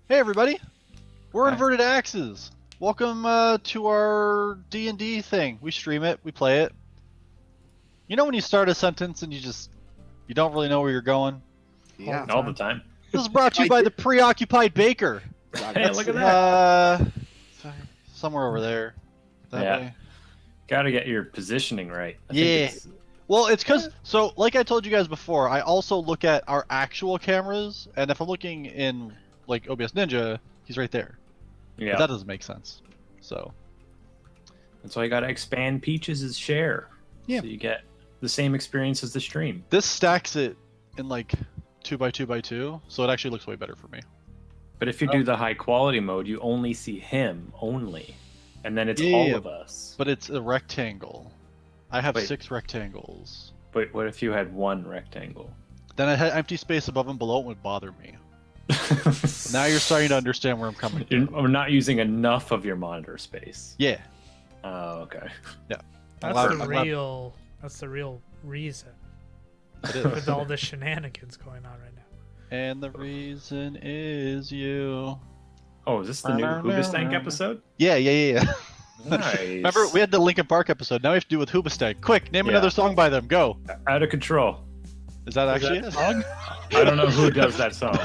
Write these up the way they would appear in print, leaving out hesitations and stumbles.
Hey everybody, we're Hi. Inverted Axes. Welcome to our D&D thing. We stream it, we play it. You know when you start a sentence and you don't really know where you're going? Yeah. All the time. This is brought to you by the Preoccupied Baker. Hey, look at that. Somewhere over there. That Yeah. way. Gotta get your positioning right. I Yeah. think it's- Well, it's because, so like I told you guys before, I also look at our actual cameras, and if I'm looking in like OBS Ninja, he's right there. yeah. But that doesn't make sense. So. That's why you gotta expand Peaches' share. Yeah. So you get the same experience as the stream. This stacks it in like 2x2x2, so it actually looks way better for me. But if you do the high quality mode, you only see him only. And then it's Yeah, all of us. But it's a rectangle. I have Wait. 6 rectangles. But what if you had one rectangle? Then I had empty space above and below, it would bother me. Now you're starting to understand where I'm coming from. You're not using enough of your monitor space. Yeah. Oh, okay. I'm That's glad- the I'm glad- real. That's the real reason It is. with all the shenanigans going on right now. And the reason is you. Oh, is this the new Hoobastank episode? Yeah. Nice. Remember, we had the Linkin Park episode. Now we have to do with Hoobastank. Quick, name Yeah. another song by them. Go. Out of Control. Is that actually that it? song? I don't know who does that song.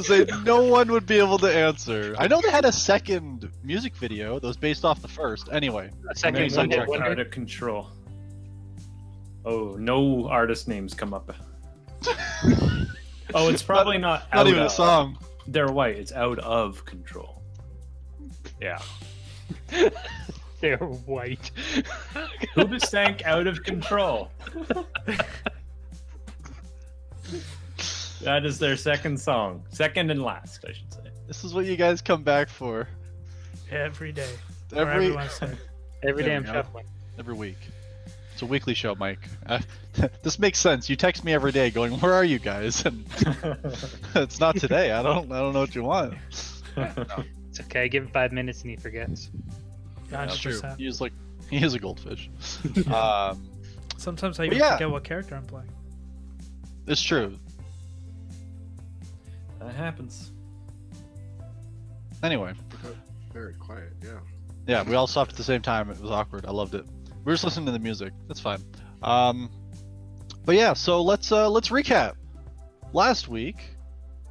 Say no one would be able to answer. I know they had a second music video that was based off the first. Anyway, A second getting one hit sidetracked. wonder. Out of Control. Oh, no artist names come up. Oh, it's probably not not out even a of. song. They're white. It's Out of Control. Yeah. They're white. Hoobastank Out of Control. That is their second song. Second and last, I should say. This is what you guys come back for Every day. Or every Wednesday. Every There damn we go. shuffling. every week. It's a weekly show, Mike. This makes sense. You text me every day, going, "Where are you guys?" And it's not today. I don't know what you want. It's okay. Give him 5 minutes and he forgets. That's true. 100%. He is a goldfish. Sometimes I But even yeah. forget what character I'm playing. It's true. That happens. Anyway, Very quiet, yeah. yeah, we all stopped at the same time. It was awkward. I loved it. We were just listening to the music. That's fine. But yeah, so let's recap. Last week,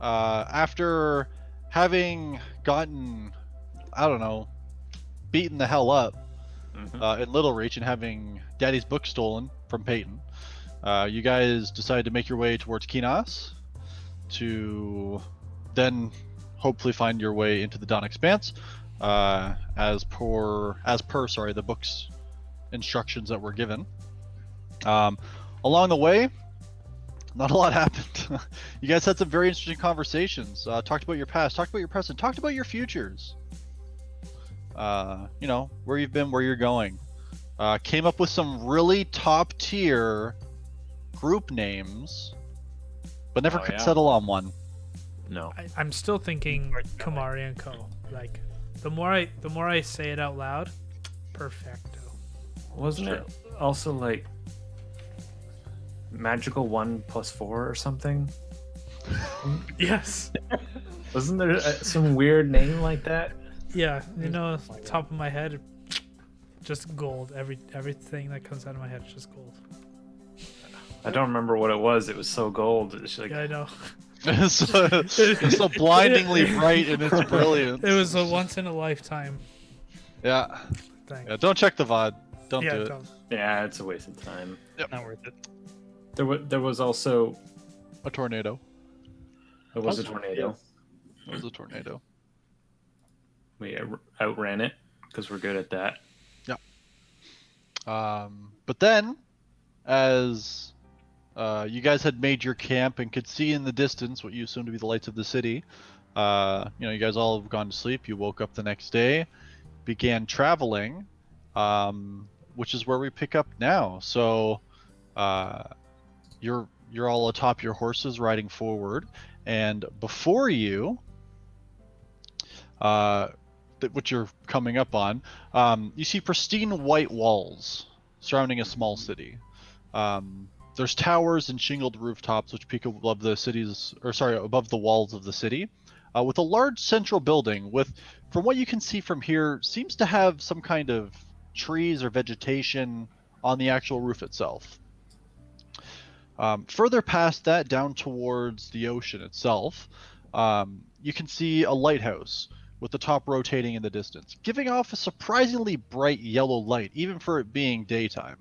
after having gotten, I don't know, beaten the hell up in Little Reach and having Daddy's book stolen from Peyton, you guys decided to make your way towards Kinas to then hopefully find your way into the Dawn Expanse, as per the book's instructions that were given. Along the way, not a lot happened. You guys had some very interesting conversations. Talked about your past, talked about your present, talked about your futures. You know, where you've been, where you're going. Came up with some really top tier group names, but never Oh, could yeah. settle on one. No. I'm still thinking Kamari and Co. Like, the more I say it out loud, perfecto. Wasn't it also like Magical 1+4 or something? Yes. Wasn't there some weird name like that? Yeah. You know, top of my head, just gold. Everything that comes out of my head is just gold. I don't remember what it was. It was so gold. It's like Yeah, I know. it's so blindingly bright in its brilliance. It was a once in a lifetime Yeah. thing. Yeah, don't check the VOD. Don't yeah, do it. don't. yeah, it's a waste of time. Not worth it. There was also A tornado. it was a Also, tornado. It was a tornado. We outran it because we're good at that. But then, as you guys had made your camp and could see in the distance what you assumed to be the lights of the city, you guys all have gone to sleep. You woke up the next day, began traveling, which is where we pick up now. So, you're all atop your horses riding forward, and before you, what you're coming up on, you see pristine white walls surrounding a small city. There's towers and shingled rooftops which peak above the above the walls of the city. with a large central building with, from what you can see from here, seems to have some kind of trees or vegetation on the actual roof itself. Further past that, down towards the ocean itself, you can see a lighthouse with the top rotating in the distance, giving off a surprisingly bright yellow light, even for it being daytime.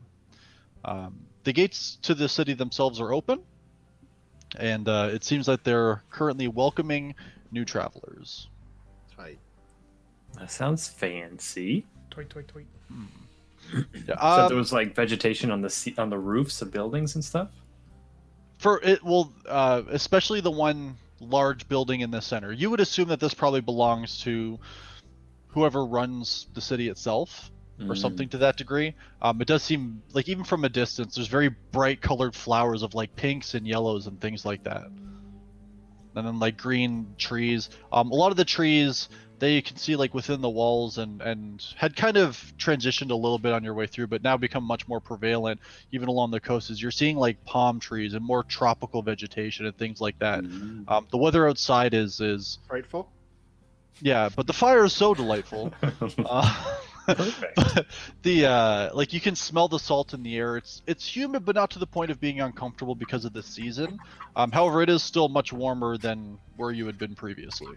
The gates to the city themselves are open, and it seems like they're currently welcoming new travelers. Tight. That sounds fancy. Tweet, tweet, tweet. Yeah, So there was like vegetation on the roofs of buildings and stuff. for it will, especially the one large building in the center. You would assume that this probably belongs to whoever runs the city itself, or something to that degree. It does seem like, even from a distance, there's very bright colored flowers of like pinks and yellows and things like that. And then like green trees. A lot of the trees that you can see like within the walls and had kind of transitioned a little bit on your way through, but now become much more prevalent even along the coast. Is you're seeing like palm trees and more tropical vegetation and things like that. The weather outside is Frightful. yeah, but the fire is so delightful. Perfect. But the like, you can smell the salt in the air. It's humid, but not to the point of being uncomfortable because of the season. However, it is still much warmer than where you had been previously.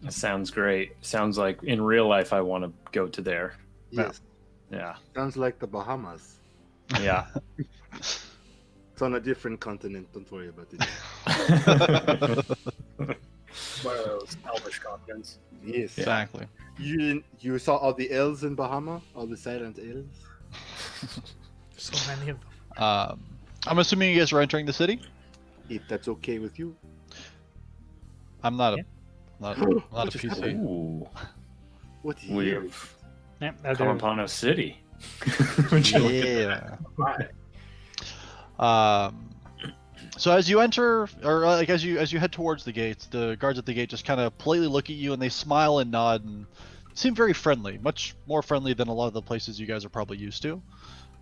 That sounds great. Sounds like in real life I want to go to there. Yes. Yeah. Sounds like the Bahamas. Yeah. It's on a different continent. Don't worry about it. One of those elvish continents. Yes. Exactly. You saw all the elves in Bahama, all the silent elves. So many of them. I'm assuming you guys are entering the city. If that's okay with you. I'm not a Yeah. not What a just PC. Ooh. What is We here? have Yeah, come upon a city. Would you look at Yeah. Right. So as you enter, or like as you head towards the gates, the guards at the gate just kind of politely look at you and they smile and nod and seem very friendly, much more friendly than a lot of the places you guys are probably used to.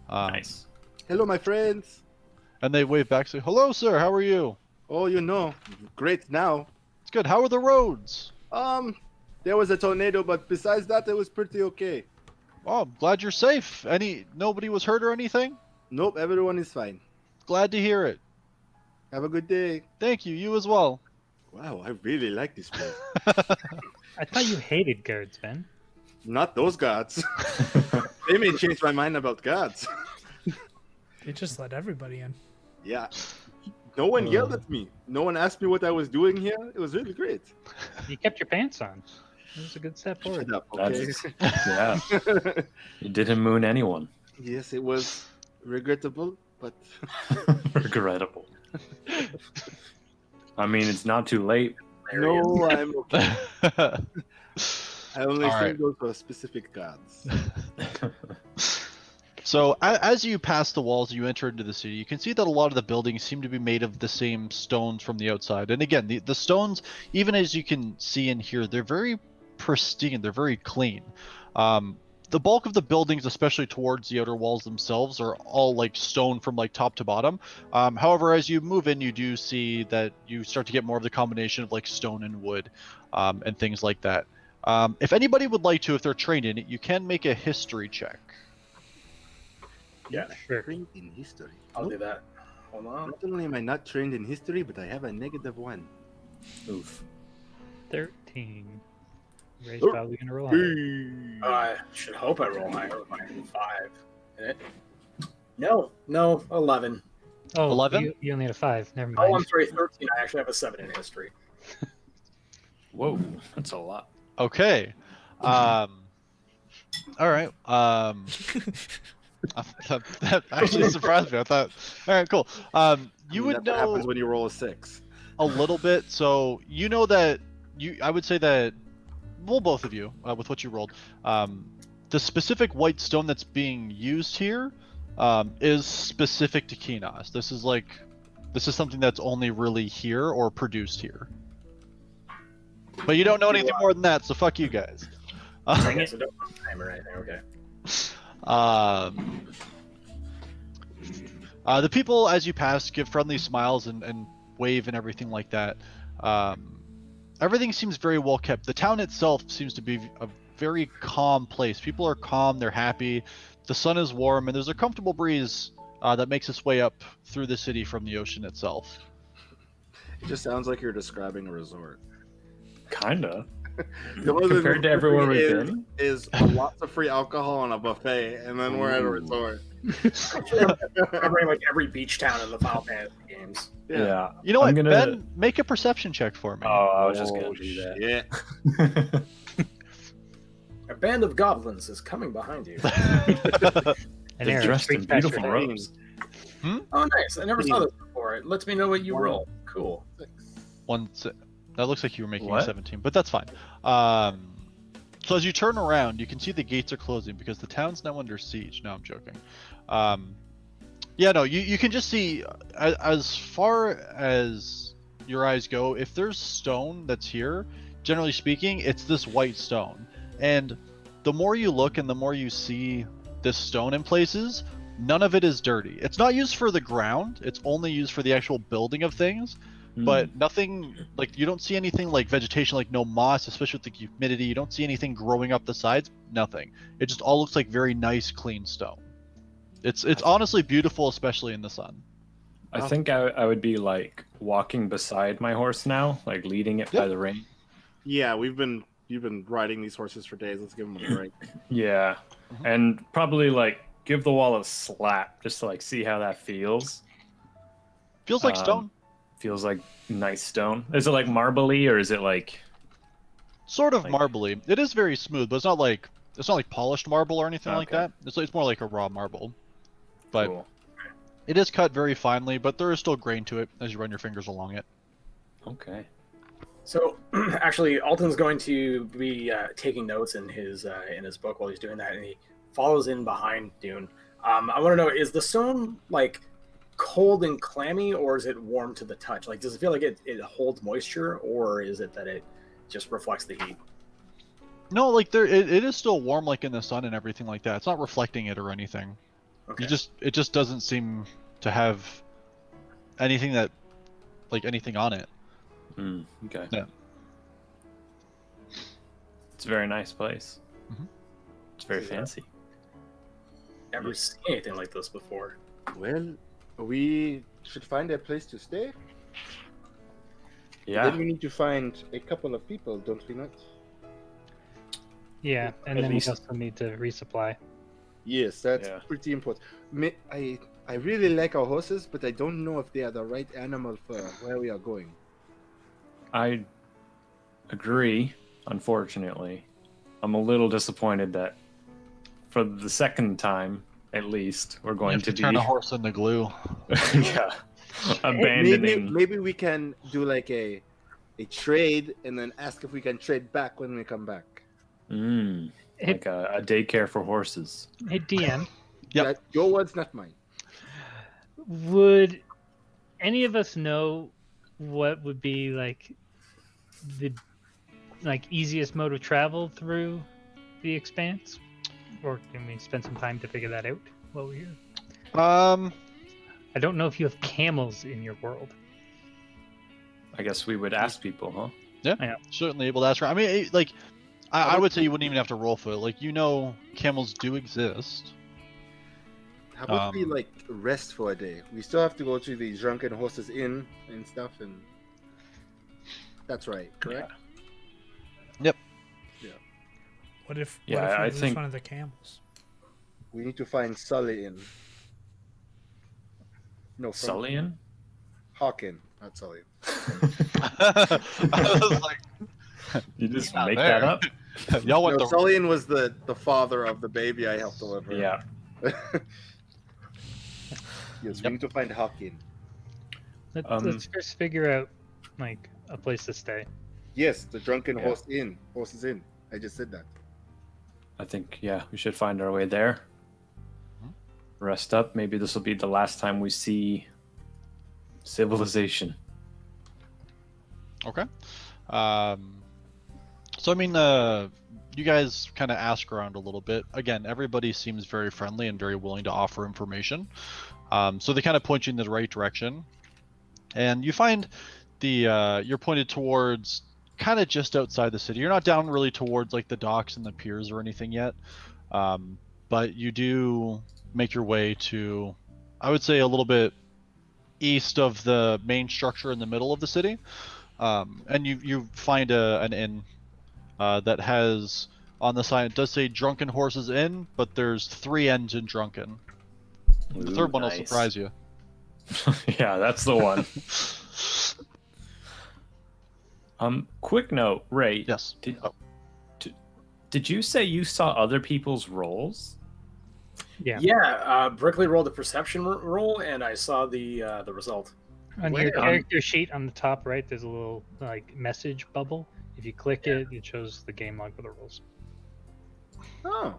Nice. Hello, my friends. And they wave back, say, "Hello, sir. How are you?" Oh, you know, great now. It's good. How are the roads? There was a tornado, but besides that, it was pretty okay. Oh, I'm glad you're safe. Nobody was hurt or anything? Nope, everyone is fine. Glad to hear it. Have a good day. Thank you. You as well. Wow, I really like this place. I thought you hated guards, Ben. Not those gods. They may change my mind about gods. They just let everybody in. Yeah. No one yelled at me. No one asked me what I was doing here. It was really great. You kept your pants on. It was a good step forward. Shut up, okay? Yeah. You didn't moon anyone. Yes, it was regrettable, but Regrettable. I mean, it's not too late. no, I'm okay. I only All sing right. those for specific gods. So as you pass the walls, you enter into the city. You can see that a lot of the buildings seem to be made of the same stones from the outside. And again, the stones, even as you can see in here, they're very pristine. They're very clean. The bulk of the buildings, especially towards the outer walls themselves, are all like stone from like top to bottom. However, as you move in, you do see that you start to get more of the combination of like stone and wood, and things like that. If anybody would like to, if they're trained in it, you can make a history check. Yeah, Sure. Trained in history. I'll do that. Hold on. Not only am I not trained in history, but I have a -1. Oof. 13. Ray's Oh. probably gonna roll higher. I should hope I roll higher with my 5. No, 11. Oh, 11? You only had a 5. Never mind. Oh, I'm sorry, 13. I actually have a 7 in history. Whoa, that's a lot. Okay. All right. That actually surprised me. I thought, all right, cool. You would That's what happens know when you roll a 6. a little bit. So you know that I would say that, well, both of you, with what you rolled, the specific white stone that's being used here is specific to Kinos. This is something that's only really here or produced here. But you don't know anything more than that, so fuck you guys. Okay, so don't time or anything. Okay. The people, as you pass, give friendly smiles and wave and everything like that. Everything seems very well kept. The town itself seems to be a very calm place. People are calm, they're happy, the sun is warm, and there's a comfortable breeze that makes its way up through the city from the ocean itself. It just sounds like you're describing a resort. Kinda. The only thing Compared to that's everywhere free we've been. is lots of free alcohol on a buffet, and then we're at a Ooh. resort. Covering like every beach town in the Final Fantasy games. Yeah. You know what, I'm gonna- Ben? Make a perception check for me. Oh, I was just Oh, gonna do that. shit. A band of goblins is coming behind you. And They're Aaron, dressed in speak faster beautiful than me. robes. Oh, nice. I never saw this before. It lets me know what you roll. Cool. That looks like you were making What? a 17, but that's fine. So as you turn around, you can see the gates are closing because the town's now under siege. No, I'm joking. Yeah, no, you can just see as far as your eyes go, if there's stone that's here, generally speaking, it's this white stone. And the more you look and the more you see this stone in places, none of it is dirty. It's not used for the ground, it's only used for the actual building of things. But nothing, like, you don't see anything like vegetation, like no moss, especially with the humidity. You don't see anything growing up the sides, nothing. It just all looks like very nice, clean stone. It's honestly beautiful, especially in the sun. I think I would be like walking beside my horse now, like leading it by the rein. Yeah, you've been riding these horses for days. Let's give them a break. Yeah. And probably like give the wall a slap just to like see how that feels. Feels like stone. Feels like nice stone. Is it like marbly or is it like Sort of like- marbly. It is very smooth, but it's not like polished marble or anything like Okay. that. It's more like a raw marble. But cool? it is cut very finely, but there is still grain to it as you run your fingers along it. Okay. So, actually, Alton's going to be taking notes in his book while he's doing that, and he follows in behind Dune. I want to know: is the stone like cold and clammy, or is it warm to the touch? Like, does it feel like it holds moisture, or is it that it just reflects the heat? No, like it is still warm, like in the sun and everything like that. It's not reflecting it or anything. Okay. It just doesn't seem to have anything on it. Okay. Yeah. It's a very nice place. Mhm. It's very Yeah. fancy. Never seen anything like this before. Well, we should find a place to stay. Yeah. Then we need to find a couple of people, don't we not? Yeah, and At then least- we also need to resupply. Yes, that's Yeah. pretty important. I really like our horses, but I don't know if they are the right animal for where we are going. I agree, unfortunately. I'm a little disappointed that for the second time, at least, we're You going have to to turn be a horse into glue. yeah, abandoning. Maybe we can do like a trade and then ask if we can trade back when we come back. Hey, Like a daycare for horses. hey DM, Yep. That- your words, not mine. would any of us know what would be like the easiest mode of travel through the expanse? Or can we spend some time to figure that out while we're here? I don't know if you have camels in your world. I guess we would ask people, huh? certainly able to ask her. I mean, I would say you wouldn't even have to roll for it. Like, camels do exist. How about we Um, like rest for a day? We still have to go to the Drunken Horses Inn and stuff, and that's right, correct? What if Yeah, we I lose think- one of the camels? We need to find Sully Inn. No, from Sullian? Hawkin, not Sully. I was like, You just not make there. that up? y'all went No, the Sully Inn was the father of the baby I helped deliver. Yeah. Yes, we need to find Hawkin. Let's first figure out like a place to stay. Yes, the Drunken Yeah. Horses Inn. I just said that. I think, yeah, we should find our way there. Rest up. Maybe this will be the last time we see civilization. Okay. So I mean, you guys kind of ask around a little bit. Again, everybody seems very friendly and very willing to offer information. So they kind of point you in the right direction, and you find you're pointed towards kind of just outside the city. You're not down really towards like the docks and the piers or anything yet, but you do make your way to, I would say, a little bit east of the main structure in the middle of the city, and you find an inn that has on the sign, it does say Drunken Horses Inn, but there's 3 N's in Drunken. The Ooh, third one will nice. surprise you. Yeah, that's the one. Quick note, Ray. Yes. Did you say you saw other people's rolls? Yeah. Yeah, Brickley rolled a perception roll, and I saw the result. On your Where? character sheet on the top right, there's a little like message bubble. If you click it, it shows the game log for the rolls. Oh,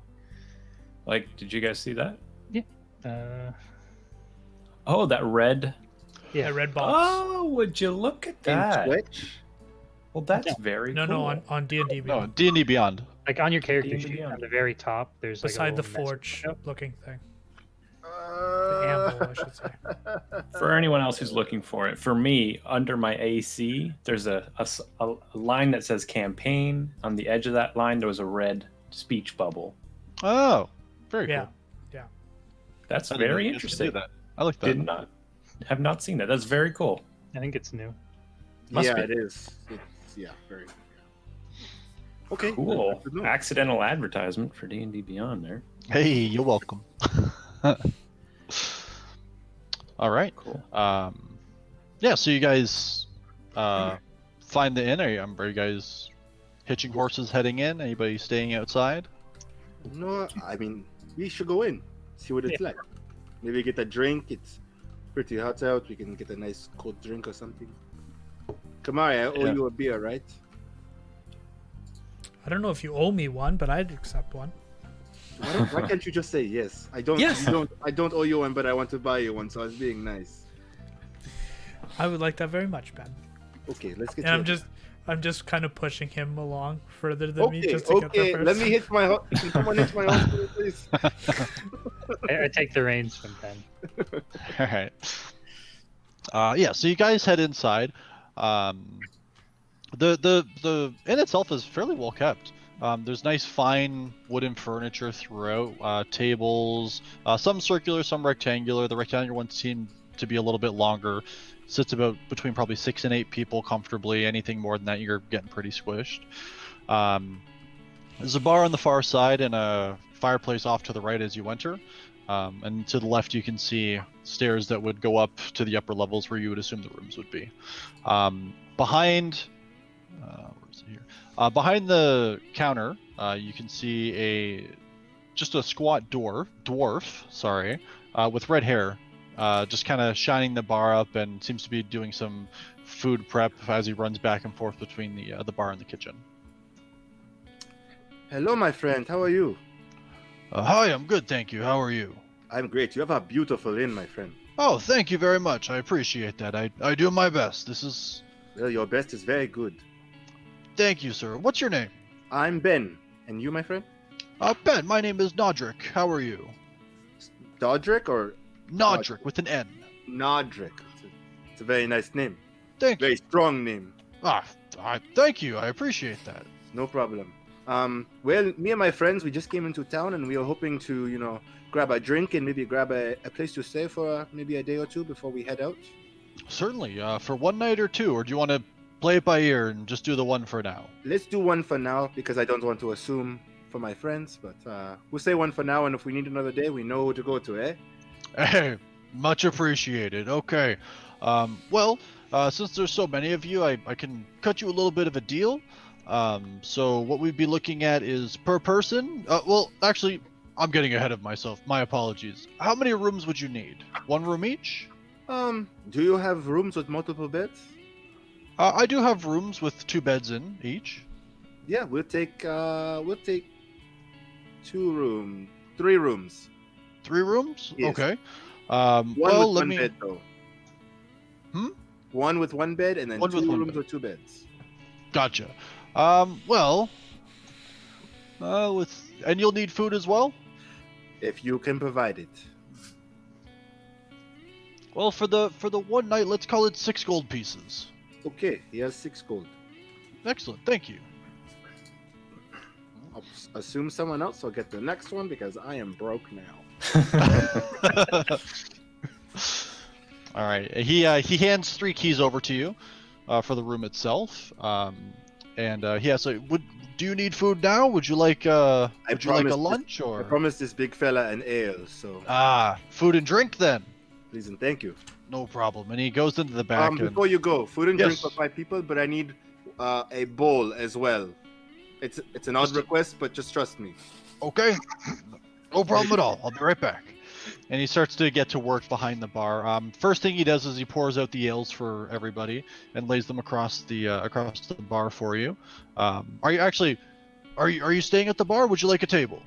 Like, did you guys see that? Uh, Oh, that red. Yeah. A red box. Oh, would you look at in that? Twitch. Well, that's very no, cool. no, on D&D. No, D&D Beyond. like on your character D&D sheet Beyond. at the very top, there's like Beside a the little message. forge Yep. looking thing. The amble, I should say. For anyone else who's looking for it, for me, under my AC, there's a line that says campaign. On the edge of that line, there was a red speech bubble. Oh, very Yeah. cool. That's I didn't know very you guys could do interesting. that. I like that. Have not seen that. That's very cool. I think it's new. Must yeah, be. it is. It's very. Okay. Cool. good to know. Accidental advertisement for D&D Beyond there. Hey, you're welcome. All right. Cool. Yeah. So you guys find the inn. Are you guys hitching horses, heading in? Anybody staying outside? No, I mean we should go in, see what it's like. Maybe get a drink. It's pretty hot out. We can get a nice cold drink or something. Kamari, I owe Yeah. you a beer, right? I don't know if you owe me one, but I'd accept one. Why can't you just say yes? I don't. Yes. I don't owe you one, but I want to buy you one. So I was being nice. I would like that very much, Ben. Okay, let's get. And you I'm just kind of pushing him along further than me Okay, just to get there okay. first. Let me hit my. Can someone hit my hospital, please? I take the reins from Ben. All right. Yeah. So you guys head inside. The inn itself is fairly well kept. There's nice fine wooden furniture throughout. Tables, some circular, some rectangular. The rectangular ones seem to be a little bit longer. Sits about between probably 6 and 8 people comfortably. Anything more than that, you're getting pretty squished. There's a bar on the far side and a fireplace off to the right as you enter. And to the left, you can see stairs that would go up to the upper levels where you would assume the rooms would be. Behind, where is it here? Behind the counter, you can see just a squat dwarf, with red hair, just kind of shining the bar up and seems to be doing some food prep as he runs back and forth between the bar and the kitchen. Hello, my friend. How are you? Hi, I'm good, thank you. How are you? I'm great. You have a beautiful inn, my friend. Oh, thank you very much. I appreciate that. I do my best. This is... Well, your best is very good. Thank you, sir. What's your name? I'm Ben. And you, my friend? Ben, my name is Nodric. How are you? Dodrick or Nodric with an N. Nodrick? It's a very nice name. Thank you. Very strong name. Thank you. I appreciate that. No problem. Well, me and my friends, we just came into town and we are hoping to, grab a drink and maybe grab a place to stay for maybe a day or two before we head out. Certainly. For one night or two, or do you want to play it by ear and just do the one for now? Let's do one for now because I don't want to assume for my friends, but we'll say one for now, and if we need another day, we know who to go to, eh? Hey, much appreciated. Okay. Since there's so many of you, I can cut you a little bit of a deal. So what we'd be looking at is per person. Actually, I'm getting ahead of myself. My apologies. How many rooms would you need? One room each? Do you have rooms with multiple beds? I do have rooms with 2 beds in each. Yeah, we'll take 3 rooms. 3 rooms? Yes. Okay. One Well, with let one me. bed though. Hmm? One with one bed and then One 2 with one rooms bed. with 2 beds. Gotcha. And you'll need food as well. If you can provide it. Well, for the one night, let's call it 6 gold pieces. Okay, he has 6 gold. Excellent, thank you. I'll assume someone else will get the next one because I am broke now. All right. He hands 3 keys over to you for the room itself. And he has like, do you need food now? Would you like a lunch I or? promised this big fella an ale, so Food and drink then. please and thank you. No problem. And he goes into the back. And... Before you go, food and drink Yes. for 5 people, but I need a bowl as well. It's an odd request, but just trust me. Okay. No problem at all. I'll be right back. And he starts to get to work behind the bar. First thing he does is he pours out the ales for everybody and lays them across the bar for you. Are you staying at the bar? Would you like a table?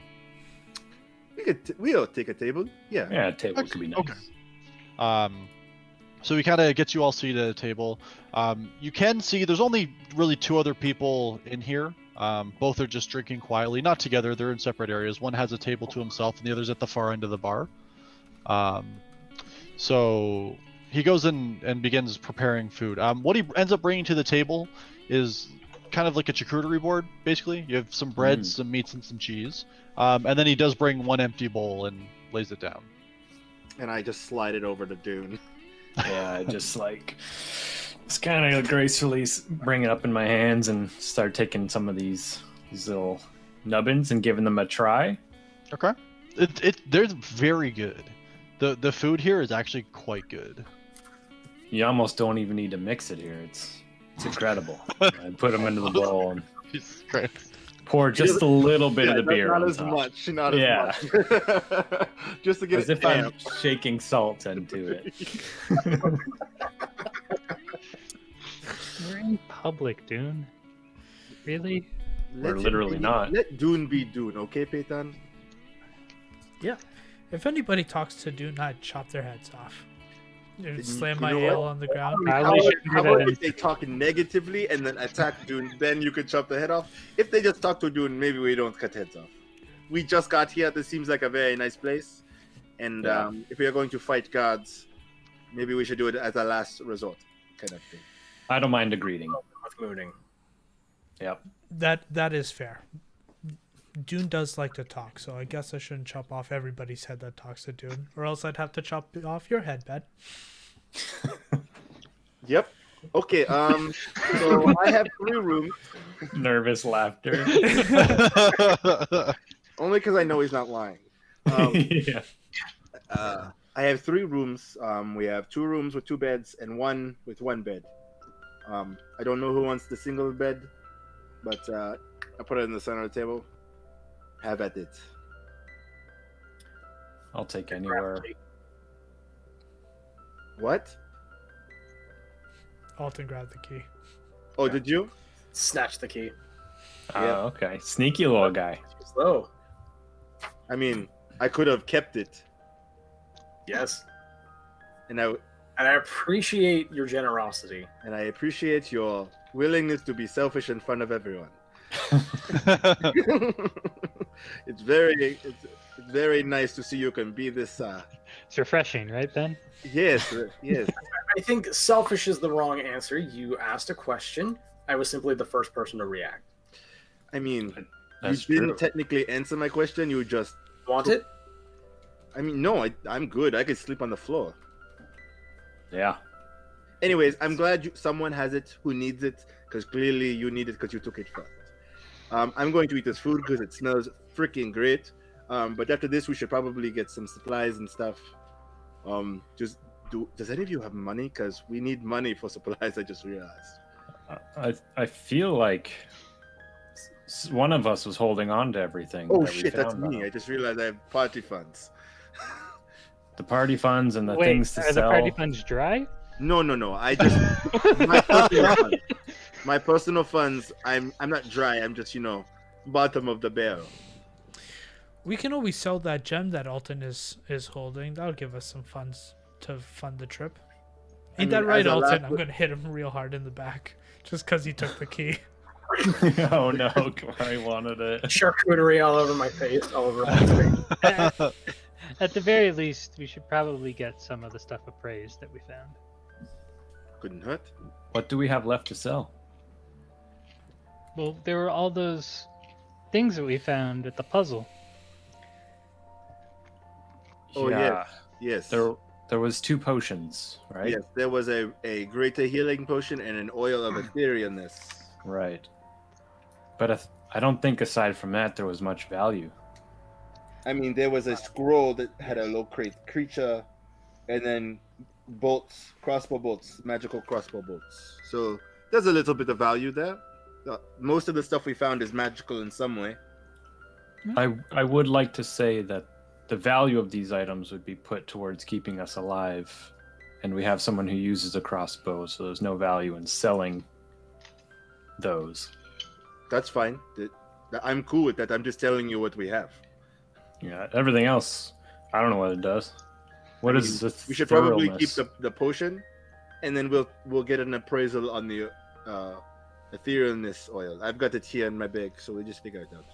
We'll take a table. Yeah. Yeah, a table could be nice. Okay. So he kind of gets you all seated at a table. You can see there's only really 2 other people in here. Both are just drinking quietly, not together. They're in separate areas. One has a table to himself, and the other's at the far end of the bar. So he goes in and begins preparing food. What he ends up bringing to the table is kind of like a charcuterie board, basically. You have some breads, some meats, and some cheese. And then he does bring 1 empty bowl and lays it down. And I just slide it over to Dune. Yeah, just kind of gracefully bring it up in my hands and start taking some of these little nubbins and giving them a try. Okay. They're very good. The food here is actually quite good. You almost don't even need to mix it here. It's incredible. I put them into the bowl and Jesus Christ. pour just a little bit of the beer Not on as top. much. Not Yeah. as much. Just to get As it if I'm down. shaking salt into it. We're in public, Dune. Really? We're Let it literally be- not. Let Dune be Dune, okay, Peyton? If anybody talks to Dune, I'd chop their heads off. You Slam my know ale what? on the ground. How How we about, should do how that about in- if they talk negatively and then attack Dune, then you could chop the head off? If they just talk to Dune, maybe we don't cut heads off. We just got here. This seems like a very nice place. And Yeah. if we are going to fight gods, maybe we should do it as a last resort kind of thing. I don't mind a greeting. With mooning. Yep. That is fair. Dune does like to talk, so I guess I shouldn't chop off everybody's head that talks to Dune, or else I'd have to chop off your head, Ben. Yep. Okay. So I have 3 rooms, Nervous laughter. only because I know he's not lying. Yeah. I have 3 rooms. We have 2 rooms with 2 beds and 1 with 1 bed. I don't know who wants the single bed, but I put it in the center of the table. Have at it. I'll take anywhere. What? Alton grabbed the key. Oh, did you? Snatch the key. Yeah. Okay. Sneaky little guy. Slow. I mean, I could have kept it, Yes. and I appreciate your generosity. appreciate your willingness to be selfish in front of everyone. It's very nice to see you can be this. It's refreshing, right, Ben? Yes, yes. I think selfish is the wrong answer. You asked a question. I was simply the first person to react. I mean, That's you didn't true. technically answer my question. You just. Want it? I mean, no, I'm good. I could sleep on the floor. Yeah. Anyways, I'm glad someone has it who needs it, because clearly you need it because you took it first. I'm going to eat this food because it smells freaking great. But after this, we should probably get some supplies and stuff. Does any of you have money? Because we need money for supplies. I just realized. I feel like one of us was holding on to everything. Oh that we shit, that's found, me. though. I just realized I have party funds. The party funds and the Wait, things to are the sell. party funds dry? No. I just my personal funds. My personal funds. I'm not dry. I'm just bottom of the barrel. We can always sell that gem that Alton is holding. That'll give us some funds to fund the trip. I Ain't that mean, right, as a Alton? last- I'm gonna hit him real hard in the back just because he took the key. Oh no, I wanted it. Charcuterie all over my face, all over my face. At the very least, we should probably get some of the stuff appraised that we found. Couldn't hurt. What do we have left to sell? Well, there were all those things that we found at the puzzle. Oh, yeah. Yes. There was 2 potions, right? Yes, there was a greater healing potion and an oil of etherealness. Right. But I don't think aside from that there was much value. I mean, there was a scroll that had a low creature, and then bolts, crossbow bolts, magical crossbow bolts. So there's a little bit of value there. Most of the stuff we found is magical in some way. I would like to say that the value of these items would be put towards keeping us alive, and we have someone who uses a crossbow, so there's no value in selling those. That's fine. I'm cool with that. I'm just telling you what we have. Yeah, everything else, I don't know what it does. What is the We should probably keep thoroughness? the potion, and then we'll get an appraisal on the etherealness oil. I've got it here in my bag, so we'll just figure it out.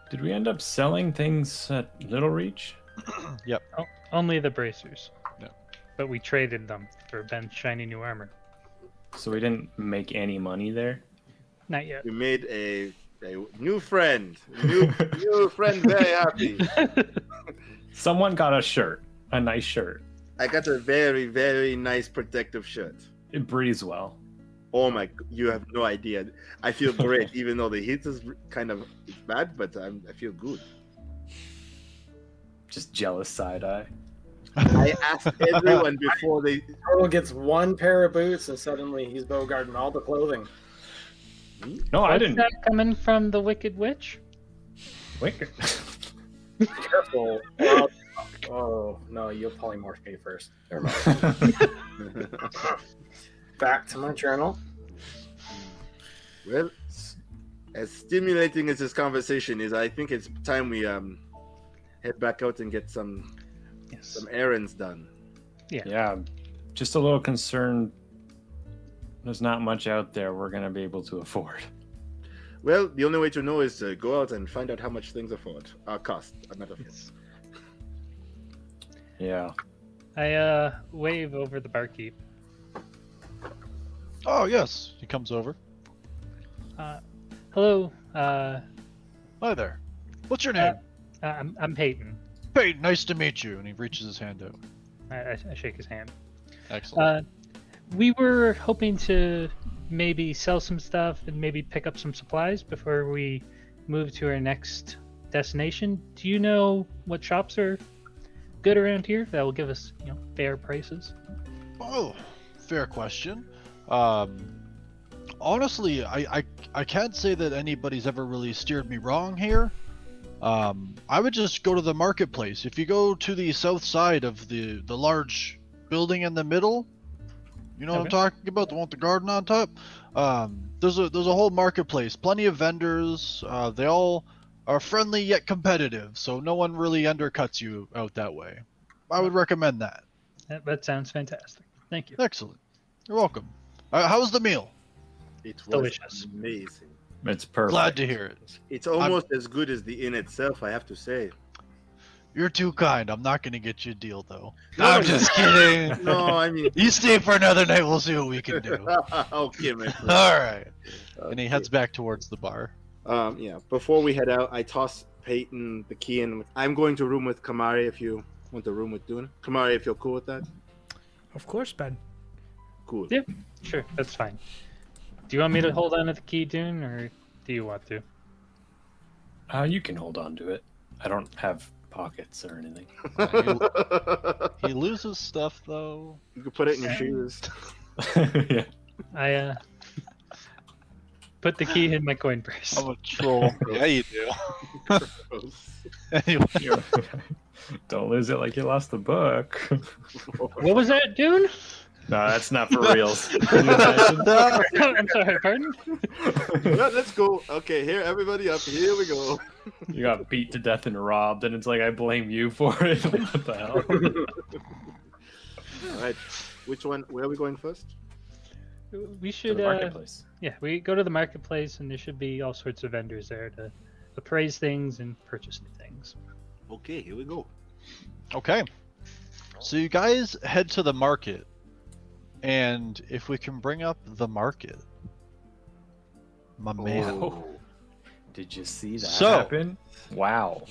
Did we end up selling things at Little Reach? Only the bracers. Yeah. But we traded them for Ben's shiny new armor. So we didn't make any money there? Not yet. We made a new friend. New friend, very happy. Someone got a shirt. A nice shirt. I got a very, very nice protective shirt. It breathes well. Oh my! You have no idea. I feel great, even though the heat is kind of bad, but I feel good. Just jealous side eye. I asked everyone before they. Turtle gets 1 pair of boots, and suddenly he's bogarting all the clothing. No, I What's didn't. that coming from the Wicked Witch? Wicked. Careful. Oh, no, you'll polymorph me first. Never mind. Back to my journal. Well, as stimulating as this conversation is, I think it's time we head back out and get some Yes. errands done. Yeah, just a little concerned. There's not much out there we're gonna be able to afford. Well, the only way to know is to go out and find out how much things cost. Not afford. Yes. Yeah. I wave over the barkeep. Oh yes, he comes over. Hello. Hi there. What's your name? I'm Peyton. Hey, nice to meet you. And he reaches his hand out. I shake his hand. Excellent. We were hoping to maybe sell some stuff and maybe pick up some supplies before we move to our next destination. Do you know what shops are good around here that will give us, fair prices? Oh, fair question. Honestly, I can't say that anybody's ever really steered me wrong here. I would just go to the marketplace. If you go to the south side of the large building in the middle, you know what I'm Okay. talking about, the one with the garden on top. There's a whole marketplace, plenty of vendors. They all are friendly yet competitive, so no one really undercuts you out that way. I would recommend that. That sounds fantastic. Thank you. Excellent. You're welcome. How was the meal? It was Delicious. amazing. It's perfect. Glad to hear it. It's almost as good as the inn itself, I have to say. You're too kind. I'm not gonna get you a deal though. No, I'm just kidding. No, I mean, You stay for another night. We'll see what we can do. okay, my friend. All right. And he Okay. heads back towards the bar. Yeah. Before we head out, I toss Peyton the key in. I'm going to room with Kamari if you want to room with Duna. Kamari, if you're cool with that. Of course, Ben. Cool. Yeah. Sure, that's fine. Do you want me to hold on to the key, Dune, or do you want to? You can hold on to it. I don't have pockets or anything. He loses stuff though. You can put it in your shoes. Yeah. I put the key in my coin purse. I'm a troll. Yeah, you do. Anyway, Don't lose it like you lost the book. What was that, Dune? No, that's not for reals. Can you imagine? I'm sorry, pardon? Yeah, let's go. Okay, here, everybody up. Here we go. You got beat to death and robbed, and it's like I blame you for it. What the hell? All right. Which one? Where are we going first? We To should, the marketplace. yeah, we go to the marketplace, and there should be all sorts of vendors there to appraise things and purchase new things. Okay, here we go. okay. So you guys head to the market. And if we can bring up the market, my man. Oh. Did you see that So- happen? Wow.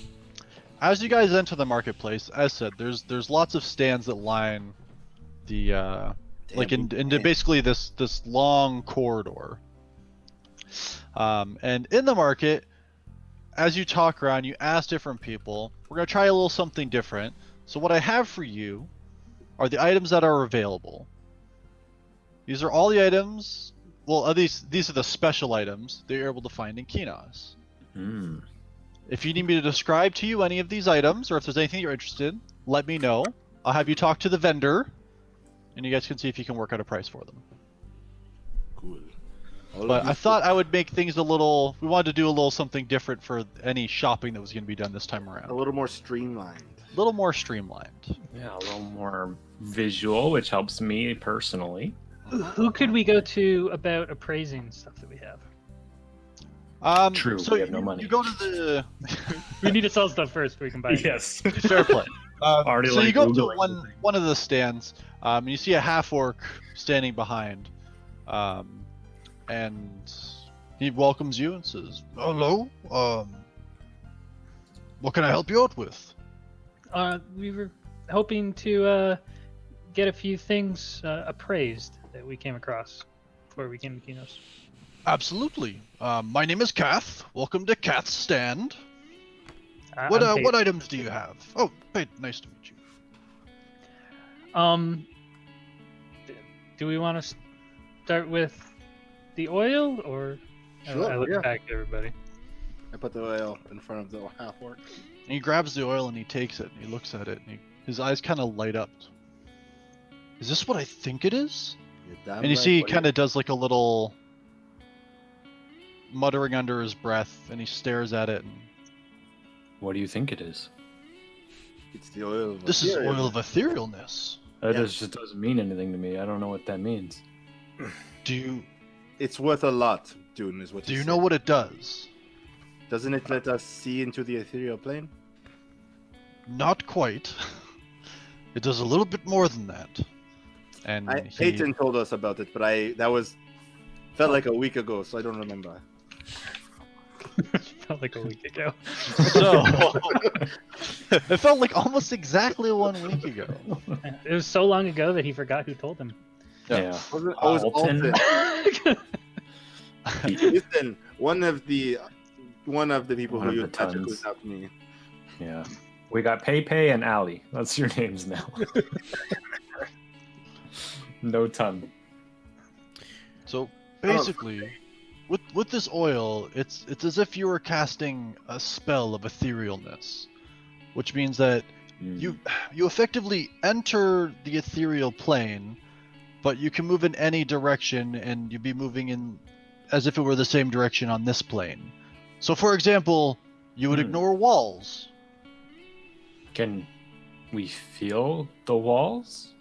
As you guys enter the marketplace, as said, there's lots of stands that line the like into basically this long corridor. And in the market, as you talk around, you ask different people. We're gonna try a little something different. So what I have for you are the items that are available. These are all the items. Well, these are the special items that you're able to find in Kinos. Hmm. If you need me to describe to you any of these items, or if there's anything you're interested in, let me know. I'll have you talk to the vendor, and you guys can see if you can work out a price for them. Cool. But I thought I would make things a little. We wanted to do a little something different for any shopping that was going to be done this time around. a little more streamlined. A little more streamlined. Yeah, a little more visual, which helps me personally. Who could we go to about appraising stuff that we have? True, So we have no money. You go to the We need to sell stuff first before we can buy it. Yes. fair play. Already So you like go up to Googling one of the stands, and you see a half orc standing behind, and he welcomes you and says, "Hello. What can I help you out with?" We were hoping to get a few things appraised that we came across before we came to Kinos. Absolutely. My name is Kath. Welcome to Kath's stand. I'm What Peyton. what items do you have? Oh, Peyton, nice to meet you. Do we want to start with the oil, or Sure, I look yeah. back to everybody? I put the oil in front of the half orc. And he grabs the oil and he takes it and he looks at it and his eyes kind of light up. Is this what I think it is? And you see he kind of does like a little muttering under his breath and he stares at it and What do you think it is? It's the oil. Of this is Ethereum. oil of etherealness. That Yeah. just doesn't mean anything to me. I don't know what that means. Do It's worth a lot, Dune, is what you he know said. what it does? Doesn't it let us see into the ethereal plane? Not quite. It does a little bit more than that. And Peyton told us about it, but felt like a week ago, so I don't remember. Felt like a week ago. So it felt like almost exactly 1 week ago. It was so long ago that he forgot who told him. Yeah. Wasn't it? Oh, it was Alton? Alton. Listen, one of the people One who of used the magic tons. was out me. Yeah. We got Pepe and Ali. That's your names now. No ton. So basically, with this oil, it's as if you were casting a spell of etherealness, which means that you effectively enter the ethereal plane, but you can move in any direction, and you'd be moving in as if it were the same direction on this plane. So, for example, you would Hmm. ignore walls. Can we feel the walls?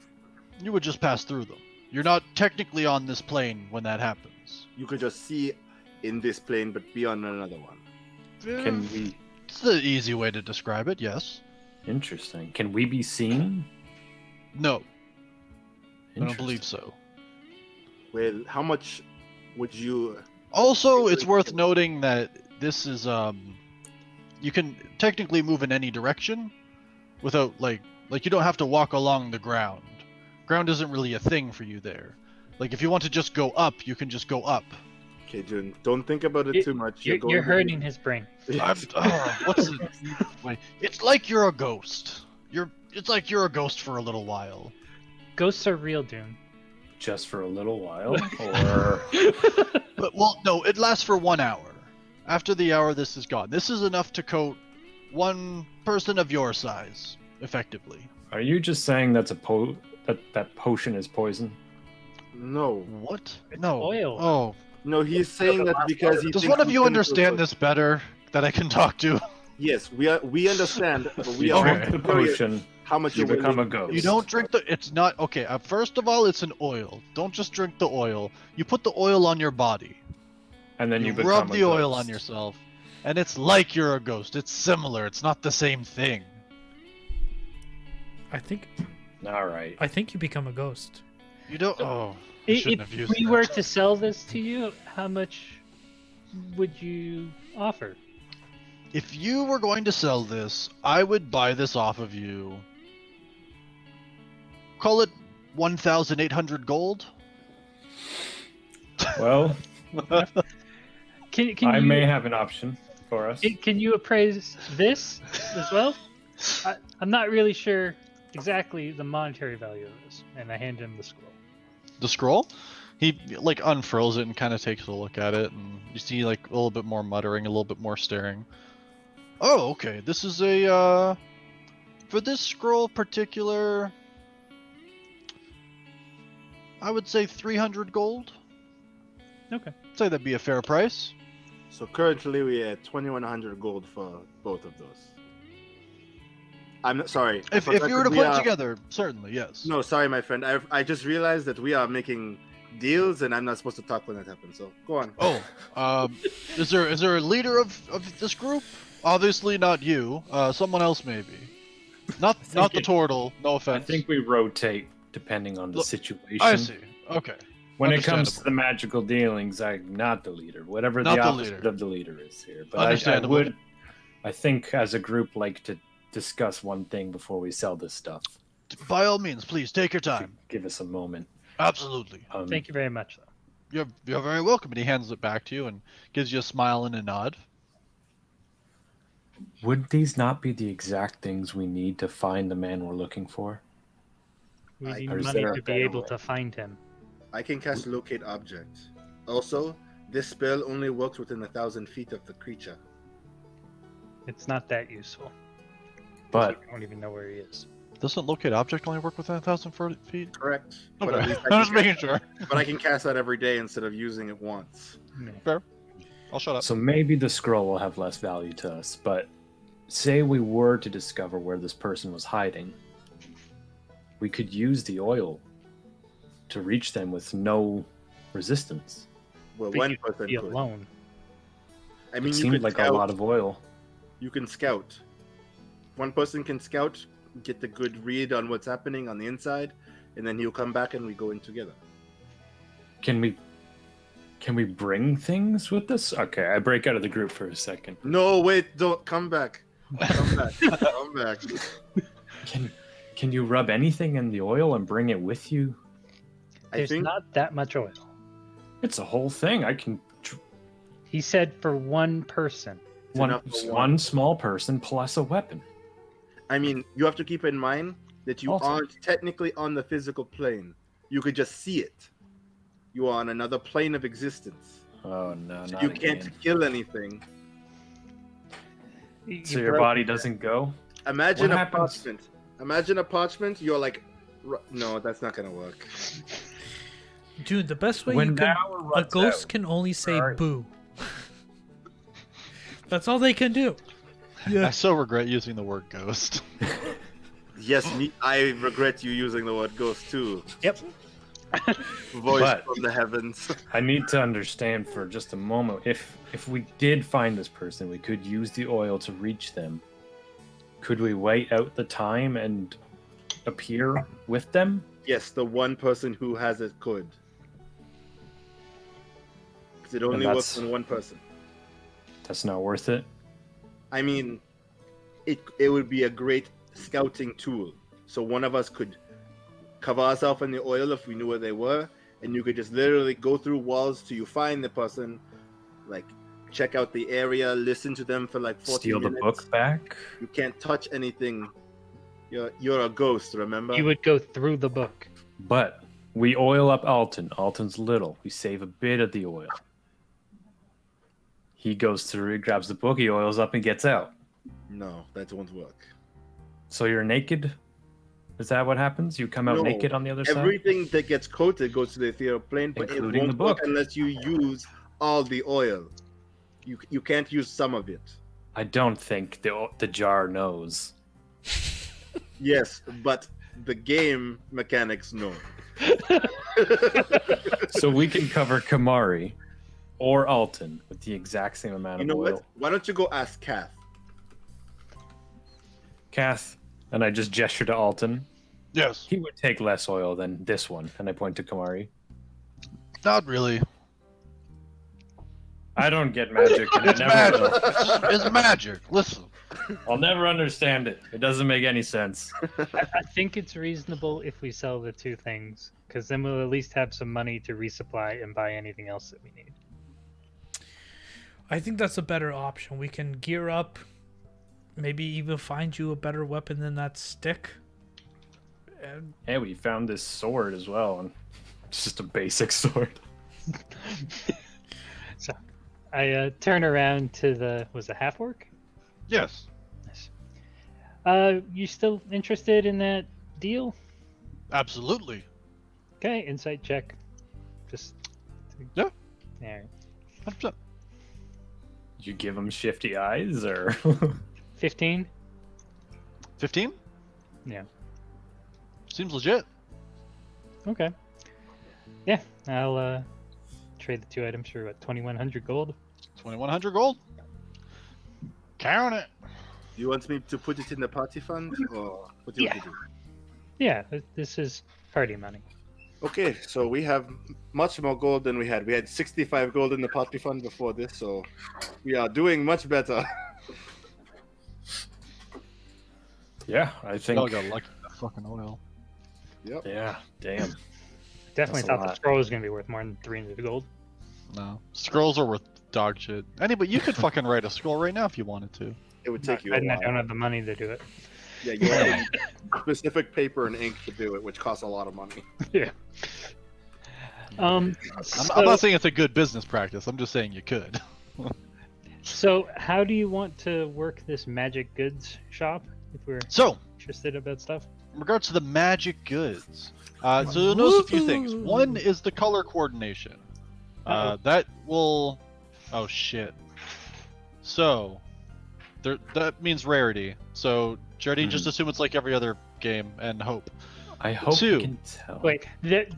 You would just pass through them. You're not technically on this plane when that happens. You could just see in this plane, but be on another one. Can we? It's the easy way to describe it. Yes. Interesting. Can we be seen? No. I don't Interesting. believe so. Well, how much would you? Also, it's worth noting that this is you can technically move in any direction without like you don't have to walk along the ground. Ground isn't really a thing for you there. Like if you want to just go up, you can just go up. Okay, June, don't think about it You- too much. You're hurting his brain. What's it? Wait, it's like you're a ghost. It's like you're a ghost for a little while. Ghosts are real, Dune. Just for a little while, or But well, no, it lasts for 1 hour. After the hour, this is gone. This is enough to coat one person of your size, effectively. are you just saying that's that potion is poison? No, What? It's No. oil. Oh, no, he's saying that because he. does thinks one of we you can understand do it. this better that I can talk to? Yes, we understand, but we You are drink Okay. the potion, how much you you're become a willing- ghost. You don't drink the. It's not okay. First of all, it's an oil. Don't just drink the oil. You put the oil on your body. and then you become rub a the oil on ghost. yourself, and it's like you're a ghost. It's similar. It's not the same thing. I think All right. you become a ghost. You don't. Oh, I shouldn't have If used we that. were to sell this to you, how much would you offer? If you were going to sell this, I would buy this off of you. Call it 1,800 gold. Well, Can I you may have an option for us. can you appraise this as well? I'm not really sure exactly the monetary value of this, and I hand him the scroll. The scroll? He like unfurls it and kind of takes a look at it, and you see like a little bit more muttering, a little bit more staring. Oh, okay. This is a for this scroll particular. I would say 300 gold. Okay. I'd say that'd be a fair price. So currently we're at 2,100 gold for both of those. I'm not, sorry. I If forgot you were that to we put it are- together, certainly yes. No, sorry, my friend. I just realized that we are making deals, and I'm not supposed to talk when that happens. So go on. Oh, is there a leader of this group? Obviously not you. Someone else maybe. Not the turtle. No I offense. think we rotate depending on the Look, situation. I see. Okay. When it comes to Understandable. the magical dealings, I'm not the leader. Whatever Not the the opposite leader. of the leader is here. But I Understandable. would, I think, as a group, like to discuss one thing before we sell this stuff. By all means, please take your time. Give us a moment. Absolutely. Thank you very much, though. You're very welcome. And he hands it back to you and gives you a smile and a nod. Would these not be the exact things we need to find the man we're looking for? We need Or is money there to a be better able way? to find him. I can cast locate object. Also, this spell only works within 1,000 feet of the creature. It's not that useful. But I don't even know where he is. Doesn't locate object only work within 1,000 feet? Correct. But, at Okay. least I was can making cast- sure. but I can cast that every day instead of using it once. I'll shut up. so maybe the scroll will have less value to us. But say we were to discover where this person was hiding, we could use the oil to reach them with no resistance. Well, But one you'd person be could. alone. I mean, It you seemed could like scout. a lot of oil. You can scout. One person can scout, get the good read on what's happening on the inside, and then he'll come back and we go in together. Can we bring things with us? Okay, I break out of the group for a second. No, wait, don't come back. Come back. Come back. Can you rub anything in the oil and bring it with you? I There's think not that much oil. It's a whole thing. He said for one person. enough for One small person plus a weapon. I mean, you have to keep in mind that you Also- aren't technically on the physical plane. You could just see it. You are on another plane of existence. Oh no, So not you again. can't kill anything. So your body doesn't go? Imagine What a happens- parchment. Imagine a parchment. You're like, no, that's not gonna work. Dude, the best way When you can power a runs ghost out, can only say where are you? boo. That's all they can do. I Yeah. so regret using the word ghost. Yes, I regret you using the word ghost too. Yep. Voice But- from the heavens. I need to understand for just a moment. If we did find this person, we could use the oil to reach them. Could we wait out the time and appear with them? Yes, the one person who has it could. 'Cause it only works that's- on one person. That's not worth it. I mean, it would be a great scouting tool. So one of us could cover ourselves in the oil if we knew where they were, and you could just literally go through walls till you find the person, like check out the area, listen to them for like 40 Steal the minutes. book back? You can't touch anything. You're a ghost, remember? You would go through the book. But we oil up Alton. Alton's little. We save a bit of the oil. He goes through, he grabs the book, he oils up and gets out. No, that won't work. So you're naked? Is that what happens? You come out No, naked on the other side? Everything that gets coated goes to the ethereal plane, but it Including won't the work book. unless you use all the oil. You can't use some of it. I don't think the jar knows. Yes, but the game mechanics no. So we can cover Kamari or Alton with the exact same amount You of know oil. what? Why don't you go ask Kath? Kath, and I just gesture to Alton. Yes. He would take less oil than this one, and I point to Kamari. Not really. I don't get magic, and I It's never magic. will. It's magic. Listen. I'll never understand it. It doesn't make any sense. I think it's reasonable if we sell the two things, because then we'll at least have some money to resupply and buy anything else that we need. I think that's a better option. We can gear up, maybe even find you a better weapon than that stick. And Hey, we found this sword as well, and it's just a basic sword. So I turn around to the half orc. Yes. You still interested in that deal? Absolutely. Okay, insight check. Just Yeah. there. 100%. Did you give him shifty eyes, or? 15. 15? Yeah. Seems legit. Okay. Yeah, I'll trade the two items for what, 2,100 gold. 2,100 gold. Count it. You want me to put it in the party fund, or what do you want to do? Yeah, this is party money. Okay, so we have much more gold than we had. We had 65 gold in the party fund before this, so we are doing much better. Yeah, I think. Y'all got lucky with that fucking oil. Yep. Yeah, damn. Definitely That's a thought the lot. scroll was gonna be worth more than 300 gold. No. Scrolls are worth dog shit. Anybody, you could fucking write a scroll right now if you wanted to. It would take you I a don't while. have the money to do it. Yeah, you have specific paper and ink to do it, which costs a lot of money. Yeah. I'm not saying it's a good business practice. I'm just saying you could. So how do you want to work this magic goods shop if we're So, interested about stuff? in regards to the magic goods, so you'll notice a few things. One is the color coordination. That will. Oh shit. So, that means rarity. So, Jardine, just assume it's like every other game and hope. I hope Two. you can tell. Wait,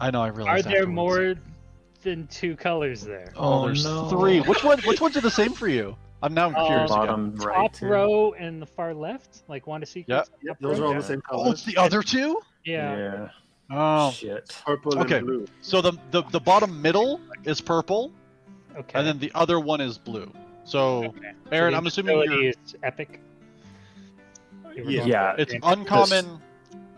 I know. I are realized. there afterwards. more than two colors there? Oh, Oh, there's no. 3. Which ones are the same for you? I'm now curious again. Bottom right. Top too. row and the far left, like want to see. Yep. Yep, those are all the same Oh, colors. it's the other two. Yeah. Yeah. Oh, Shit. Purple Okay. and blue. so the bottom middle is purple, Okay. and then the other one is blue. So, Okay. Aaron, the I'm assuming ability you're, is epic. You were Yeah. going Yeah, for it's it. uncommon,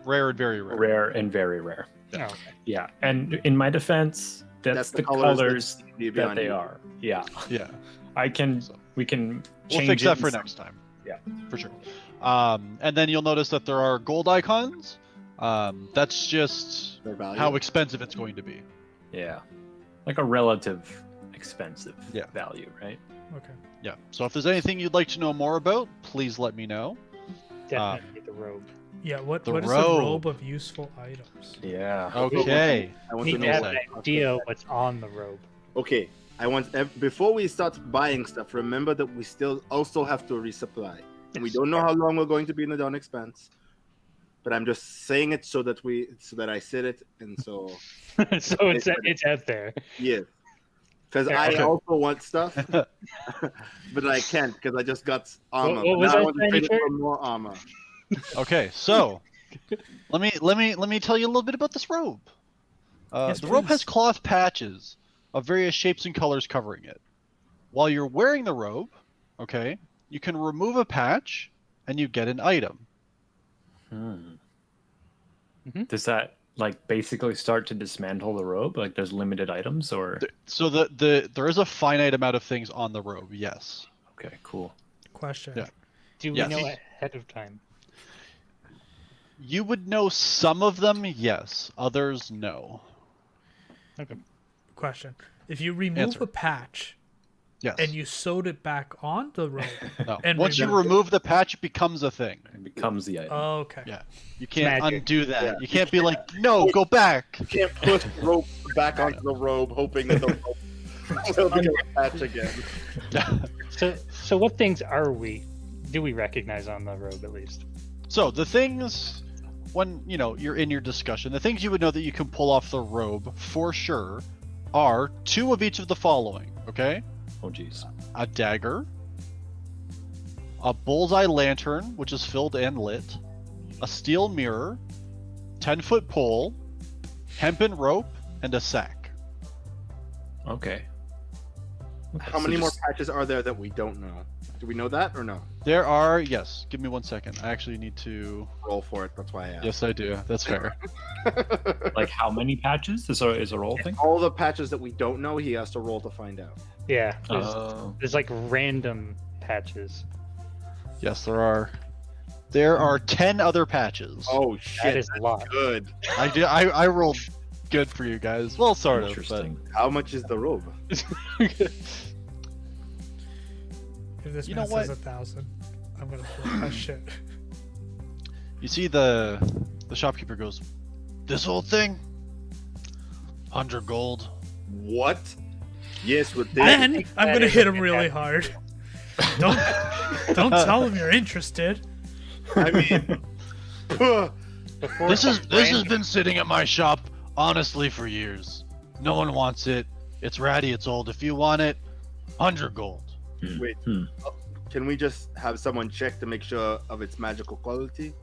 rare, and very rare. Rare and very rare. Oh, okay. Yeah, and in my defense, that's the colors that you that they you. are. Yeah, Yeah, we can we'll change fix it that for and- next time. Yeah. for sure. And then you'll notice that there are gold icons. That's just Their value. how expensive it's going to be. Yeah, like a relative expensive Yeah. value, right? okay. Yeah. So if there's anything you'd like to know more about, please let me know. Definitely the robe. Yeah, what The is the robe. robe of useful items? Yeah. Okay. I want to Need to know have what- an idea what's on the robe. Okay, I want before we start buying stuff. Remember that we still also have to resupply, and we Yes. don't know how long we're going to be in the Dawn Expanse. But I'm just saying it so that I said it, and so So it's out there. yeah, because Yeah, I okay. also want stuff, but I can't because I just got armor. What was Now I that want to trade it furniture? for more armor. Okay. So let me tell you a little bit about this robe. Yes, The robe please. has cloth patches of various shapes and colors covering it. While you're wearing the robe, okay, you can remove a patch and you get an item. Hmm. Mhm. Does that like basically start to dismantle the robe? Like there's limited items, or So there is a finite amount of things on the robe. Yes. okay, cool. Question. Yeah. Do we Yes. know ahead of time? You would know some of them, yes. Others, no. Question. If you remove Answer. a patch Yes. and you sewed it back on the robe, no. and Once you remove- remove the patch, it becomes a thing. It becomes the item. okay. Yeah. You can't magic. undo that. Yeah. You can't be like, no, go back. You can't put the rope back onto the robe, hoping that the rope will become a patch again. So what things do we recognize on the robe at least? So the things, when you're in your discussion, the things you would know that you can pull off the robe for sure are 2 of each of the following. Okay, Oh jeez. a dagger, a bullseye lantern, which is filled and lit, a steel mirror, 10-foot pole, hempen rope, and a sack. Okay. How many more patches are there that we don't know? Do we know that or no? There are, yes. Give me 1 second. I actually need to. Roll for it. That's why I asked. Yes, I do. That's fair. Like how many patches? Is a roll thing? All the patches that we don't know, he has to roll to find out. Yeah. Oh. There's like random patches. Yes, there are. There are 10 other patches. Oh That shit! is a lot. Good. I rolled good for you guys. Well, sort of. Interesting. How much is the robe? But... If this You man know what? says 1,000, I'm gonna flip that shit. You see the shopkeeper goes, "This whole thing, 100 gold." What? Yes, with this. Then I'm that gonna is hit a him really hard. Don't tell him you're interested. I mean, puh. Before This has random- been sitting at my shop honestly for years. No one wants it. It's ratty. It's old. If you want it, 100 gold. Wait. Can we just have someone check to make sure of its magical quality?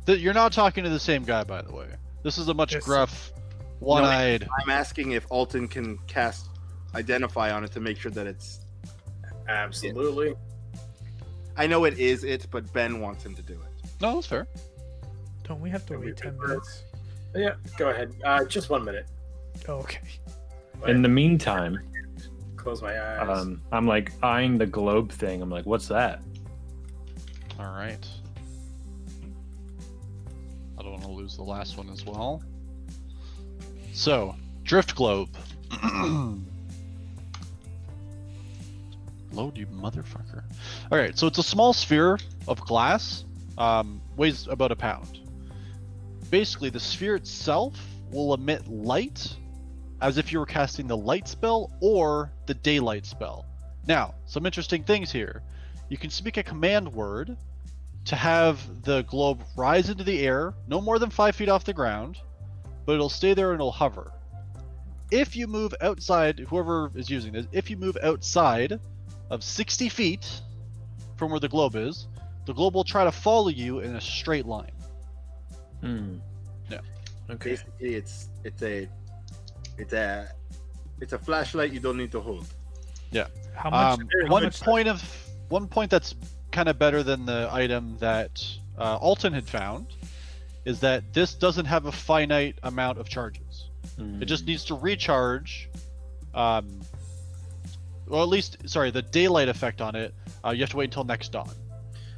You're not talking to the same guy, by the way. This is a much Yes. gruff, one-eyed. I'm asking if Alton can cast Identify on it to make sure that it's. Absolutely. I know it is it, but Ben wants him to do it. No, that's fair. Don't we have to wait 10 minutes? Yeah, go ahead. Just 1 minute. Oh, okay. In the meantime, Close my eyes. I'm like eyeing the globe thing. I'm like, what's that? All right. I don't want to lose the last one as well. So, drift globe. Load, you motherfucker. All right, so it's a small sphere of glass, weighs about a pound. Basically, the sphere itself will emit light as if you were casting the light spell or the daylight spell. Now, some interesting things here. You can speak a command word to have the globe rise into the air, no more than 5 feet off the ground, but it'll stay there and it'll hover. If you move outside, whoever is using this, if you move outside of 60 feet from where the globe is, the globe will try to follow you in a straight line. Yeah. Okay. Basically, it's a flashlight you don't need to hold. How much? how One much point that's kind of better than the item that Alton had found is that this doesn't have a finite amount of charges. It just needs to recharge. Well, at least, sorry, the daylight effect on it. You have to wait until next dawn.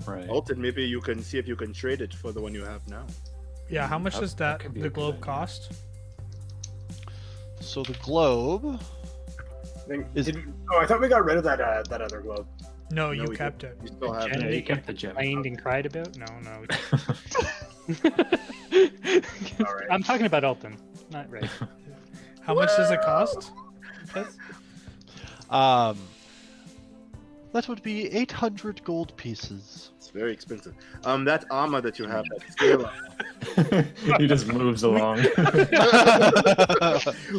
right. Alton, maybe you can see if you can trade it for the one you have now. Yeah, how much That- does that that could be a the good globe idea. cost? So the globe. I thought we got rid of that other globe. No, No, you we kept it. You still have Yeah, it. you kept the gem. Complained and cried about? No. All right. I'm talking about Alton, not Ray. How much does it cost? That would be 800 gold pieces. It's very expensive. That armor that you have, that scale He just moves along.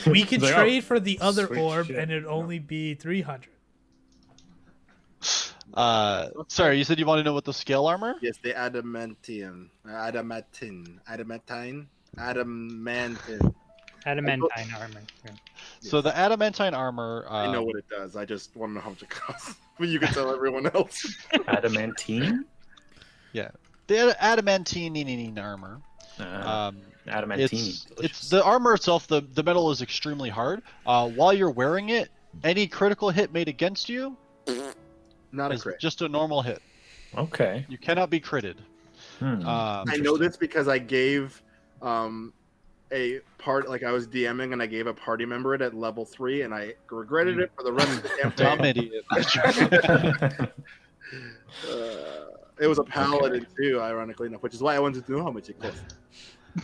We could They are. trade for the other Sweet orb, shit. and it'd only be 300. Sorry, you said you want to know what the scale armor? Yes, the adamantine. Adamantine. Adamantine armor. Yeah. So the adamantine armor. I know what it does. I just want to know how much it costs. But you can tell everyone else. Adamantine? The adamantine armor. Adamantine. It's the armor itself. The metal is extremely hard. While you're wearing it, any critical hit made against you Not a is crit. just a normal hit. Okay. You cannot be critted. I know this because I gave a part, like I was DMing and I gave a party member it at level 3 and I regretted it for the rest of the Dumb campaign. idiot. It was a paladin too, ironically enough, which is why I wanted to know how much it cost.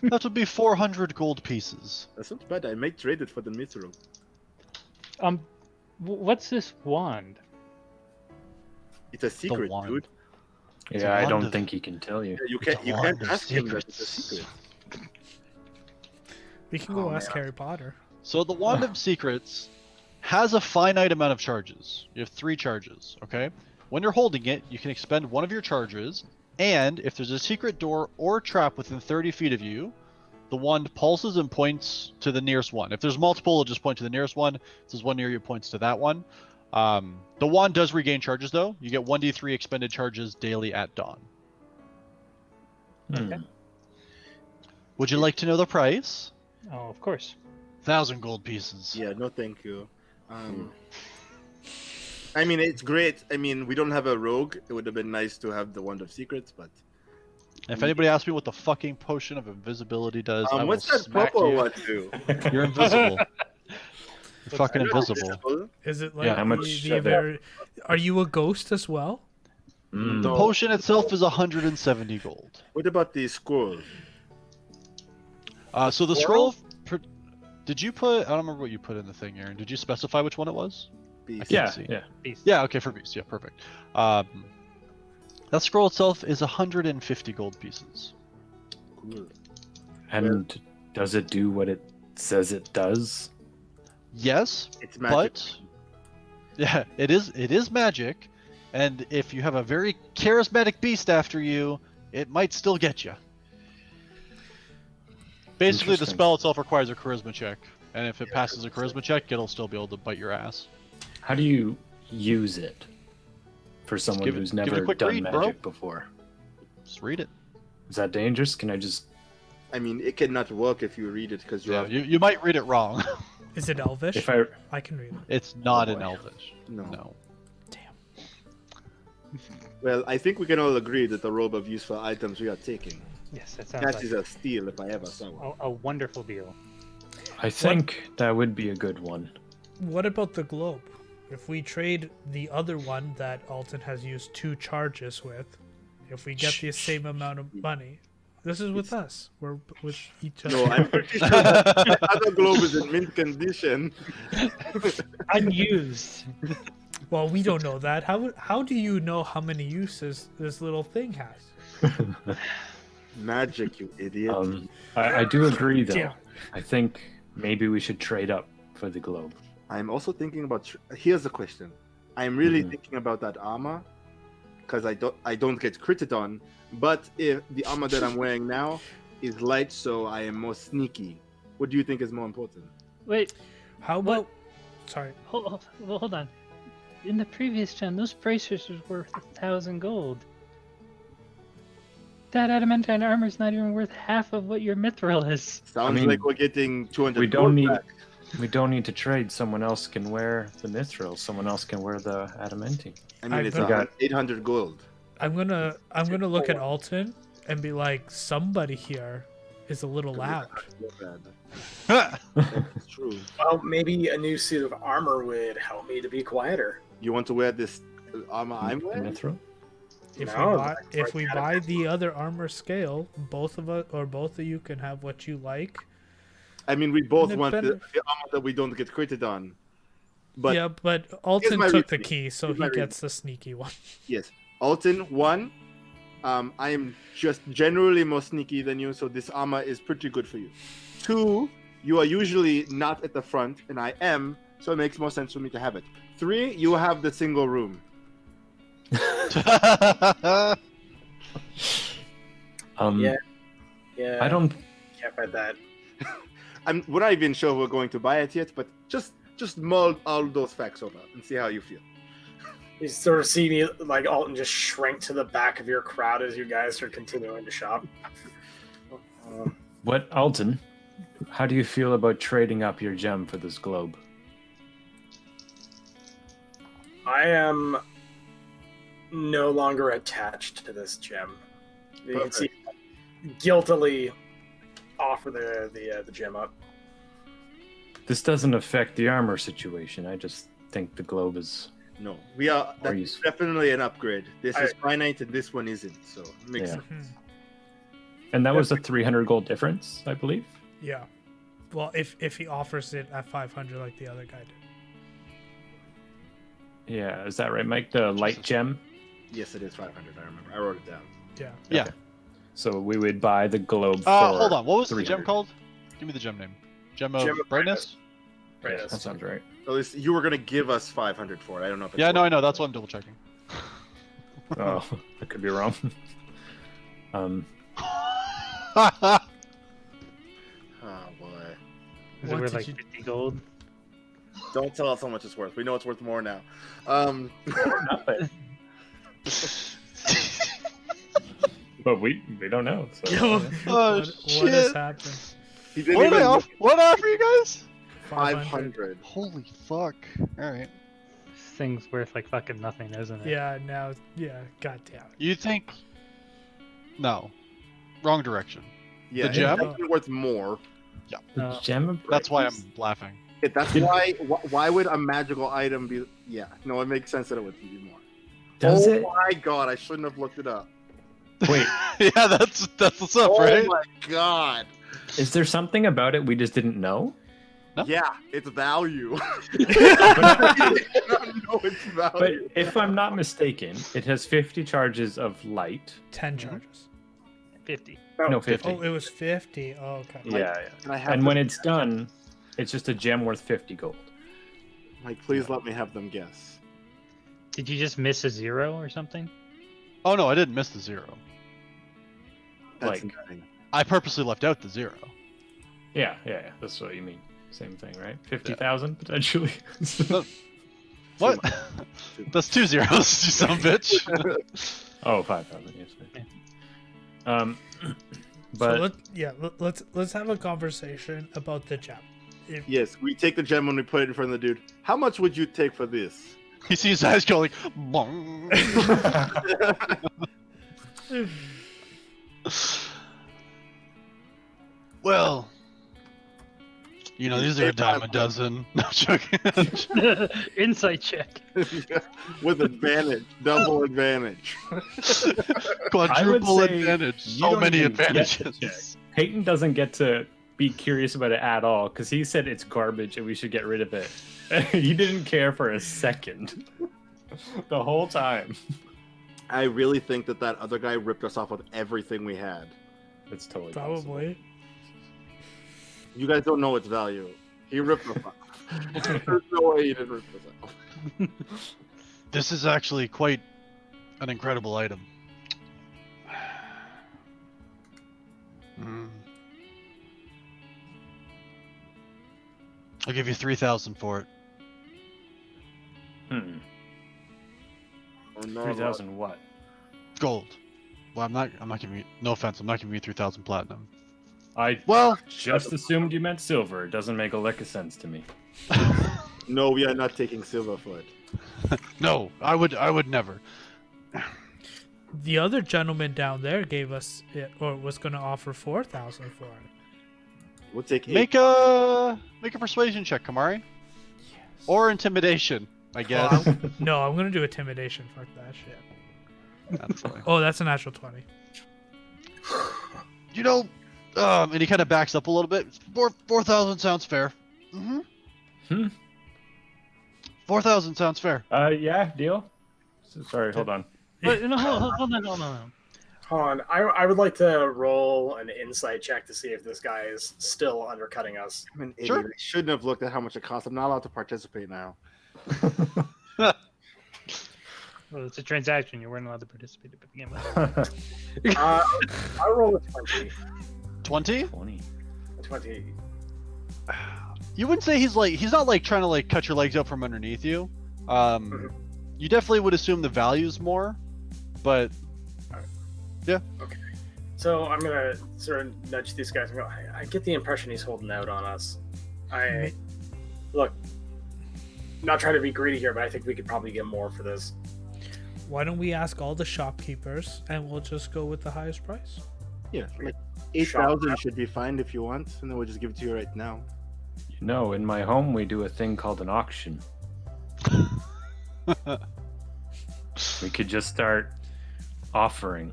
That would be 400 gold pieces. That's not bad. I may trade it for the mithril. What's this wand? It's a secret, wand. dude. It's a Yeah, I wand don't of- think he can tell you. You It's can't a you wand can't of ask him that it's a secrets. secret. We can go Oh, ask man. Harry Potter. So the Wand of Secrets has a finite amount of charges. You have 3 charges, okay? When you're holding it, you can expend one of your charges, and if there's a secret door or trap within 30 feet of you, the wand pulses and points to the nearest one. If there's multiple, it'll just point to the nearest one. If there's one near you, it points to that one. The wand does regain charges, though. You get 1d3 expended charges daily at dawn. Hmm. Would you like to know the price? Oh, of course. 1,000 gold pieces. Yeah, no, thank you. I mean, it's great. I mean, we don't have a rogue. It would have been nice to have the Wand of Secrets, but If anybody asks me what the fucking potion of invisibility does, I will what's that smack purple you. one do? You're invisible. You're fucking invisible. Invisible? Is it like Yeah, how much the of it? Aver- Are you a ghost as well? Mm. The potion itself is 170 gold. What about the scroll? So the scroll. Did you put? I don't remember what you put in the thing, Aaron. Did you specify which one it was? Beast? Yeah, see. yeah. Beast. Yeah. Okay, for beast. Yeah, perfect. That scroll itself is 150 gold pieces. Cool. And does it do what it says it does? Yes, It's magic. but yeah, it is magic, and if you have a very charismatic beast after you, it might still get you. Basically, the Interesting. spell itself requires a charisma check, and if it passes a charisma check, it'll still be able to bite your ass. How do you use it for someone give it- who's give it a never quick done read, bro. magic before? Just read it. Is that dangerous? Can I just... I mean, it cannot work if you read it because you Yeah, have you might read it wrong. Is it Elvish? If I... I can read it. It's not Oh, in boy. Elvish. no. No. Well, I think we can all agree that the robe of useful items we are taking. Yes, that sounds That like is a steal if I ever saw one. a wonderful deal. I think that would be a good one. What about the globe? If we trade the other one that Alton has used 2 charges with, if we get the same amount of money, this is with us. We're with each other. No, I'm pretty sure that the other globe is in mint condition. Unused. Well, we don't know that. How do you know how many uses this little thing has? Magic, you idiot. I do agree, though. Yeah. I think maybe we should trade up for the globe. I'm also thinking about. Here's the question. I'm really Mhm. thinking about that armor because I don't get critted on. But if the armor that I'm wearing now is light, so I am more sneaky. What do you think is more important? Wait, How about? Sorry. hold on. In the previous gen, those bracers were worth 1,000 gold. That adamantine armor is not even worth half of what your mithril is. Sounds mean, like we're getting 200. We don't gold need... back. We don't need to trade. Someone else can wear the mithril. Someone else can wear the adamantine. I mean, it's I got- 800 gold. I'm gonna look at Alton and be like, somebody here is a little loud. That's true. Well, maybe a new suit of armor would help me to be quieter. You want to wear this armor I'm The wearing? mithril? If we buy the other armor scale, both of us or both of you can have what you like. I mean, we both And it want the better- armor that we don't get critted on. But yeah, but Alton my took the reasoning. key, so Here's he my gets the sneaky one. yes, Alton, one, I am just generally more sneaky than you, so this armor is pretty good for you. Two, you are usually not at the front, and I am, so it makes more sense for me to have it. Three, you have the single room. Yeah. Yeah. I don't... Can't fight that. We're not even sure we're going to buy it yet, but just mull all those facts over and see how you feel. You sort of see me like Alton just shrink to the back of your crowd as you guys are continuing to shop. What, Alton? How do you feel about trading up your gem for this globe? I am no longer attached to this gem. You can see guiltily offer the gem up. This doesn't affect the armor situation. I just think the globe is... No, we are. That's useful. definitely an upgrade. This is finite, and this one isn't. So it makes Yeah. sense. And that was a 300 gold difference, I believe. Yeah. Well, if he offers it at 500 like the other guy did. Yeah, is that right, Mike? The light gem? Yes, it is 500. I remember. I wrote it down. Yeah. Yeah. Okay. So we would buy the globe for... Hold on. What was the 300. gem called? Give me the gem name. Gem of Gem of brightness? Right. Yeah, that sounds right. At least you were gonna give us 500 for it. I don't know if it's Yeah, no, I know. That's what I'm double checking. Oh, I could be wrong. Is What it worth did like you- 50 gold? Don't tell us how much it's worth. We know it's worth more now. Nothing. But we don't know. So, Yo, Oh, what has shit. happened? He didn't What did I even offer? What did I offer you guys? 500. Holy fuck! All right. This thing's worth like fucking nothing, isn't it? Yeah, now, yeah, goddamn. You think? No, wrong direction. Yeah, The gem? it's definitely worth more. No. Gem of That's why Brightness? I'm laughing. That's why would a magical item be? Yeah, no, it makes sense that it would be more. Does oh it? my god, I shouldn't have looked it up. Wait, Yeah, that's what's up, Oh right? my god. is there something about it we just didn't know? No? Yeah, it's value. I did not know it's But value. if I'm not mistaken, it has 50 charges of light. 10 charges. 50. No, 50. Oh, it was 50. Oh, okay. Yeah, And, I have And to- when it's done, it's just a gem worth 50 gold. like, please let me have them guess. Did you just miss a 0 or something? Oh no, I didn't miss the 0. That's Like- insane. I purposely left out the 0. Yeah. That's what you mean. Same thing, right? 50,000 potentially. What? Two. That's 2 zeros, you son of a bitch. Oh, 5,000. Yes. Yeah. But let's have a conversation about the gem. If, Yes, we take the gem and we put it in front of the dude. How much would you take for this? You see his eyes go like, bong. Well, you know, these are a dime a dozen. No joking. Insight check. With advantage, double advantage. Quadruple say advantage. you So don't many even get to check. advantages. Peyton doesn't get to be curious about it at all because he said it's garbage and we should get rid of it. He didn't care for a second. The whole time. I really think that other guy ripped us off with everything we had. It's totally possible. probably. You guys don't know its value. He ripped us off. There's no way he didn't rip us off. This is actually quite an incredible item. Hmm. I'll give you 3,000 for it. Hmm. Oh, no, 3,000 what? Gold. Well, I'm not giving you. No offense, I'm not giving you 3,000 platinum. I Well, just assumed you meant silver. It doesn't make a lick of sense to me. No, we are not taking silver for it. no, I would never. The other gentleman down there gave us it, or was going to offer 4,000 for it. We'll take 8. Make a persuasion check, Kamari, or intimidation, I guess. No, I'm going to do intimidation. Fuck that shit. That's fine. Oh, that's a natural 20. You know, and he kind of backs up a little bit. 4,000 sounds fair. Hmm. 4,000 sounds fair. Yeah, deal. Sorry, hold on. Wait, no, hold on. Hold on. I would like to roll an insight check to see if this guy is still undercutting us. I'm an idiot. Sure. I shouldn't have looked at how much it costs. I'm not allowed to participate now. Well, it's a transaction. You weren't allowed to participate to begin with. I roll a 20. 20? 20. 20. You wouldn't say he's not like trying to like cut your legs out from underneath you. You definitely would assume the value's more, but So I'm gonna sort of nudge these guys and go. I get the impression he's holding out on us. Look, not trying to be greedy here, but I think we could probably get more for this. Why don't we ask all the shopkeepers and we'll just go with the highest price? Yeah, like 8,000 should be fine if you want, and then we'll just give it to you right now. You know, in my home, we do a thing called an auction. We could just start offering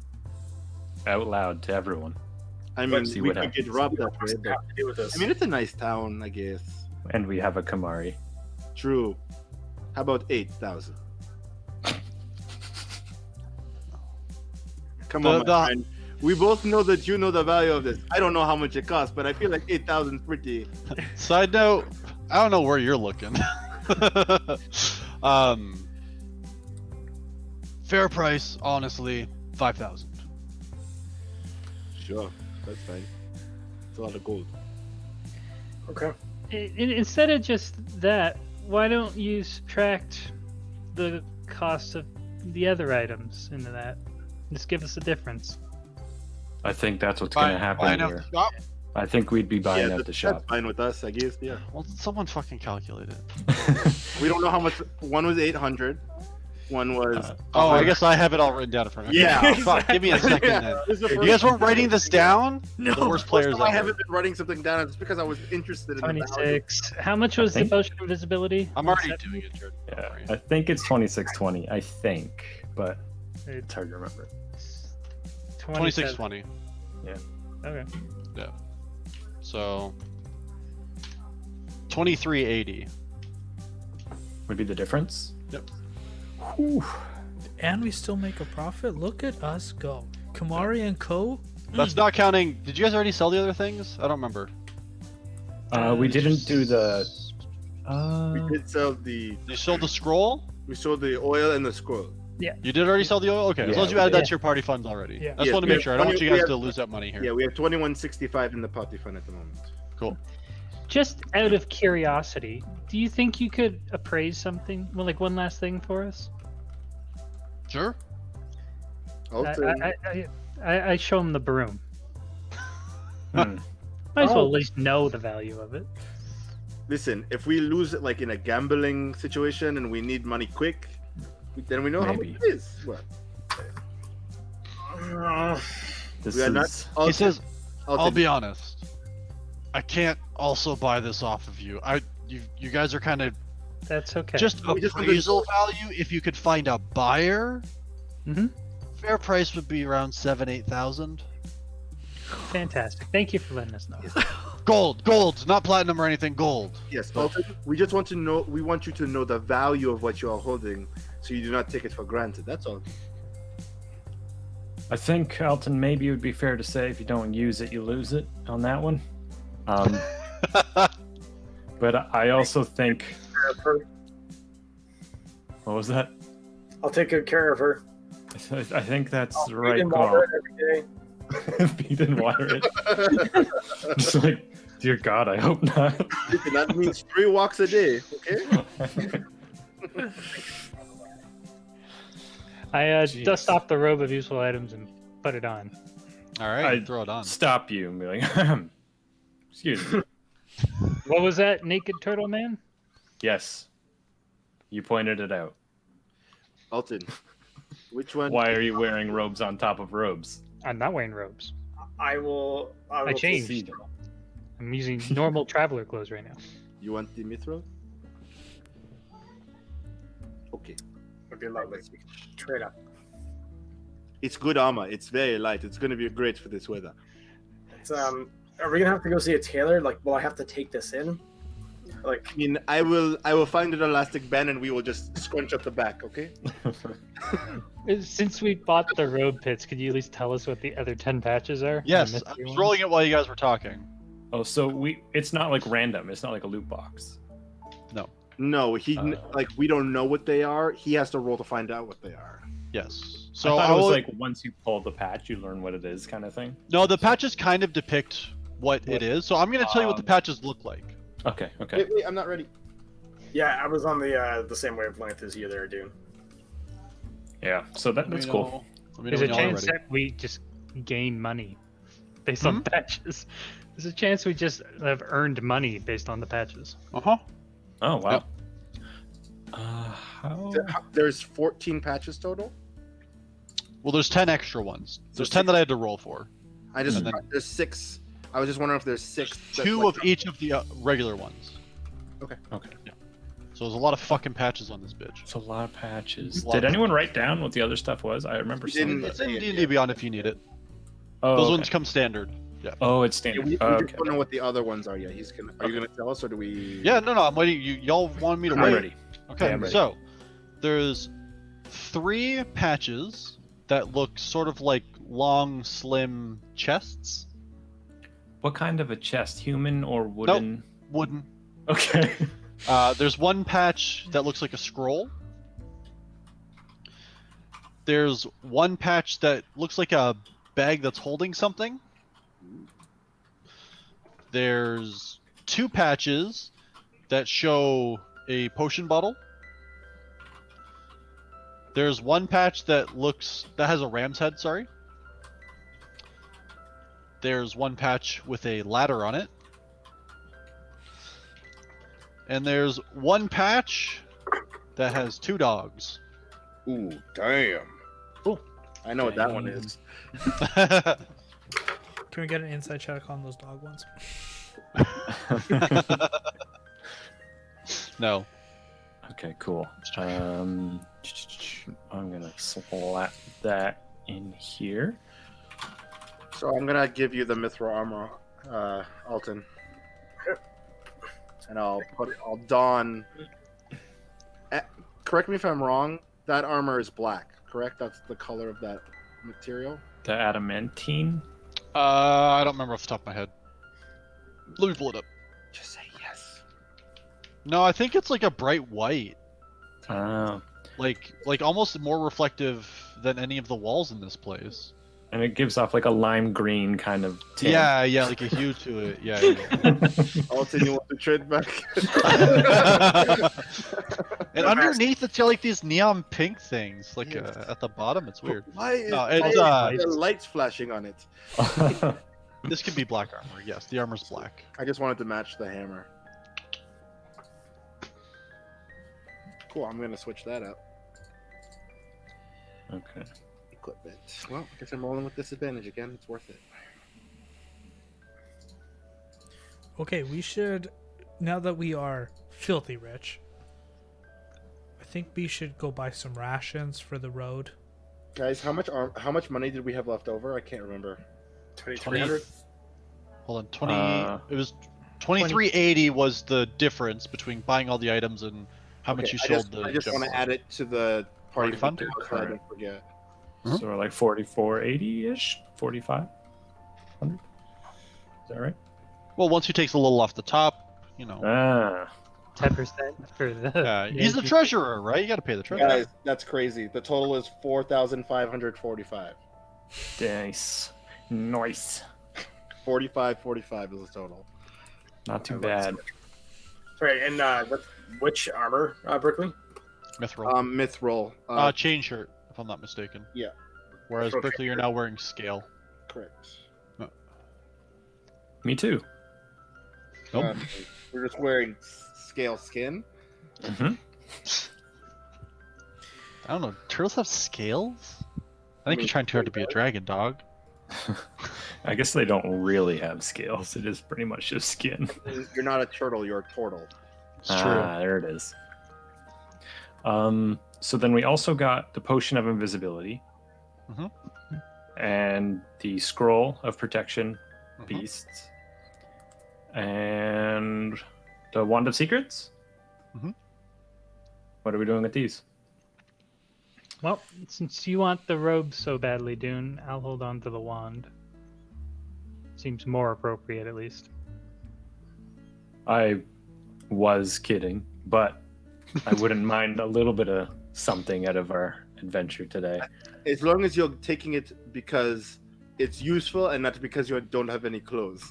out loud to everyone. I mean, see we what could happens. get robbed that What way, does it but have to do with this? I mean, it's a nice town, I guess. And we have a Kamari. True. How about 8,000? Come on, my friend. We both know that you know the value of this. I don't know how much it costs, but I feel like 8,000 is pretty. side note, I don't know where you're looking. Fair price, honestly, 5,000. Sure, that's fine. It's a lot of gold. Okay. Instead of just that, why don't you subtract the cost of the other items into that? Just give us a difference. I think that's what's going to happen Buying out here. the shop? I think we'd be buying Yeah, out the that's shop. fine with us, I guess. Yeah. Well, someone fucking calculate it. We don't know how much. One was 800. One was. Oh, I guess I have it all written down in front of me. Yeah. Fuck, give me a second Yeah, then. this is the You first- guys weren't writing this down? No. The worst first players time I ever. haven't been writing something down. It's because I was interested in the value. 26. How much was the think- potion of invisibility? I'm already 7? doing it, Jared. Yeah, I think it's 2620. I think, but it's hard to remember. 2620. Okay. So 2380. Would be the difference. Yep. Whew. And we still make a profit. Look at us go. Kamari and Co. That's not counting. Did you guys already sell the other things? I don't remember. We didn't do the. We did sell the. You sold the scroll? We sold the oil and the scroll. You did already sell the oil? Okay, as Yeah, long as you we added that did. to your party funds already. Yeah. I just Yeah, want to we make have sure. I don't want 20 you we guys have- to lose that money here. Yeah, we have 2165 in the party fund at the moment. Cool. Just out of curiosity, do you think you could appraise something? Well, like one last thing for us? Sure. Alton, I show him the broom. Hmm. Might as well Oh. at least know the value of it. listen, if we lose it like in a gambling situation and we need money quick, then we know Maybe. how much it is. What? This We are not. is. He says, Alton, I'll be honest. I can't also buy this off of you. You guys are kind of That's okay. just We just want to- appraisal value. If you could find a buyer, Mhm. fair price would be around 7,000-8,000. fantastic. Thank you for letting us know. Gold, not platinum or anything. Gold. Yes, Alton, we just want to know. We want you to know the value of what you are holding, so you do not take it for granted. That's all. I think Elton, maybe it would be fair to say if you don't use it, you lose it on that one. But I also think. What was that? I'll take good care of her. I think that's the Feed right and call. water it every day. Feed and water it. Just like, dear God, I hope not. Listen, that means 3 walks a day. Okay. I Jeez. dust off the robe of useful items and put it on. All right, I- throw it on. Stop you and be like, excuse me. What was that, naked turtle man? Yes. You pointed it out. Alton, which one? Why are you wearing robes on top of robes? I'm not wearing robes. I will. I changed. See them. I'm using normal traveler clothes right now. You want the mithril? Okay. Would be lovely. Trade up. It's good armor. It's very light. It's going to be great for this weather. It's, are we gonna have to go see a tailor? Like, will I have to take this in? Like, I mean, I will find an elastic band and we will just scrunch up the back. Okay. Since we bought the robe pits, could you at least tell us what the other 10 patches are? Yes, The I mystery was ones? rolling it while you guys were talking. Oh, so it's not like random. It's not like a loot box. No, he like we don't know what they are. He has to roll to find out what they are. Yes. So So I I thought it was will, like once you pull the patch, you learn what it is, kind of thing. no, the patches kind of depict what it is. So I'm going to tell you what the patches look like. Okay. Okay. Wait, I'm not ready. yeah, I was on the same wavelength as you there, dude. Yeah. So that's Let me cool. know- let me know There's a when y'all are chance ready. that we just gain money based on patches. There's a chance we just have earned money based on the patches. Uh-huh. Oh wow. Yep. How? There's 14 patches total. Well, there's 10 extra ones. There's So 10 that I had to roll for. I just And then- there's 6. I was just wondering if there's 6. that's 2 like- of each of the regular ones. Okay. So there's a lot of fucking patches on this bitch. It's a lot of patches. A lot Did of anyone write down what the other stuff was? I remember We seeing didn't- it. It's in D&D Beyond if you need it. Oh, Those okay. ones come standard. Oh, it's Yeah, standard. we Oh, just okay. don't know what the other ones are yet. Are you gonna tell us or do we? Yeah, no, I'm waiting. Y'all wanted me to I'm wait. ready. Okay, Yeah, I'm ready. so there's 3 patches that look sort of like long, slim chests. What kind of a chest? Human or wooden? Wooden. Okay. There's 1 patch that looks like a scroll. There's 1 patch that looks like a bag that's holding something. There's 2 patches that show a potion bottle. There's 1 patch that has a ram's head, sorry. There's 1 patch with a ladder on it. And there's 1 patch that has 2 dogs. Ooh, damn. Cool. I know what that one is. Can we get an inside check on those dog ones? No. Okay, cool. I'm gonna slap that in here. So I'm gonna give you the mithril armor, Alton. And I'll don. Correct me if I'm wrong. That armor is black, correct? That's the color of that material. The adamantine. I don't remember off the top of my head. Let me pull it up. Just say yes. No, I think it's like a bright white. Oh. Like almost more reflective than any of the walls in this place. And it gives off like a lime green kind of tint. Yeah, like a hue to it. Yeah. Alton, you want to trade back? And underneath, it's got like these neon pink things, like at the bottom. It's weird. Why is No, it's, the lights flashing on it? This could be black armor. Yes, the armor's black. I just wanted to match the hammer. Cool, I'm gonna switch that up. Okay. Equipment. Well, I guess I'm rolling with disadvantage again. It's worth it. Okay, we should, now that we are filthy rich, I think we should go buy some rations for the road. Guys, how much money did we have left over? I can't remember. 2,300. Hold on, 20. It was 2380 was the difference between buying all the items and how much you sold the. I just want to add it to the party fund? so I don't forget. So we're like 4480-ish, 4500. Is that right? Well, once you take a little off the top, you know. 10% for the. Yeah, he's the treasurer, right? You got to pay the treasurer. Guys, that's crazy. The total is 4,545. Nice. 45 is the total. Not too bad. Right, and which armor, Berkeley? Mithril. Mithril. Chain shirt, if I'm not mistaken. Yeah. Whereas Mithril Berkeley, chain you're shirt. now wearing scale. Correct. Me too. Nope. We're just wearing scale skin. Mm-hmm. I don't know. Turtles have scales? I think you're trying too hard to be a dragon, dog. I guess they don't really have scales. It is pretty much just skin. You're not a turtle. You're a turtle. It's true. There it is. So then we also got the potion of invisibility, Mhm. and the scroll of protection Mhm. beasts, and the wand of secrets. Mhm. What are we doing with these? Well, since you want the robe so badly, Dune, I'll hold on to the wand. Seems more appropriate, at least. I was kidding, but I wouldn't mind a little bit of something out of our adventure today. As long as you're taking it because it's useful and not because you don't have any clothes.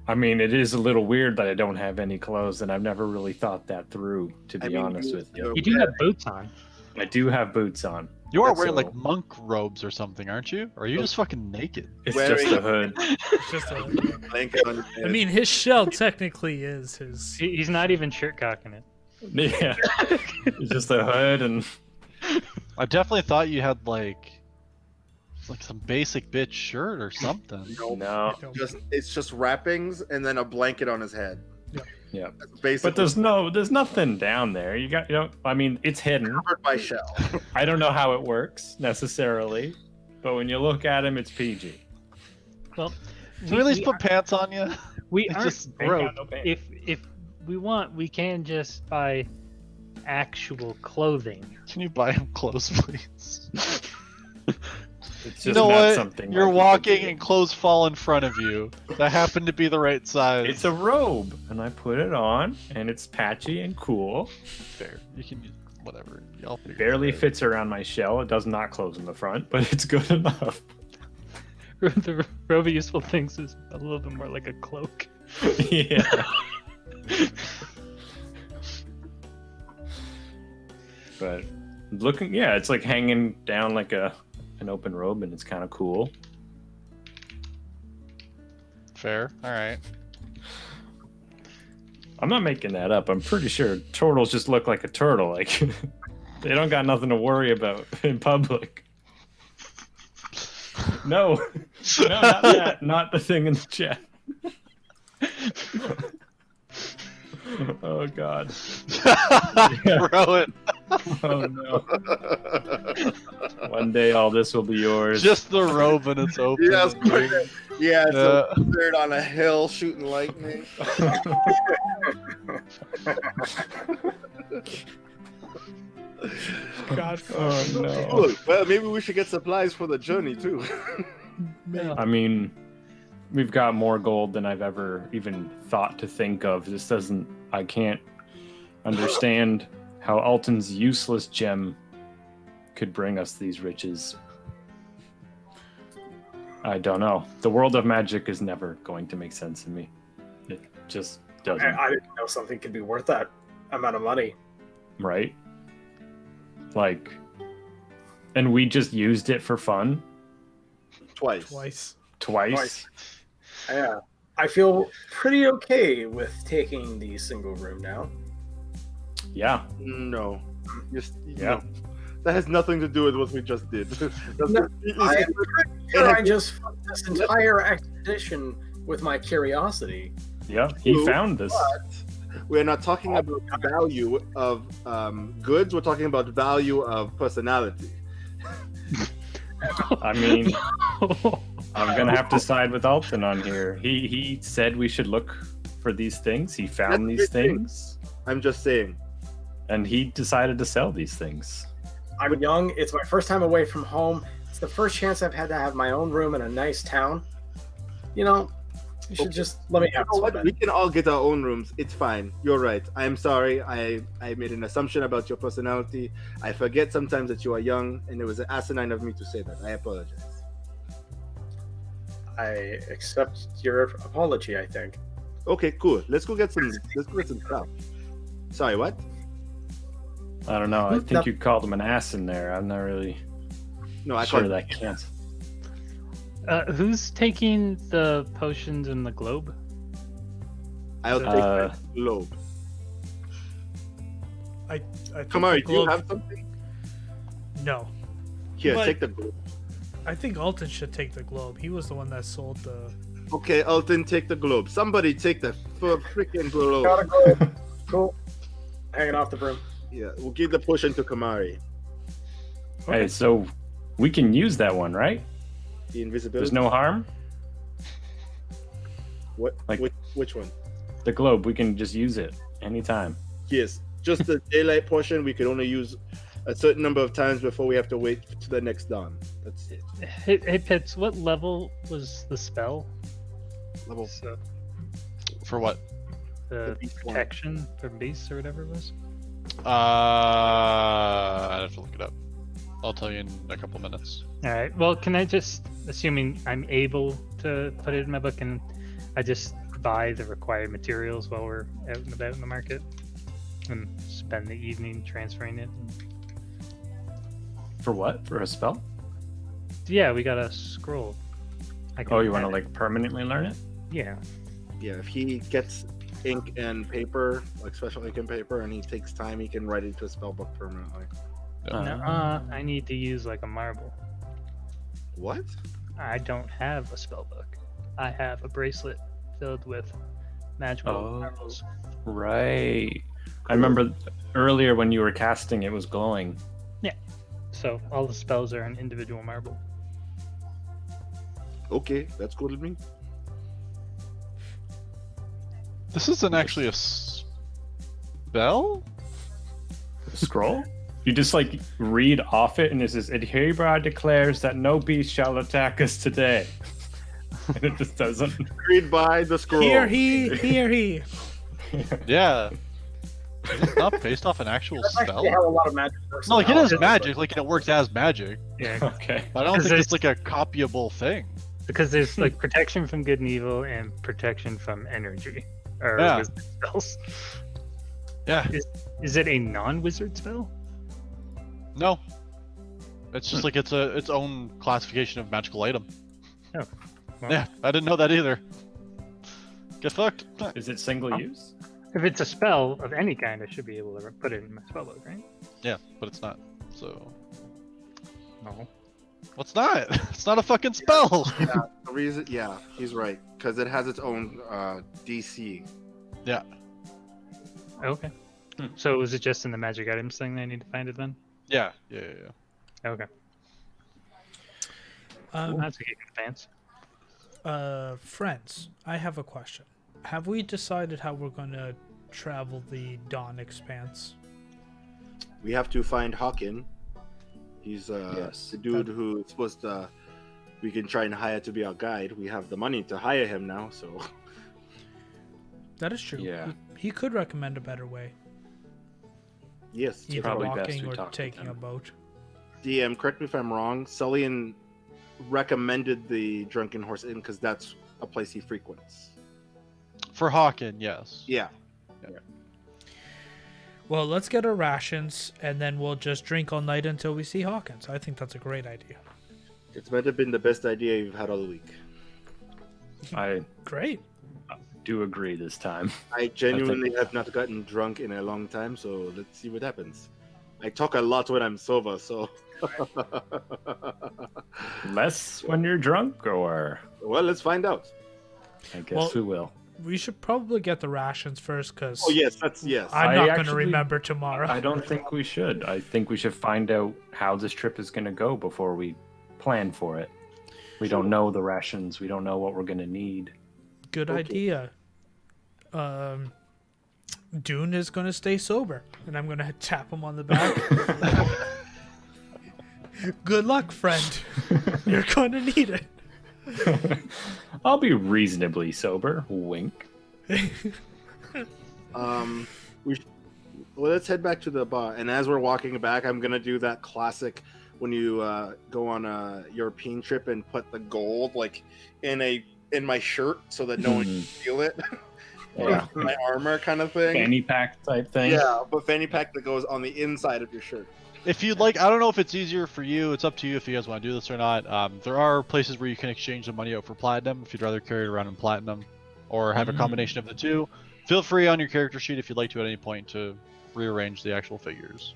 I mean, it is a little weird that I don't have any clothes, and I've never really thought that through, to be honest with you. You do have boots on. I do have boots on. You are That's wearing so- like monk robes or something, aren't you? Or are you just fucking naked? It's Wearing- just a hood. It's just a, Blanket on your head. I mean, his shell technically is his. He's not even shirt cocking it. Yeah. It's just a hood and I definitely thought you had like some basic bitch shirt or something. no. it's just wrappings and then a blanket on his head. Yeah. That's basically But there's nothing down there. I mean, it's hidden. covered by shell. I don't know how it works necessarily, but when you look at him, it's PG. Well, Can we at least put pants on you? we it's aren't just broke. got no pants. If we want, we can just buy actual clothing. Can you buy him clothes, please? It's You just know not what? something You're like you walking can do. and clothes fall in front of you that happen to be the right size. It's a robe, and I put it on, and it's patchy and cool. fair. You can use whatever. Y'all figure Barely it out. fits around my shell. It does not close in the front, but it's good enough. The robe of useful things is a little bit more like a cloak. Yeah. But looking, yeah, it's like hanging down like an open robe, and it's kind of cool. Fair. All right. I'm not making that up. I'm pretty sure turtles just look like a turtle. Like they don't got nothing to worry about in public. No, no, not that. Not the thing in the chat. Oh God. Rowan. Oh no. One day all this will be yours. Just the robe and it's open. Yes, yeah, it's Yeah. a bird on a hill shooting lightning. God, Oh no. Cool. Well, maybe we should get supplies for the journey too. I mean, we've got more gold than I've ever even thought to think of. This doesn't. I can't understand how Alton's useless gem could bring us these riches. I don't know. The world of magic is never going to make sense to me. It just doesn't. I didn't know something could be worth that amount of money. Right? Like, and we just used it for fun Twice. twice. Yeah. I feel pretty okay with taking the single room now. Yeah. No. Just, Yeah. no. That has nothing to do with what we just did. That's No, completely I am separate. pretty sure I just fucked this entire expedition with my curiosity. Yeah. He True, found this. We're not talking about value of goods. We're talking about value of personality. I mean, I'm gonna have to side with Alton on here. He said we should look for these things. He found That's these a good thing. things, I'm just saying. and he decided to sell these things. I'm young. It's my first time away from home. It's the first chance I've had to have my own room in a nice town. You know, you should Okay. just let me You have know some what? bed. We can all get our own rooms. It's fine. You're right. I'm sorry. I made an assumption about your personality. I forget sometimes that you are young, and it was asinine of me to say that. I apologize. I accept your apology, I think. Okay, cool. Let's go get some stuff. Sorry, what? I don't know. I Who's think that- you called him an ass in there. I'm not really No, I sure called that counts. Who's taking the potions in the globe? I'll take Uh, my globe. I think Kamari, the do you globe- have something? No, Here, But- take the globe. I think Alton should take the globe. He was the one that sold the. Okay, Alton, take the globe. Somebody take the freaking globe. Gotta go. Cool. Hanging off the broom. Yeah, we'll give the potion to Kamari. Hey, so we can use that one, right? The invisibility. There's no harm. What? like- Which one? The globe, we can just use it anytime. Yes, just the daylight portion. We could only use a certain number of times before we have to wait to the next dawn. That's it. Hey Pitts, what level was the spell? Level For what? The beast one. protection from beasts or whatever it was? I'd have to look it up. I'll tell you in a couple minutes. All right. Well, can I just, assuming I'm able to put it in my book, and I just buy the required materials while we're out and about in the market, and spend the evening transferring it? For what? For a spell? Yeah, we got a scroll. I can Oh, you want to add it. like permanently learn it? Yeah. Yeah, if he gets ink and paper, like special ink and paper, and he takes time, he can write it into a spell book permanently. Nuh-uh, I need to use like a marble. What? I don't have a spell book. I have a bracelet filled with magical Oh. marbles. Right. I remember earlier when you were casting, it was glowing. So all the spells are an individual marble. Okay, that's cool with me. This isn't actually a spell? Scroll? You just like read off it, and it says, "It hereby declares that no beast shall attack us today." And it just doesn't. Read by the scroll. Here he. Yeah. Is it not based off an actual That's spell? actually how a lot of magic works. No, like it now. is magic, like it works as magic. Yeah. Okay. But I don't 'Cause think it's like a copyable thing. Because there's like protection from good and evil and protection from energy or Yeah. wizard spells. Yeah. Is it a non-wizard spell? No. It's just like it's its own classification of magical item. Oh, well. Yeah, I didn't know that either. Get fucked. Is it single Oh. use? If it's a spell of any kind, I should be able to put it in my spellbook, right? Yeah, but it's not. So No. what's not? It's not a fucking spell. The reason, yeah, he's right, because it has its own DC. Okay. So is it just in the magic items thing that I need to find it then? Yeah. Okay. That's a kick in the pants. Friends, I have a question. Have we decided how we're going to travel the Dawn Expanse? We have to find Hawken. He's Yes. the dude who's supposed to. We can try and hire to be our guide. We have the money to hire him now, so That is true. Yeah. He could recommend a better way, yes. either probably best walking we or talk to taking a them. boat. DM, correct me if I'm wrong. Sullian recommended the Drunken Horse Inn because that's a place he frequents. For Hawken, yes. Yeah. Well, let's get our rations, and then we'll just drink all night until we see Hawkins. I think that's a great idea. It's meant to have been the best idea you've had all the week. I Great. do agree this time. I genuinely have not gotten drunk in a long time, so let's see what happens. I talk a lot when I'm sober, so. Less when you're drunk, or Well, let's find out. I guess Well, we will. We should probably get the rations first, because Oh yes, that's yes. I'm I not going to actually- remember tomorrow. I don't think we should. I think we should find out how this trip is going to go before we plan for it. We don't know the rations. We don't know what we're going to need. Good Okay. idea. Dune is going to stay sober, and I'm going to tap him on the back. Good luck, friend. You're going to need it. I'll be reasonably sober. Wink. Well, let's head back to the bar. And as we're walking back, I'm gonna do that classic when you go on a European trip and put the gold like in my shirt so that no one can feel it. Yeah. Or my armor kind of thing. Fanny pack type thing. Yeah, but fanny pack that goes on the inside of your shirt. If you'd like, I don't know if it's easier for you. It's up to you if you guys want to do this or not. There are places where you can exchange the money out for platinum if you'd rather carry it around in platinum, or have a combination of the two. Feel free on your character sheet if you'd like to at any point to rearrange the actual figures.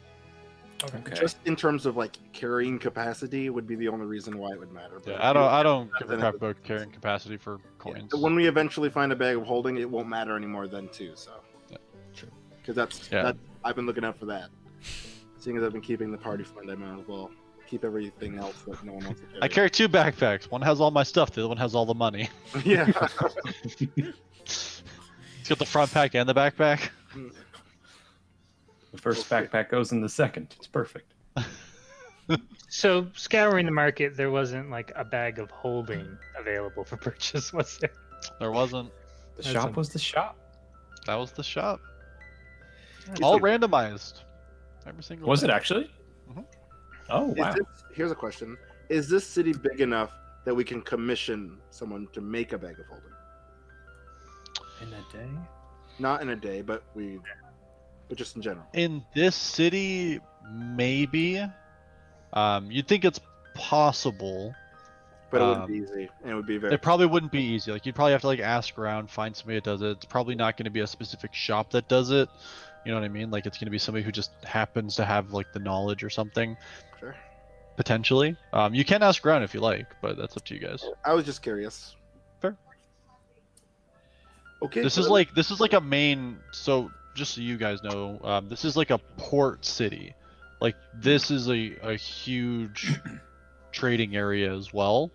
Okay. Just in terms of like carrying capacity would be the only reason why it would matter. Yeah, I don't give a crap about carrying capacity for coins. Yeah. When we eventually find a bag of holding, it won't matter anymore then too. So, Yeah, true. Because that I've been looking out for that. Seeing as I've been keeping the party fund, I might as well keep everything else that no one wants to carry. I carry two backpacks. One has all my stuff. The other one has all the money. Yeah. It's got the front pack and the backpack. The first backpack goes in the second. It's perfect. So scouring the market, there wasn't like a bag of holding available for purchase, was there? There wasn't. The That's shop was the shop. That was the shop. Is All it- randomized. Every single. Was day. it actually? Mhm. Oh Is wow. here's a question: is this city big enough that we can commission someone to make a bag of holding? In a day? Not in a day, but just in general. In this city, maybe. You'd think it's possible. But it wouldn't be easy, and it would be very. It probably wouldn't be easy. Like you'd probably have to like ask around, find somebody that does it. It's probably not going to be a specific shop that does it. You know what I mean? Like it's going to be somebody who just happens to have like the knowledge or something. Sure. Potentially. You can ask around if you like, but that's up to you guys. I was just curious. Fair. Okay. This is like a main. So just so you guys know, this is like a port city. Like this is a huge trading area as well,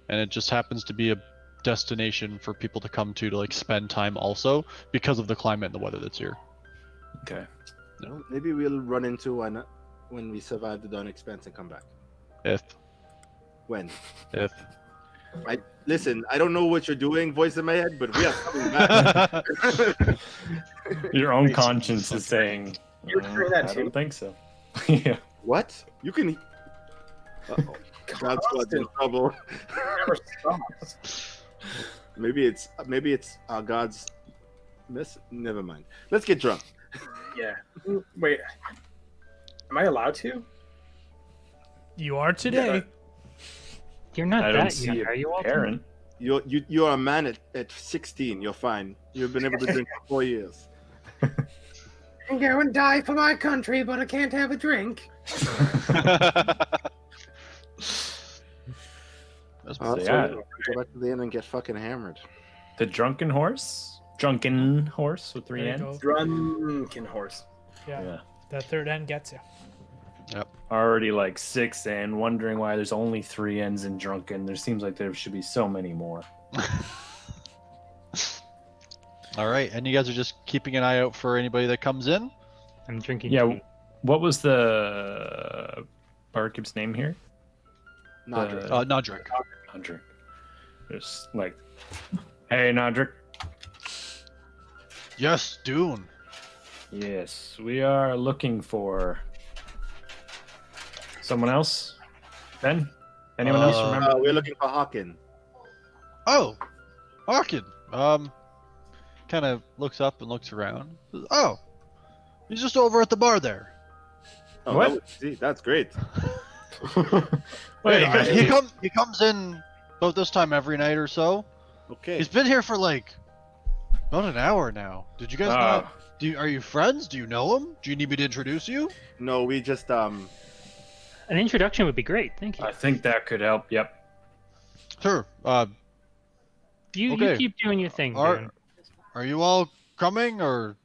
and it just happens to be a destination for people to come to like spend time also because of the climate and the weather that's here. Okay. Well, maybe we'll run into one when we survive the Dawn Expanse and come back. If Listen, I don't know what you're doing, voice in my head, but we are coming back. Your own conscience is saying. You're doing that I too? don't think so. Yeah. What? You can. Uh-oh. God squad's in constant, trouble. never stops. Maybe it's God's miss. Never mind. Let's get drunk. Yeah. Wait. Am I allowed to? You are today. You're not I don't that see young, a are you, Alton? parent. You are a man at 16. You're fine. You've been able to drink for 4 years. I can go and die for my country, but I can't have a drink. That's So yeah. go back to the inn and get fucking hammered. The drunken horse? Drunken horse with three There you N's? go. Drunken horse. Yeah. Yeah. That third end gets you. Already like 6 in, wondering why there's only 3 N's in drunken. There seems like there should be so many more. All right, and you guys are just keeping an eye out for anybody that comes in. I'm drinking. Yeah. tea. What was the barkeep's name here? Nodric. Nodric. Nodric. Just like, hey, Nodric. Yes, Dune. Yes, we are looking for someone else. Ben? Anyone else remember? We're looking for Hawken. Oh, Harkin. Kind of looks up and looks around. Oh, he's just over at the bar there. Oh, What? That's great. Wait, He comes in about this time every night or so. Okay. He's been here for like about an hour now. Did you guys not? Are you friends? Do you know him? Do you need me to introduce you? No, we just An introduction would be great. Thank you. I think that could help. Yep. Sure. You okay. keep doing your thing, Are dude. are you all coming or?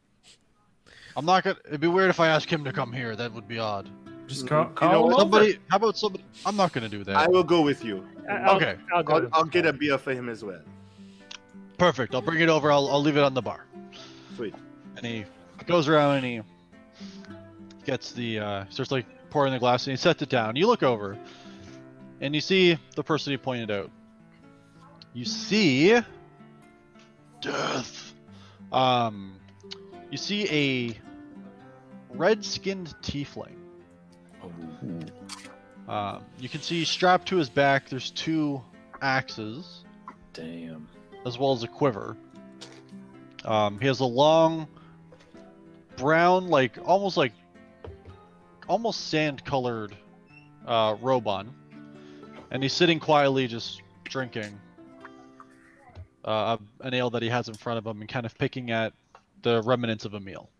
I'm not gonna. It'd be weird if I asked him to come here. That would be odd. Just You call know him what? over. Somebody. How about somebody? I'm not gonna do that. I will go with you. Okay. I'll go. I'll get a beer for him as well. Perfect. I'll bring it over. I'll leave it on the bar. Sweet. And he goes around and he gets the starts like pouring the glass and he sets it down. You look over and you see the person he pointed out. You see death. You see a red-skinned tiefling. You can see strapped to his back there's 2 axes Damn. as well as a quiver. He has a long brown, almost sand-colored robe on, and he's sitting quietly, just drinking an ale that he has in front of him, and kind of picking at the remnants of a meal.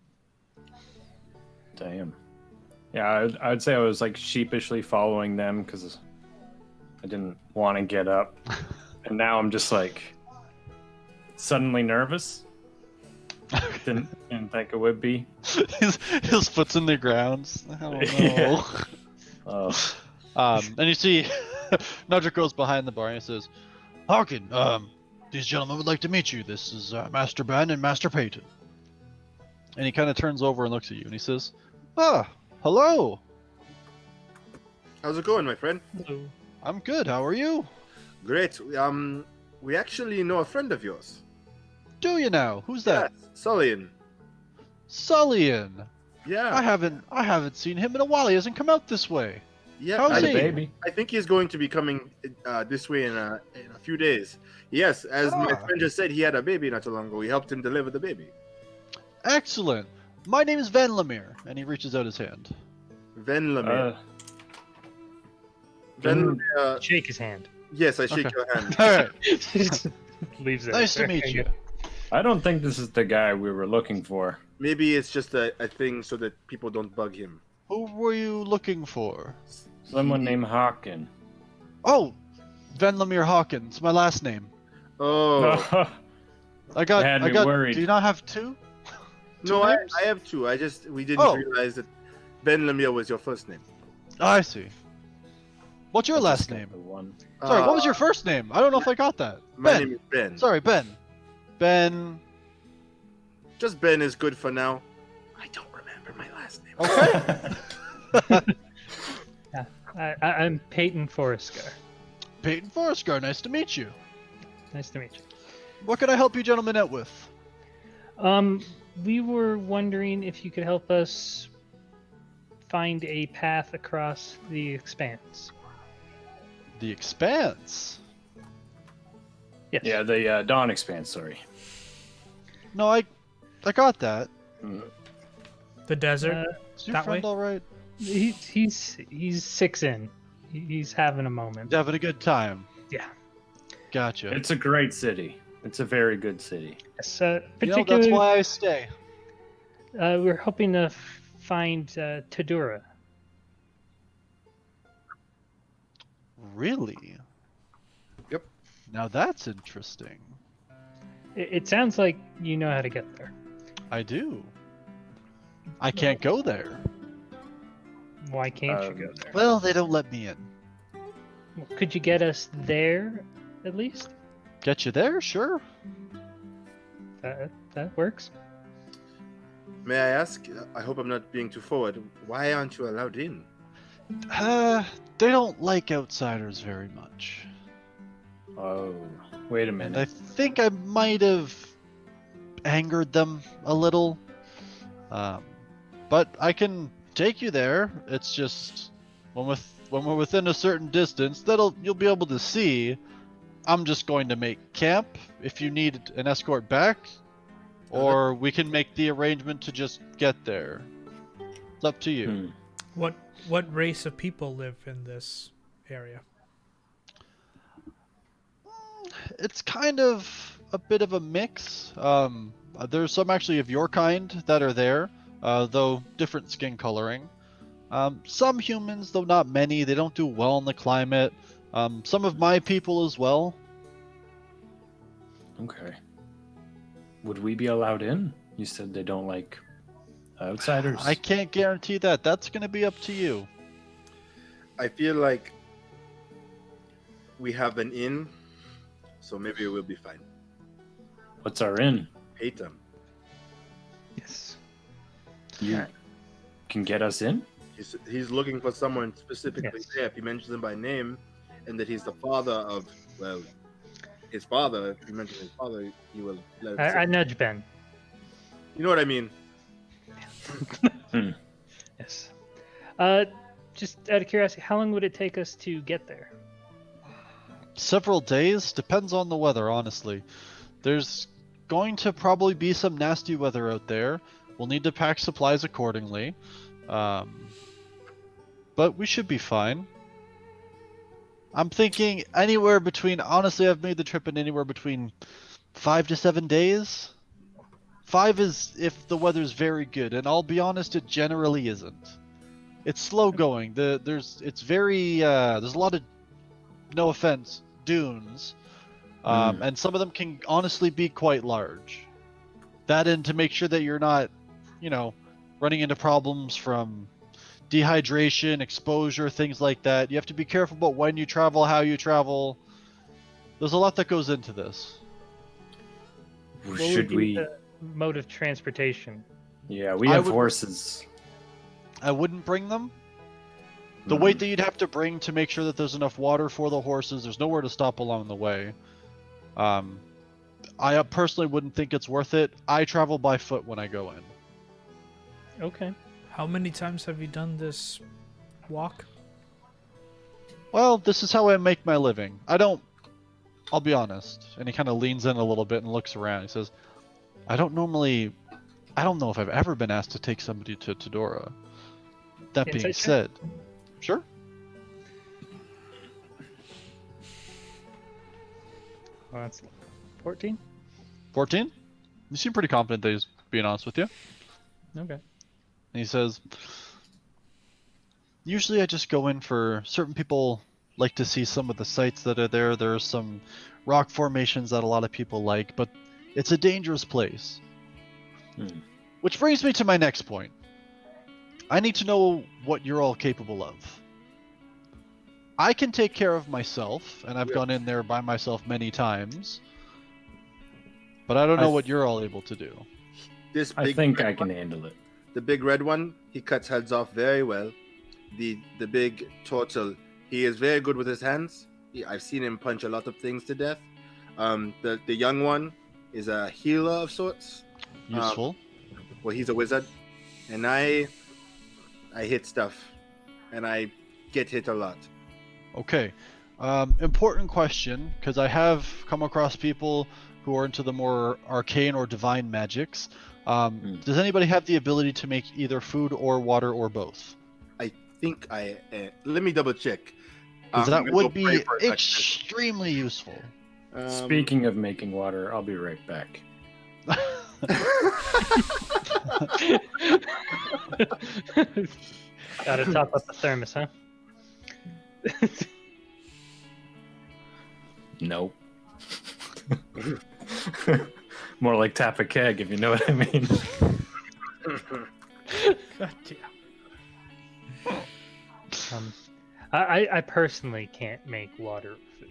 Damn. Yeah, I'd say I was like sheepishly following them because I didn't want to get up, and now I'm just like suddenly nervous. Didn't think it would be. his foot's in the ground. I don't know. Yeah. Oh, And you see, Nodric goes behind the bar and he says, "Harkin, these gentlemen would like to meet you. This is Master Ben and Master Peyton." And he kind of turns over and looks at you and he says, "Ah, hello. How's it going, my friend? Hello. I'm good. How are you? Great. We actually know a friend of yours. Do you now? Who's that? Yes, Sullian. Sullian. Yeah. I haven't seen him in a while. He hasn't come out this way. Yeah. How's hi, he? baby. I think he's going to be coming this way in a few days. Yes, as my Ah. friend just said, he had a baby not too long ago. We helped him deliver the baby. Excellent. My name is Van Lemire." And he reaches out his hand. Ven Lemire. Uh, Ven Lemire. Shake his hand. Yes, I shake Okay. your hand. All right. Leaves it. Nice to meet you. I don't think this is the guy we were looking for. Maybe it's just a thing so that people don't bug him. Who were you looking for? Someone named Hawken. Oh, Van Lemire Hawkins, my last name. Oh. I got. Had I me got. worried. Do you not have 2? No, Two I names? have 2. We didn't Oh. realize that Ben Lemire was your first name. I see. What's your That's last name? the one. Sorry, what was your first name? I don't know if I got that. My Ben. name is Ben. Sorry, Ben. Ben. Just Ben is good for now. I don't remember my last name. Okay. I'm Peyton Forrester. Peyton Forrester, nice to meet you. Nice to meet you. What can I help you gentlemen out with? We were wondering if you could help us find a path across the expanse. The Expanse. Yes. Yeah, the Dawn Expanse. Sorry. No, I got that. The desert. Is your That friend way? all right? He's 6 in. He's having a moment. He's having a good time. Yeah. Gotcha. It's a great city. It's a very good city. Yes, You know, particularly, that's why I stay. we're hoping to find Tadura. Really? Yep. Now that's interesting. It sounds like you know how to get there. I do. I can't go there. Why can't you go there? Well, they don't let me in. Could you get us there, at least? Get you there? Sure. That works. May I ask? I hope I'm not being too forward. Why aren't you allowed in? They don't like outsiders very much. Oh, wait a And minute. I think I might have angered them a little. But I can take you there. It's just when we're within a certain distance, you'll be able to see. I'm just going to make camp if you need an escort back, or we can make the arrangement to just get there. It's up to you. What race of people live in this area? It's kind of a bit of a mix. There's some actually of your kind that are there, though different skin coloring. Some humans, though not many. They don't do well in the climate. Some of my people as well. Okay. Would we be allowed in? You said they don't like outsiders. I can't guarantee that. That's going to be up to you. I feel like we have an inn, so maybe we'll be fine. What's our in? Hate them. Yes. You can get us in? He's looking for someone specifically Yes. there. If he mentions him by name, and that he's the father of, well, his father. If he mentions his father, he will let him. I nudge Ben. You know what I mean? Yes. Just out of curiosity, how long would it take us to get there? Several days. Depends on the weather, honestly. There's going to probably be some nasty weather out there. We'll need to pack supplies accordingly. But we should be fine. I'm thinking anywhere between... Honestly, I've made the trip in anywhere between 5 to 7 days. 5 is if the weather's very good, and I'll be honest, it generally isn't. It's slow going. It's very... there's a lot of, no offense, dunes. And some of them can honestly be quite large. That and to make sure that you're not, running into problems from dehydration, exposure, things like that. You have to be careful about when you travel, how you travel. There's a lot that goes into this. What Should would be we? the mode of transportation? Yeah, we I have would- horses. I wouldn't bring them. The weight that you'd have to bring to make sure that there's enough water for the horses, there's nowhere to stop along the way. I personally wouldn't think it's worth it. I travel by foot when I go in. Okay. How many times have you done this walk? Well, this is how I make my living. I'll be honest. And he kind of leans in a little bit and looks around. He says, I don't know if I've ever been asked to take somebody to Tadora. That Insight being check? said, sure. Well, that's 14. 14? You seem pretty confident that he's being honest with you. Okay. And he says, usually I just go in for certain people like to see some of the sights that are there. There are some rock formations that a lot of people like, but it's a dangerous place. Which brings me to my next point. I need to know what you're all capable of. I can take care of myself, and I've gone in there by myself many times. But I don't know what you're all able to do. This I big think red I can one- handle it. The big red one, he cuts heads off very well. The big turtle, he is very good with his hands. I've seen him punch a lot of things to death. The young one is a healer of sorts. Useful. Well, he's a wizard, and I hit stuff, and I get hit a lot. Okay. Important question, because I have come across people who are into the more arcane or divine magics. Does anybody have the ability to make either food or water or both? I think let me double check. Because I'm that gonna would go pray be for a second. extremely useful. Speaking of making water, I'll be right back. Gotta top up the thermos, huh? Nope. More like tap a keg, if you know what I mean. God damn. I personally can't make water or food.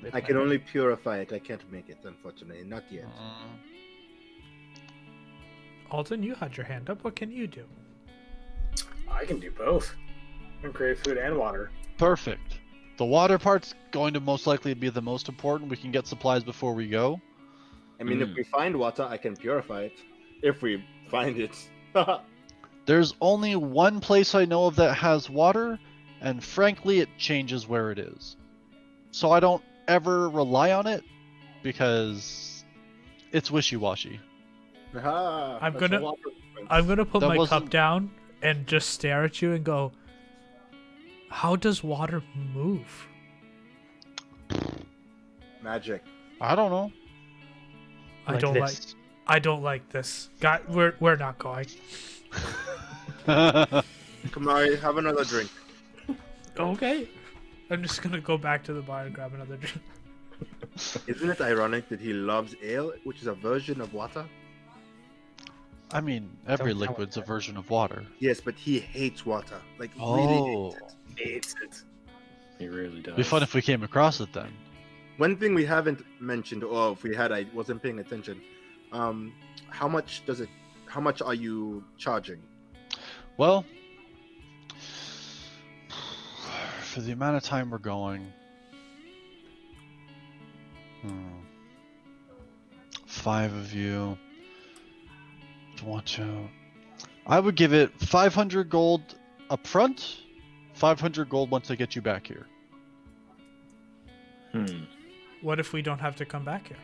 with I my can hand. only purify it. I can't make it, unfortunately. Not yet. Alton, you had your hand up. What can you do? I can do both. I can create food and water. Perfect. The water part's going to most likely be the most important. We can get supplies before we go. I mean, if we find water, I can purify it. If we find it. There's only one place I know of that has water, and frankly, it changes where it is. So I don't ever rely on it because it's wishy-washy. Aha, I'm that's a gonna- water difference. I'm gonna put That my cup wasn't- down and just stare at you and go, how does water move? Magic. I don't know. I don't like this. I don't like this. God, we're not going. Kamari, have another drink. Okay. I'm just gonna go back to the bar and grab another drink. Isn't it ironic that he loves ale, which is a version of water? I mean, every Don't tell liquid's a him. version of water. Yes, but he hates water. Like, really Oh. hates it. Hates it. He really does. It'd be fun if we came across it then. One thing we haven't mentioned, or if we had, I wasn't paying attention. How much are you charging? Well, for the amount of time we're going, 5 of you. Want to? I would give it 500 gold up front, 500 gold once I get you back here. What if we don't have to come back here?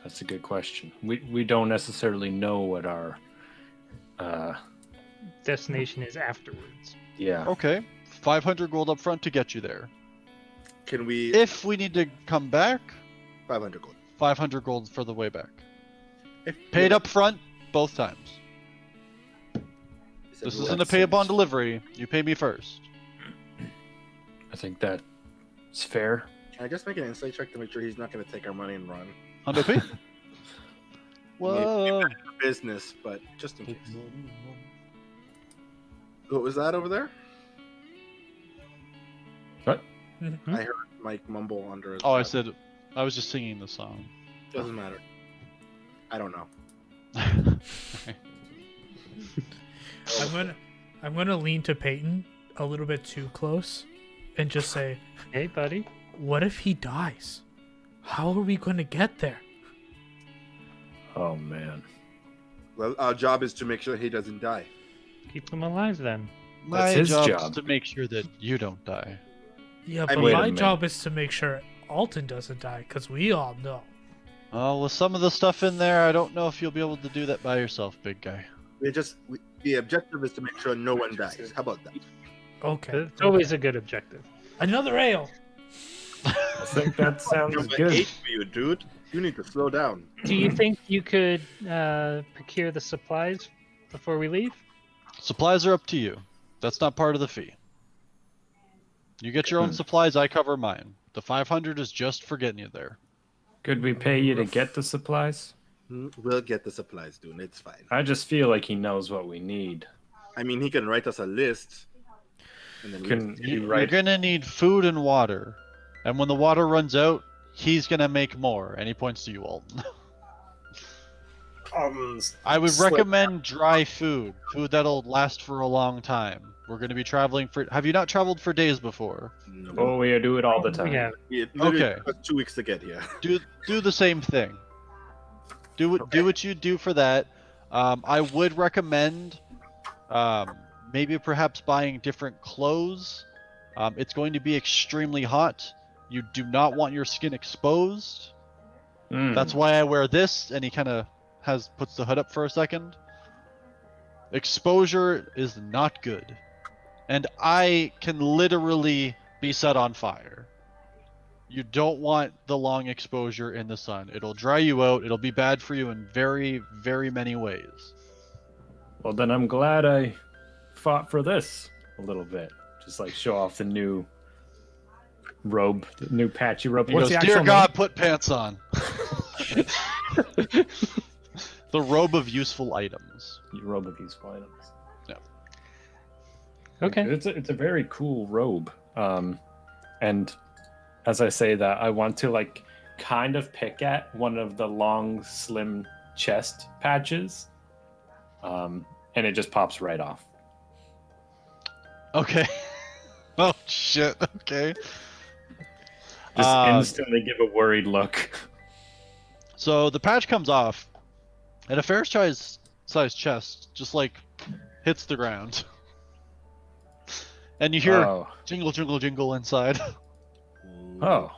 That's a good question. We don't necessarily know what our Destination is afterwards. yeah. Okay, 500 gold up front to get you there. Can we? If we need to come back, 500 gold. 500 gold for the way back. If, Paid yeah, up front both times. is it This worth- isn't a pay upon delivery. You pay me first. I think that's fair. Can I just make an insight check to make sure he's not going to take our money and run? Hundo P. Whoa. Business, but just in case. What was that over there? What? Mhm. I heard Mike mumble under his Oh, I breath. said I was just singing the song. Doesn't matter. I don't know. I'm gonna lean to Peyton a little bit too close and just say, Hey, buddy. what if he dies? How are we gonna get there? Oh man. Well, our job is to make sure he doesn't die. Keep them alive then. My his job's job. to make sure that you don't die. Yeah, I but mean- my Wait a job is to make sure Alton doesn't die, because we all know. Oh, with some of the stuff in there, I don't know if you'll be able to do that by yourself, big guy. The objective is to make sure no one dies. How about that? Okay. It's always a good objective. Another ale. I think that sounds Number good. 8 for you, dude. You need to slow down. Do you think you could procure the supplies before we leave? Supplies are up to you. That's not part of the fee. You get your own supplies, I cover mine. The 500 is just for getting you there. Could we pay you to get the supplies? We'll get the supplies, dude. It's fine. I just feel like he knows what we need. I mean, he can write us a list. And then we Can you You're write? gonna need food and water. And when the water runs out, he's gonna make more. And he points to you, Alton. I would Slip. recommend dry food. Food that'll last for a long time. We're gonna be traveling for... Have you not traveled for days before? No. Oh, we do it all the time. Yeah. It literally Okay. took us 2 weeks to get here. Do the same thing. Do what you do for that. I would recommend maybe perhaps buying different clothes It's going to be extremely hot. You do not want your skin exposed. That's why I wear this. And he kind of puts the hood up for a second. Exposure is not good. And I can literally be set on fire. You don't want the long exposure in the sun. It'll dry you out. It'll be bad for you in very, very many ways. Well, then I'm glad I fought for this a little bit. Just like show off the new robe, the new patchy robe. He What's goes, the actual "Dear God, name?" put pants on." The robe of useful items. Robe of useful items. Okay. It's a very cool robe. And as I say that, I want to like kind of pick at one of the long, slim chest patches. And it just pops right off. Okay. Oh shit. Okay. Just instantly give a worried look. So the patch comes off, and a fair size chest just like hits the ground, and you hear Oh. jingle, jingle, jingle inside. Oh.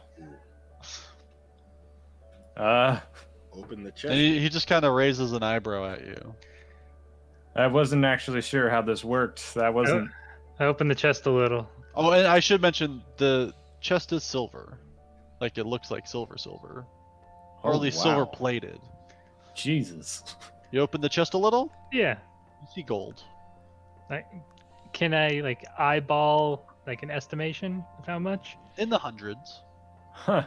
Open the chest. And he just kind of raises an eyebrow at you. I wasn't actually sure how this worked. That wasn't. I opened the chest a little. Oh, and I should mention the chest is silver, like it looks like silver, or Oh, at least wow. silver plated. Jesus. You open the chest a little, Yeah. you see gold. Can I like eyeball like an estimation of how much? In the hundreds. Huh.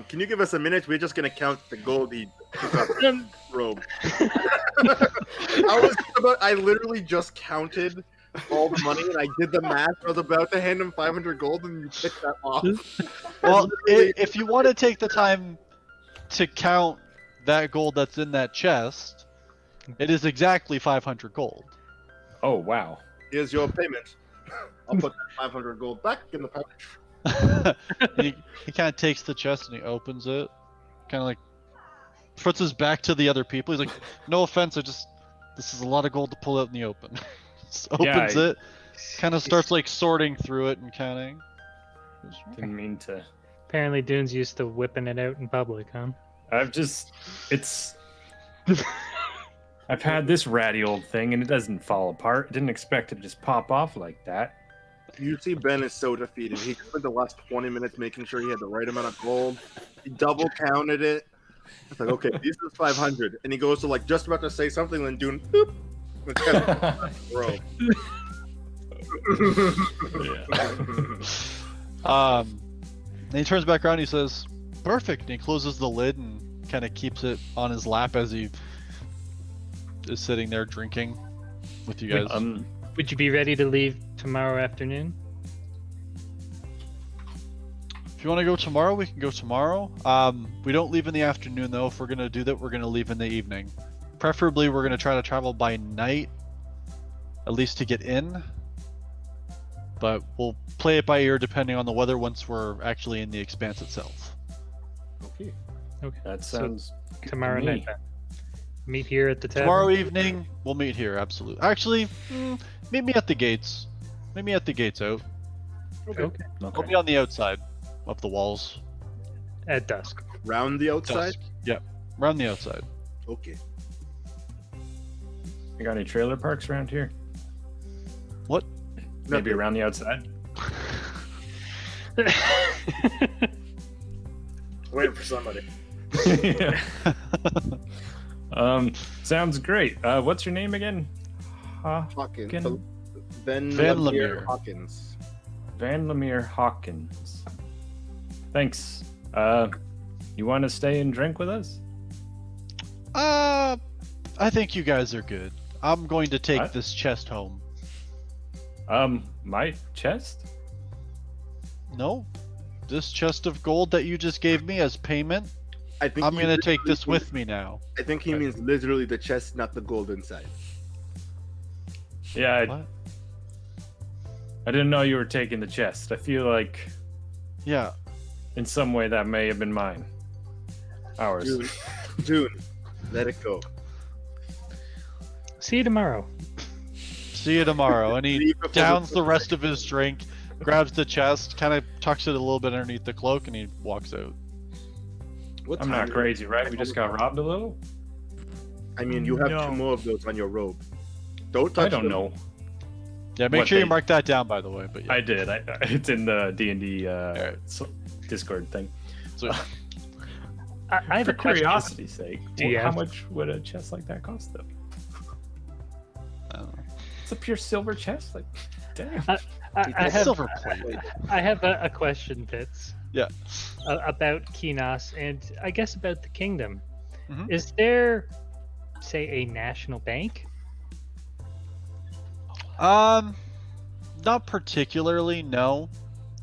Can you give us a minute? We're just gonna count the gold he took off his robe. I literally just counted all the money and I did the math. I was about to hand him 500 gold and you picked that off. Well, if you want to take the time to count that gold that's in that chest, it is exactly 500 gold. Oh, wow. Here's your payment. I'll put that 500 gold back in the pouch. he kind of takes the chest and he opens it, kind of like puts his back to the other people. He's like, "No offense, this is a lot of gold to pull out in the open." Just opens it, kind of starts like sorting through it and counting. Didn't mean to. Apparently, Dune's used to whipping it out in public, huh? I've had this ratty old thing and it doesn't fall apart. I didn't expect it to just pop off like that. You see, Ben is so defeated. He spent the last 20 minutes making sure he had the right amount of gold. He double counted it. It's like, okay, this is 500, and he goes to like just about to say something, then Dune, boop, and kind of throw. And he turns back around. And he says, "Perfect." And he closes the lid and kind of keeps it on his lap as he is sitting there drinking with you guys. Would you be ready to leave tomorrow afternoon? If you want to go tomorrow, we can go tomorrow. We don't leave in the afternoon though. If we're gonna do that, we're gonna leave in the evening. Preferably, we're gonna try to travel by night, at least to get in. But we'll play it by ear depending on the weather once we're actually in the expanse itself. Okay. Okay. That So sounds tomorrow to me. night then. Meet here at the tavern. Tomorrow evening, we'll meet here. Absolutely. Actually, meet me at the gates. Meet me at the gates out. Okay. I'll be on the outside of the walls. At dusk. Round the outside. Dusk. Yep. Around the outside. Okay. You got any trailer parks around here? What? Maybe around the outside? Waiting for somebody. Yeah. Sounds great. What's your name again? Hawkins. Can- Ben Van Lemire Lemire. Hawkins. Van Lemire Hawkins. Thanks. You want to stay and drink with us? I think you guys are good. I'm going to take What? this chest home. My chest? No, this chest of gold that you just gave me as payment. I think I'm he gonna take literally this with me now. I think he means literally the chest, not the gold inside. Yeah, What? I didn't know you were taking the chest. I feel like Yeah. in some way that may have been mine. Ours. Dune, let it go. See you tomorrow. See you tomorrow. And he Leave before downs the- the rest of his drink, grabs the chest, kind of tucks it a little bit underneath the cloak, and he walks out. What I'm time not is it? crazy, right? We just got robbed a little. I mean, you have No. 2 more of those on your robe. Don't touch I don't them. know. Yeah, make What sure you they- mark that down, by the way. But yeah. I did. It's in the D&D Alright. Discord thing. So, I have For a question. curiosity's sake, DM. how much would a chest like that cost, though? I don't know. It's a pure silver chest. Like, damn. I It's have silver plate. I have a question, Fitz, Yeah. about Kinos and I guess about the kingdom. Mhm. Is there, say, a national bank? Not particularly. No.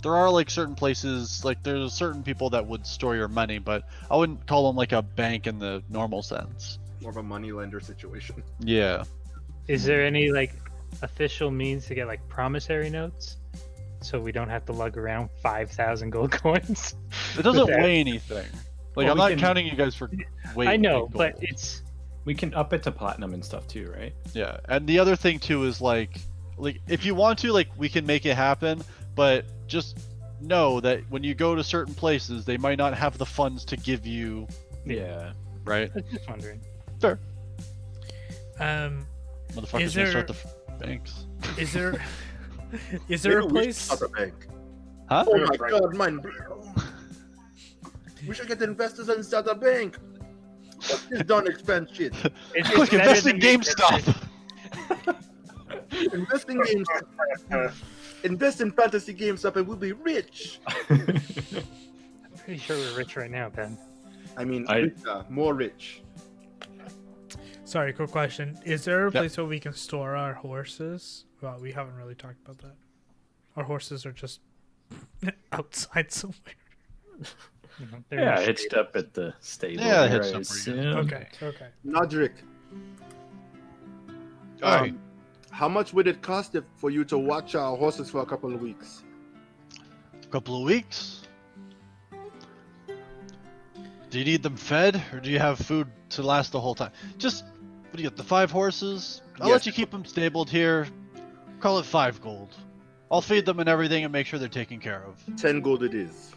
There are like certain places, like there's certain people that would store your money, but I wouldn't call them like a bank in the normal sense. More of a money lender situation. Yeah. Is there any like official means to get like promissory notes, so we don't have to lug around 5,000 gold coins? It doesn't that- weigh anything. Like Well, I'm we not can- counting you guys for weight. I know, in but gold. it's We can up it to platinum and stuff too, right? Yeah, and the other thing too is like if you want to, like we can make it happen, but just know that when you go to certain places, they might not have the funds to give you, Yeah. right? I was just wondering. Motherfuckers Is gonna start there- the banks. Is there is there a Maybe we should place? start a bank. Huh? Oh my god, man. We should get investors and start a bank. What's this done expense shit? It's Quick, better invest than in me- GameStop. Invest in games. Invest in fantasy GameStop and we'll be rich. I'm pretty sure we're rich right now, Ben. I mean, I- richer, more rich. Sorry, quick question. Is there a Yeah. place where we can store our horses? Well, we haven't really talked about that. Our horses are just outside somewhere. You know, they're Yeah, in the hitched up at the stable. Yeah, there, hitched I up where you assume. Okay, okay. Nodric, Alright. how much would it cost for you to watch our horses for a couple of weeks? Couple of weeks. Do you need them fed, or do you have food to last the whole time? Just, what do you got? The 5 horses? I'll Yes. let you keep them stabled here. Call it 5 gold. I'll feed them and everything and make sure they're taken care of. 10 gold it is.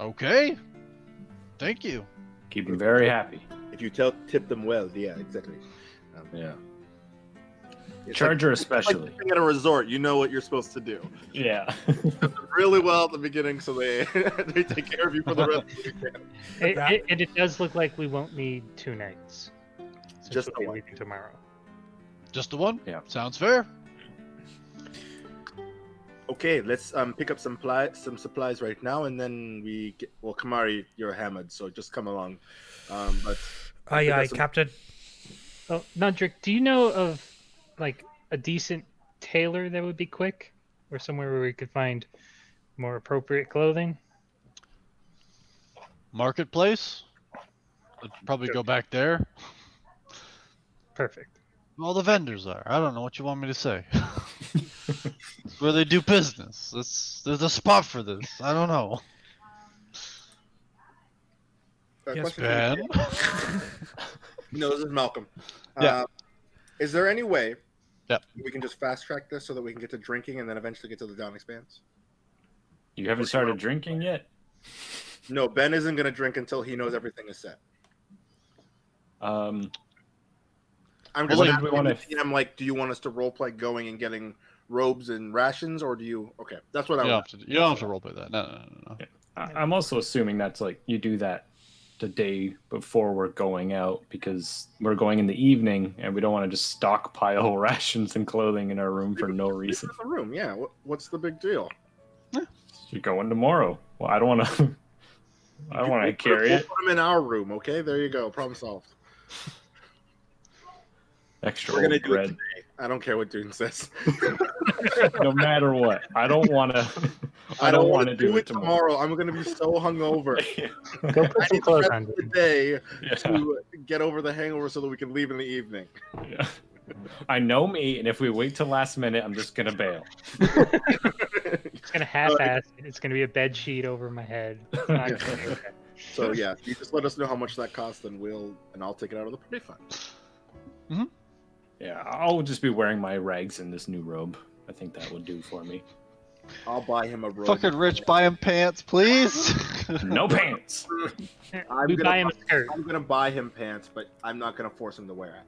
Okay. Thank you. Keep him very happy. If you tip them well, yeah, exactly. Yeah. It's Charger like especially. being at a resort, you know what you're supposed to do. Yeah. Really well at the beginning, so they they take care of you for the rest of the weekend. And it does look like we won't need 2 nights. Since Just we'll the be one. leaving tomorrow. Just the one? Yeah. Sounds fair. Okay, let's pick up some supplies right now, and then well, Kamari, you're hammered, so just come along. But Aye, got aye, some- Captain. Oh, Nundrik, do you know of like a decent tailor that would be quick, or somewhere where we could find more appropriate clothing? Marketplace? I'd probably go back there. Perfect. All the vendors are. I don't know what you want me to say. It's where they do business. There's a spot for this. I don't know. Yes, question for Ben? you. No, this is Malcolm. Yeah. Is there any way Yep. we can just fast track this so that we can get to drinking and then eventually get to the down expanse? You haven't started drinking yet? No, Ben isn't going to drink until he knows everything is set. Um, I'm Well, just what did asking we wanna- the DM, like, do you want us to roleplay going and getting robes and rations, or do you? Okay, that's what I You don't want. have to, you don't have to roleplay that. No. I'm also assuming that's like you do that the day before we're going out because we're going in the evening and we don't want to just stockpile rations and clothing in our room for no reason. The room, yeah. What's the big deal? You're going tomorrow. Well, I don't want to. I don't want to carry We'll it. put them in our room, okay? There you go. Problem solved. Extra We're gonna old do it bread. today. I don't care what Dune says. No matter what, I don't want to. I don't want to do it tomorrow. I'm gonna be so hungover. Go I put some need the clothes rest on. of the day Yeah. to get over the hangover so that we can leave in the evening. Yeah. I know me, and if we wait till last minute, I'm just gonna bail. It's gonna half-ass. It's gonna be a bed sheet over my head. It's not gonna be okay. So yeah, you just let us know how much that costs, and I'll take it out of the party fund. Yeah, I'll just be wearing my rags in this new robe. I think that would do for me. I'll buy him a robe. Fucking rich, buy him pants, please. No pants. We buy him a skirt. I'm gonna buy him pants, but I'm not gonna force him to wear it.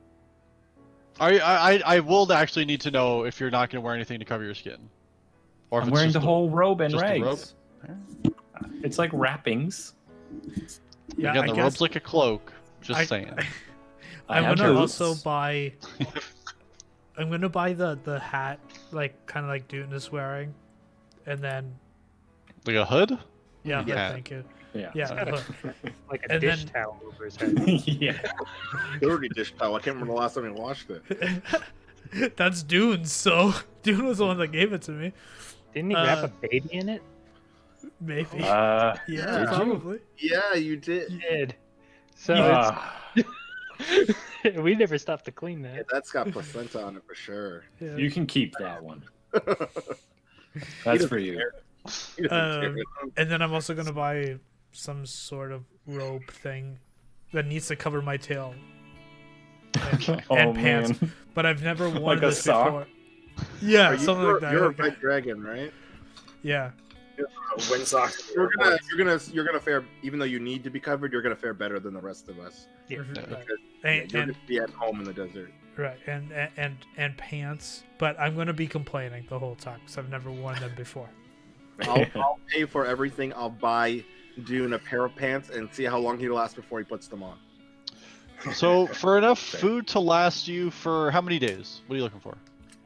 I will actually need to know if you're not going to wear anything to cover your skin. Or if I'm it's wearing just the whole robe and just the robe? rags. It's like wrappings. Yeah, Again, I the guess robe's like a cloak. Just I- saying. I'm have gonna boots. also buy. I'm gonna buy the hat, like kind of like Dune is wearing, and then Like a hood? yeah, Yeah. thank you. Yeah. Yeah, got a- hood. Like a And dish then- towel over his head. Yeah. Dirty dish towel. I can't remember the last time I washed it. That's Dune's. So Dune was the one that gave it to me. Didn't he wrap a baby in it? Maybe. Yeah. yeah, did you? probably. Yeah, you did. He did. So Ah, we never stopped to clean Yeah, that. that's got placenta on it for sure. Yeah. you can keep that one. That's for you. He doesn't care. And then I'm also gonna buy some sort of robe thing that needs to cover my tail and, Oh, and pants. man. But I've never worn Like a this sock? before. Yeah, Are you- something like that. You're a Like, red dragon, right? yeah. Wind socks. You're gonna fare. Even though you need to be covered, you're gonna fare better than the rest of us. Yeah. Right. Because, And, you're and gonna be at home in the desert. right, and pants. But I'm gonna be complaining the whole time because I've never worn them before. I'll pay for everything. I'll buy Dune a pair of pants and see how long he lasts before he puts them on. So, for enough food to last you for how many days? What are you looking for?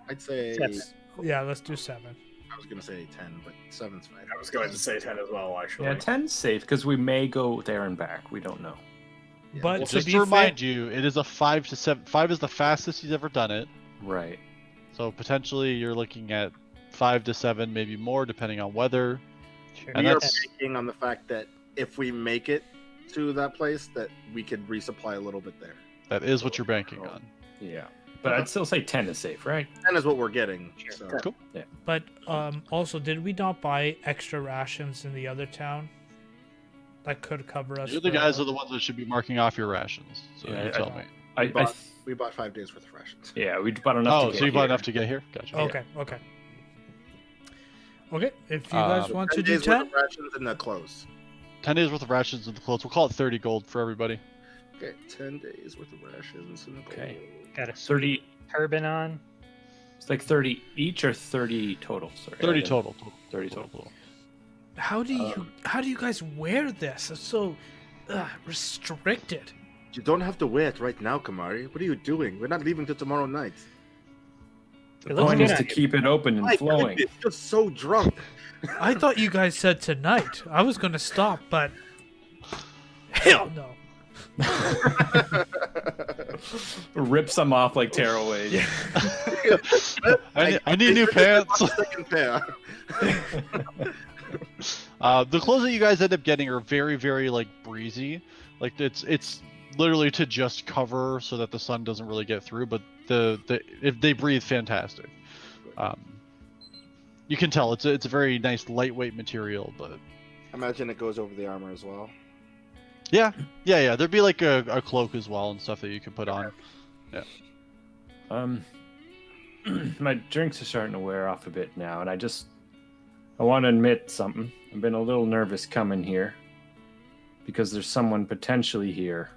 I'd say Seven. Yeah, let's do 7. I was gonna say 10, but 7's fine. I was going to say 10 as well, actually. Yeah, 10's safe because we may go there and back. We don't know. Yeah, But well, to Just be to remind you, it is a 5 to 7. 5 is the fastest he's ever done it. Right. So potentially you're looking at 5 to 7, maybe more, depending on weather. Sure. And we are that's- banking on the fact that if we make it to that place, that we could resupply a little bit there. That is what you're banking on. Yeah. But I'd still say 10 is safe, right? 10 is what we're getting. So. Cool. But also, did we not buy extra rations in the other town? That could cover us. You the for- guys are the ones that should be marking off your rations. So Yeah, you tell me. We bought 5 days worth of rations. Yeah, we bought enough. Oh, to so get you bought here. enough to get here? Gotcha. Okay, okay. Okay, if you guys want to 10 do days worth 10, of rations and the clothes. 10 days worth of rations and the clothes. We'll call it 30 gold for everybody. Okay, 10 days worth of rations and the Okay. Got a 30. turban on. It's like 30 each or 30 total. Sorry, 30 I didn't- total. 30 total. how do you guys wear this? It's so restricted. You don't have to wear it right now, Kamari. What are you doing? We're not leaving till tomorrow night. It The looks point good is on to you. keep it open and My flowing. goodness, you're so drunk. I thought you guys said tonight. I was gonna stop, but hell no. Rip some off like tearaways. I need new pants. Second pair. The clothes that you guys end up getting are very, very like breezy. Like it's literally to just cover so that the sun doesn't really get through. But if they breathe fantastic. You can tell it's a very nice lightweight material, but Imagine it goes over the armor as well. yeah. There'd be like a cloak as well and stuff that you can put on. My drinks are starting to wear off a bit now, and I want to admit something. I've been a little nervous coming here because there's someone potentially here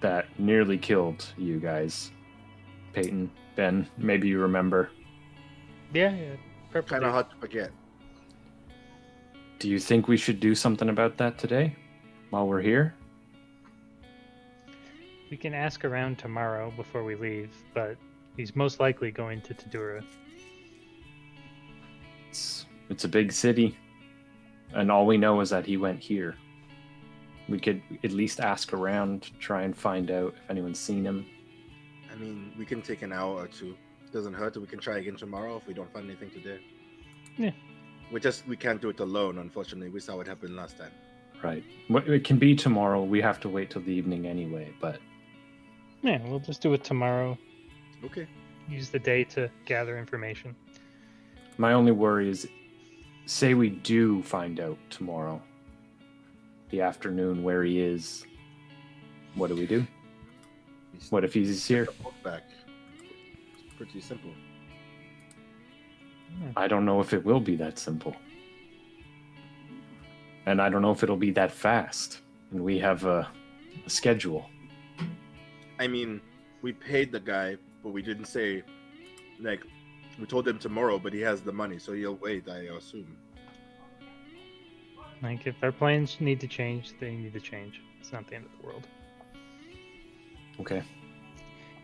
that nearly killed you guys. Peyton, Ben, maybe you remember. Yeah, purple. Kind of dude. hard to forget. Do you think we should do something about that today while we're here? We can ask around tomorrow before we leave, but he's most likely going to Tadura. It's a big city, and all we know is that he went here. We could at least ask around, try and find out if anyone's seen him. I mean, we can take an hour or two. Doesn't hurt. We can try again tomorrow if we don't find anything to do. Yeah. We can't do it alone, unfortunately. We saw what happened last time. Right. It can be tomorrow. We have to wait till the evening anyway, but Yeah, we'll just do it tomorrow. Okay. Use the day to gather information. my only worry is, say we do find out tomorrow, the afternoon, where he is. What do we do? What if he's here? Back. It's pretty simple. I don't know if it will be that simple. And I don't know if it'll be that fast. And we have a schedule. I mean, we paid the guy, but we didn't say, like, we told him tomorrow, but he has the money, so he'll wait, I assume. Like, if our plans need to change, they need to change. It's not the end of the world. Okay.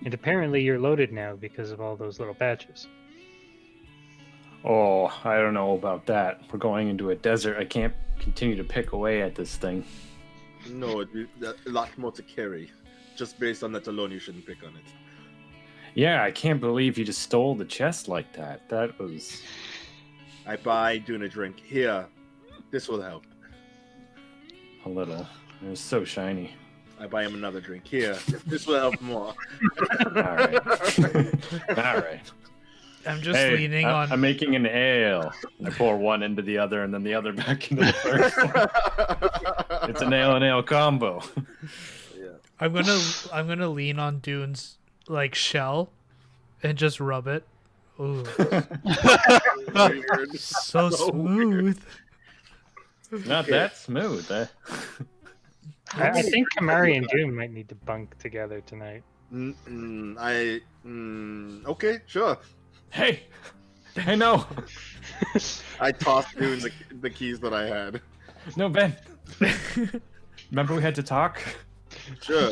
And apparently you're loaded now because of all those little batches. Oh, I don't know about that. We're going into a desert. I can't continue to pick away at this thing. No, a lot more to carry. Just based on that alone, you shouldn't pick on it. Yeah, I can't believe you just stole the chest like that. That was... I buy Dune a drink. Here, this will help. a little. It was so shiny. I buy him another drink. Here, this will help more. Alright. Alright. I'm just Hey, leaning I'm on. making an ale. I pour one into the other and then the other back into the first. It's an ale and ale combo. I'm gonna lean on Dune's like shell, and just rub it. Ooh, Weird. so So smooth. Not that smooth, eh? I think Kamari and Doom might need to bunk together tonight. Okay, sure. Hey! I know! I tossed Dune the keys that I had. No, Ben. Remember we had to talk? Sure.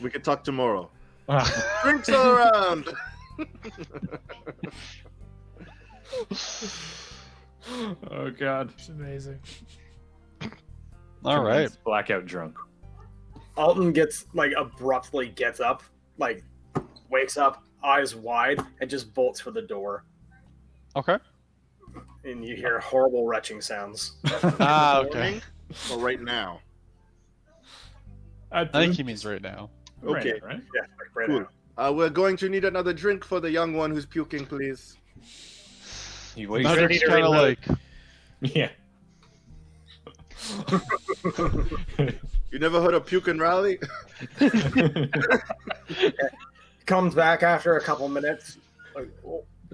We can talk tomorrow. Ah. Drinks all around. Oh, God. It's amazing. All right. Blackout drunk. Alton abruptly gets up, wakes up, eyes wide, and just bolts for the door. Okay. And you hear horrible retching sounds. Ah, okay. Morning or right now? I think he means right now. Okay. Right? Yeah, right Cool. now. We're going to need another drink for the young one who's puking, please. He wakes Now up. ready just to kind of reload. like, Yeah. You never heard of puke and rally? Comes back after a couple minutes,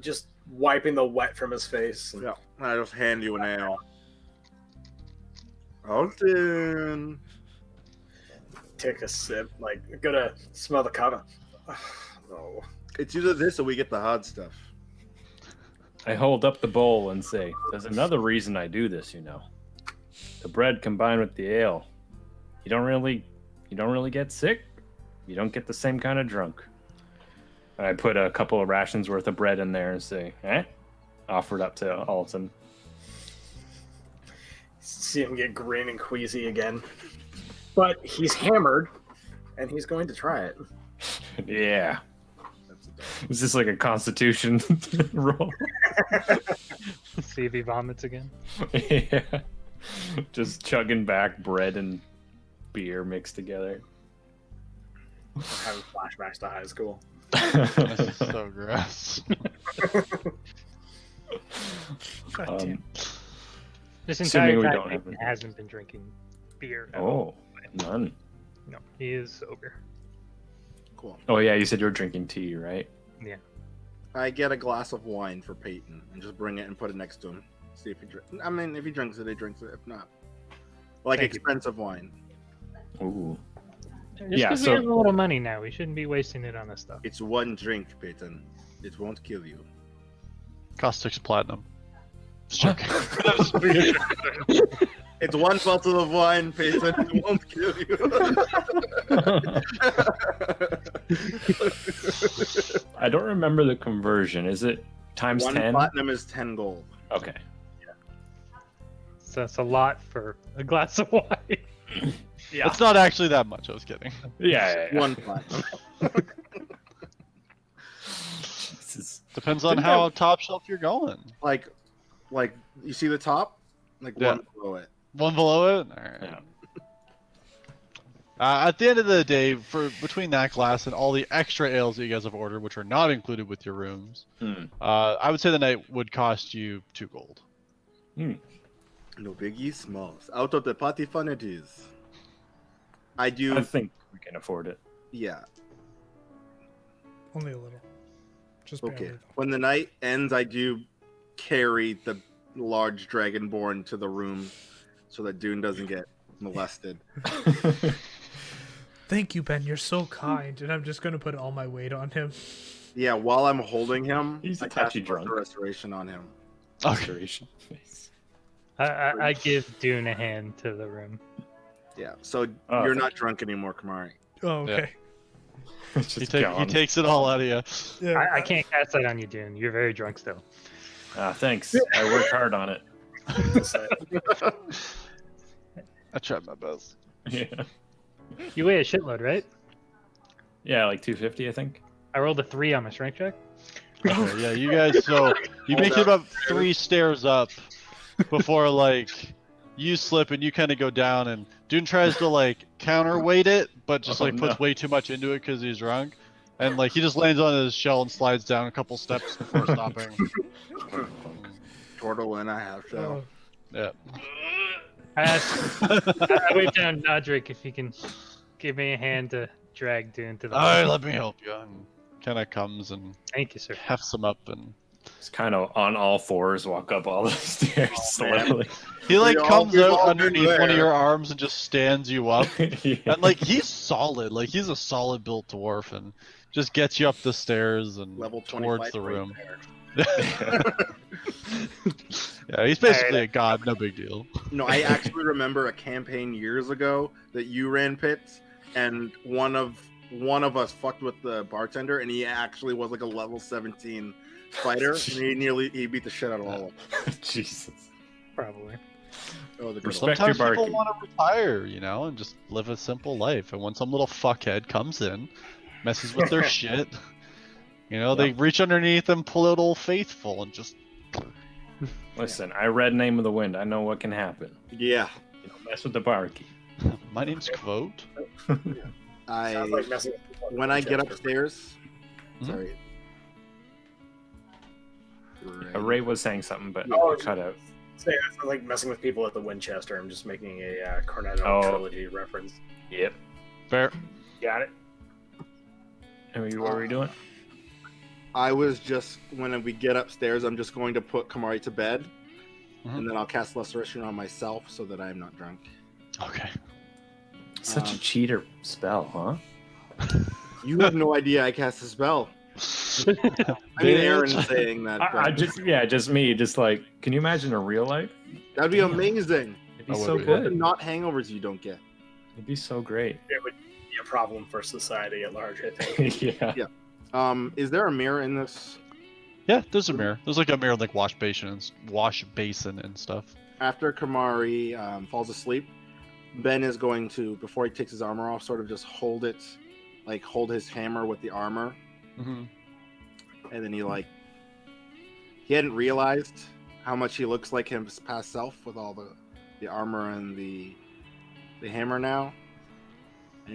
just wiping the wet from his face. And Yeah. I just hand you an ale. Alton. take a sip, gonna smell the cup. No. It's either this or we get the hard stuff. I hold up the bowl and say, "There's another reason I do this, you know. The bread combined with the ale. You don't really get sick. You don't get the same kind of drunk." And I put a couple of rations worth of bread in there and say, offer it up to Alton. See him get green and queasy again. But he's hammered, and he's going to try it. Yeah. That's a dog. Is this like a constitution roll? See if he vomits again. Yeah. Just chugging back bread and beer mixed together. I'm having flashbacks to high school. this is so gross. God damn. This Assuming entire we time, don't have Nathan it. hasn't been drinking beer at all. Oh, none. No, he is sober. Cool. Oh yeah, you said you're drinking tea, right? I get a glass of wine for Peyton and just bring it and put it next to him. See if he drinks. I mean, if he drinks it, he drinks it. If not, Thank you. expensive wine. Ooh. Just Yeah, because so- we have a little money now, we shouldn't be wasting it on this stuff. It's one drink, Peyton. It won't kill you. Cost 6 platinum. Just joking. It's one bottle of wine, Peyton. It won't kill you. I don't remember the conversion. Is it times One 10? platinum is 10 gold. Okay. So that's a lot for a glass of wine. Yeah. It's not actually that much. I was kidding. Yeah. One platinum. Jesus. Depends on Didn't how top shelf you're going. like you see the top? Yeah. One below it. One below it. All right. Yeah. At the end of the day, for between that glass and all the extra ales that you guys have ordered, which are not included with your rooms, I would say the night would cost you 2 gold. No biggie smalls. Out of the party fun it is. I do. I think we can afford it. Yeah. Only a little. Just Okay. barely. When the night ends, I do carry the large dragonborn to the room so that Dune doesn't get molested. Thank you, Ben. You're so kind. And I'm just gonna put all my weight on him. Yeah, while I'm holding him, He's a I cast touchy drunk. restoration on him. Restoration. Nice. I give Dune a hand to the room. Yeah, so Oh, you're thank not drunk anymore, Kamari. Oh, okay. It's He, just he gone. takes it all out of you. Yeah. I can't cast that on you, Dune. You're very drunk still. Thanks. I worked hard on it. I tried my best. Yeah. You weigh a shitload, right? Yeah, like 250, I think. I rolled a 3 on my strength check. Okay, yeah, you guys. So you make it about 3 stairs up before like you slip and you kind of go down, and Dune tries to like counterweight it, but just Oh, like puts no. way too much into it because he's drunk, and like he just lands on his shell and slides down a couple steps before stopping. Turtle and a half shell. Yeah. I wave down Nodric if he can give me a hand to drag Dune to the. All right, let me help you. And kind of comes and Thank you, sir. hefts him up, and Just kind of on all fours, walk up all the stairs man. slowly. he like all- comes we've out all been underneath one of there. your arms and just stands you up. Yeah. And like he's solid, like he's a solid built dwarf, and just gets you up the stairs and Level 25 towards the right room. there. Yeah, he's basically a god, no big deal. No, I actually remember a campaign years ago that you ran pits, and one of us fucked with the bartender, and he actually was like a level 17 fighter, and he beat the shit out of all of them. Jesus. Probably. Oh, the good Respect Sometimes your people barkeep. want to retire, you know, and just live a simple life. And when some little fuckhead comes in, messes with their shit, you know, they reach underneath and pull out Old Faithful and just Listen, I read Name of the Wind. I know what can happen. Yeah, You know, mess with the barkeep. my name's Quote. Sounds I like messing with people when I get Chester. upstairs. Mhm. Sorry. Ray was saying something, but Oh, it cut out. Say, that sounds like messing with people at the Winchester. I'm just making a Cornetto Oh. trilogy reference. Yep. Fair. Got it. And what were we doing? I was just when we get upstairs, I'm just going to put Kamari to bed, Mhm. and then I'll cast Restoration on myself so that I'm not drunk. Okay. Such a cheater spell, huh? You have no idea I cast a spell. I mean, Aaron's saying that. I but just me. Just like, can you imagine a real life? that'd be amazing. It'd be I so would be. good. Not hangovers you don't get. It'd be so great. It would be a problem for society at large, I think. Yeah. Is there a mirror in this? Yeah, there's a mirror. There's like a mirror, like wash basin and stuff. After Kamari falls asleep, Ben is going to, before he takes his armor off, sort of just hold his hammer with the armor, Mm-hmm. and then he hadn't realized how much he looks like his past self with all the armor and the hammer now, and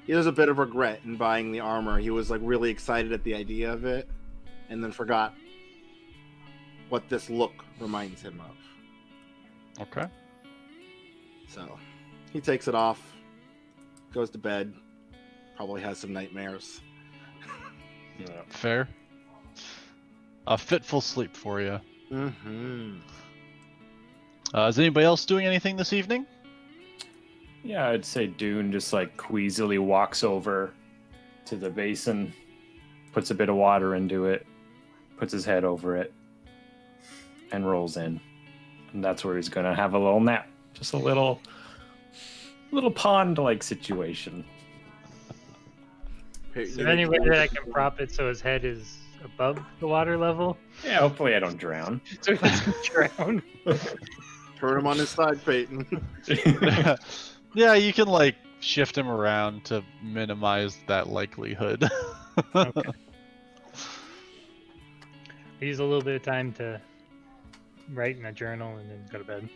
he has a bit of regret in buying the armor. He was like really excited at the idea of it, and then forgot what this look reminds him of. Okay. So he takes it off, goes to bed, probably has some nightmares. Yeah. Fair. A fitful sleep for you. Mm-hmm. Is anybody else doing anything this evening? Yeah, I'd say Dune just like queasily walks over to the basin, puts a bit of water into it, puts his head over it, and rolls in. And that's where he's gonna have a little nap. Just a little pond-like situation. Is there any way that I can prop it so his head is above the water level? Yeah, hopefully I don't drown. So he doesn't drown. Turn him on his side, Peyton. Yeah, you can like shift him around to minimize that likelihood. Okay. Use a little bit of time to write in a journal and then go to bed.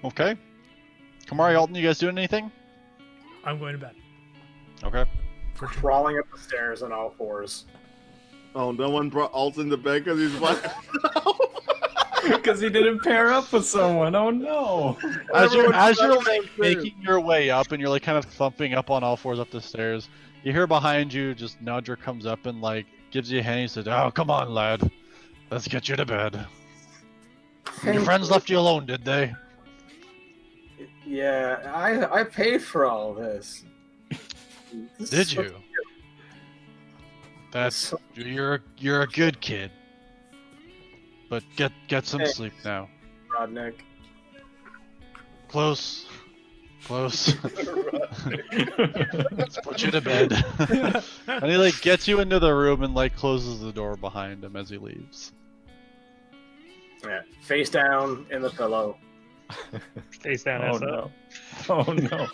Okay. Kamari, Alton, you guys doing anything? I'm going to bed. Okay. Crawling up the stairs on all fours. Oh, no one brought Alton to bed because he's black. Because he didn't pair up with someone. Oh no! As you're Everyone's like downstairs. making your way up and you're like kind of thumping up on all fours up the stairs, you hear behind you just Nodra comes up and like gives you a hand. He said, "Oh, come on, lad. Let's get you to bed. Your friends left you alone, did they?" Yeah, I paid for all this. Did you? That's you're a good kid. But get some Hey. sleep now. Rodnick. Close. Let's put you to bed. And he like gets you into the room and like closes the door behind him as he leaves. Yeah, face down in the pillow. Face down. Oh ass up. no. Oh no.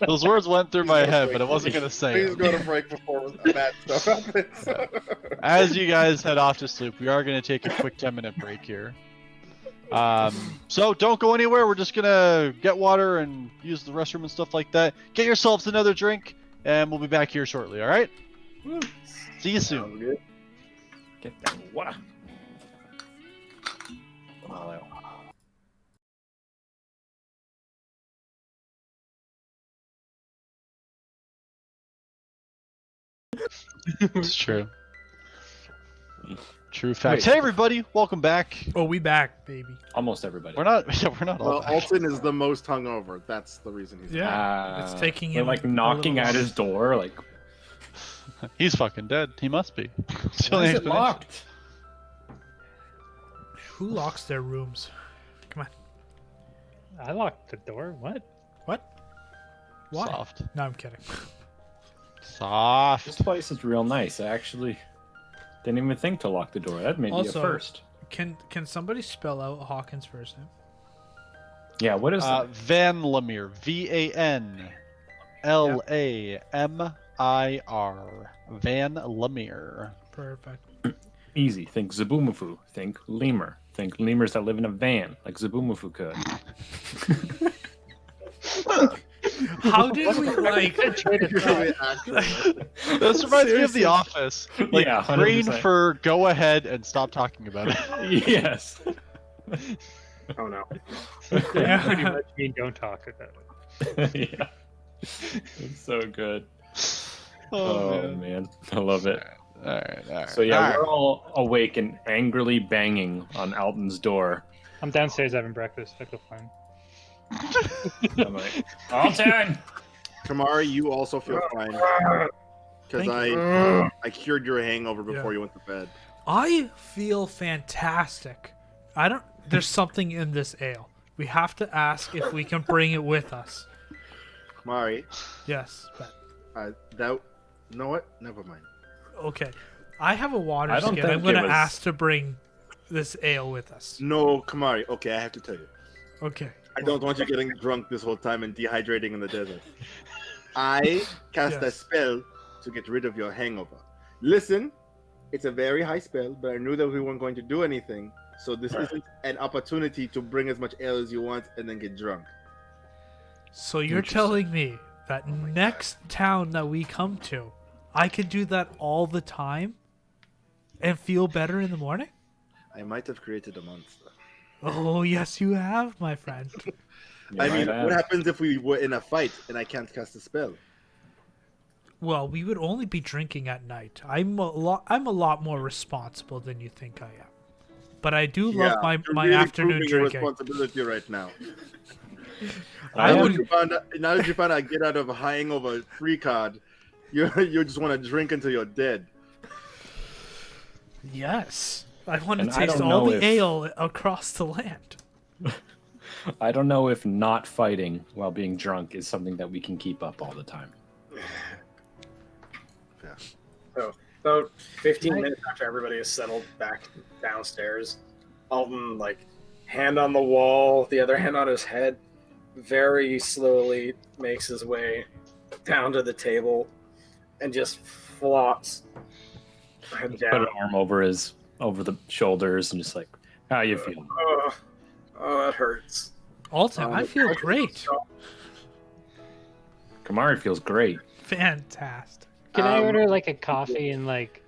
Those words went through my head, but I wasn't gonna say Please it. go to break before bad stuff happens. As you guys head off to sleep, we are gonna take a quick 10-minute break here. So don't go anywhere. We're just gonna get water and use the restroom and stuff like that. Get yourselves another drink, and we'll be back here shortly. All right? See you soon. Sounds good. Get that water. Wow. It's true. True facts. Wait. Hey everybody, welcome back. Oh, we back, baby. Almost everybody. We're not. Yeah, we're not all Well, back. Alton is the most hungover. That's the reason he's. Yeah, it's taking They're him like a knocking little at his door, like, He's fucking dead. He must be. It's the why only is it explanation. locked? Who locks their rooms? I locked the door. What? What? Why? Soft. No, I'm kidding. This Soft. place is real nice. I actually didn't even think to lock the door. That may be Also- a first. Can somebody spell out Hawkins' first name? Yeah, what is that? Van Lamir. VANLAMIR. Van Lamir. Perfect. Easy. Think Zaboomafoo. Think lemur. Think lemurs that live in a van, like Zaboomafoo could. How did we like? This reminds me of The Office. Like, Yeah, green 100%. for go ahead and stop talking about it. Yes. Oh no. Pretty much mean don't talk about it. Yeah. It's so good. Oh, Oh, man. man. I love it. Alright. So yeah, Alright. we're all awake and angrily banging on Alton's door. I'm downstairs having breakfast. I feel fine. I'm like, Alton! Kamari, you also feel fine because Thank I cured your hangover before Yeah. you went to bed. I feel fantastic. I don't. There's something in this ale. We have to ask if we can bring it with us. Kamari, Yes, but that. You know what? Never mind. okay. I have a water I don't skin. I'm think gonna it was- ask to bring this ale with us. No, Kamari. Okay, I have to tell you. Okay. I don't want you getting drunk this whole time and dehydrating in the desert. I cast a Yes. spell to get rid of your hangover. Listen, it's a very high spell, but I knew that we weren't going to do anything, so this isn't an opportunity to bring as much ale as you want and then get drunk. So you're telling me that next town that we come to, I can do that all the time and feel better in the morning? I might have created a monster. Oh, yes, you have, my friend. I mean, might what have. happens if we were in a fight and I can't cast a spell? Well, we would only be drinking at night. I'm a lot more responsible than you think I am. But I do love my you're my really afternoon proving your drinking. responsibility right now. I now, would- that you found out, now that you found out get out of a hangover free card, you just want to drink until you're dead. Yes. I want to And I taste don't all know the if- ale across the land. I don't know if not fighting while being drunk is something that we can keep up all the time. About 15 minutes after everybody is settled back downstairs, Alton, like, hand on the wall, the other hand on his head, very slowly makes his way down to the table and just flops head Put down. an arm over the shoulders and just like, how you feeling? Oh, that hurts. Alton, I feel great. Kamari feels great. Fantastic. Can I order like a coffee and like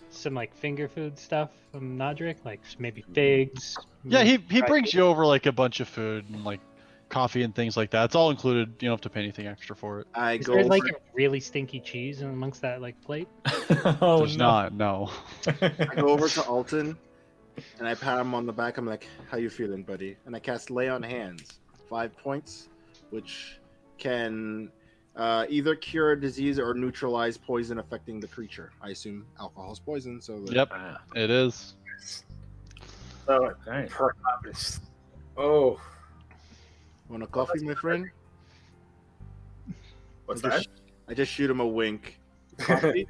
some like finger food stuff from Nodric? Like maybe figs. Yeah, he maybe brings you over like a bunch of food and like coffee and things like that. It's all included. You don't have to pay anything extra for it. I Is go there over. like a really stinky cheese amongst that like plate? Oh There's not. No. I go over to Alton, and I pat him on the back. I'm like, "How you feeling, buddy?" And I cast Lay on Hands, 5 points, which can either cure a disease or neutralize poison affecting the creature. I assume alcohol's poison, so Yep. It is. So Right. perhaps. Oh, Want a coffee, my friend? what's I that? just, I just shoot him a wink. Coffee?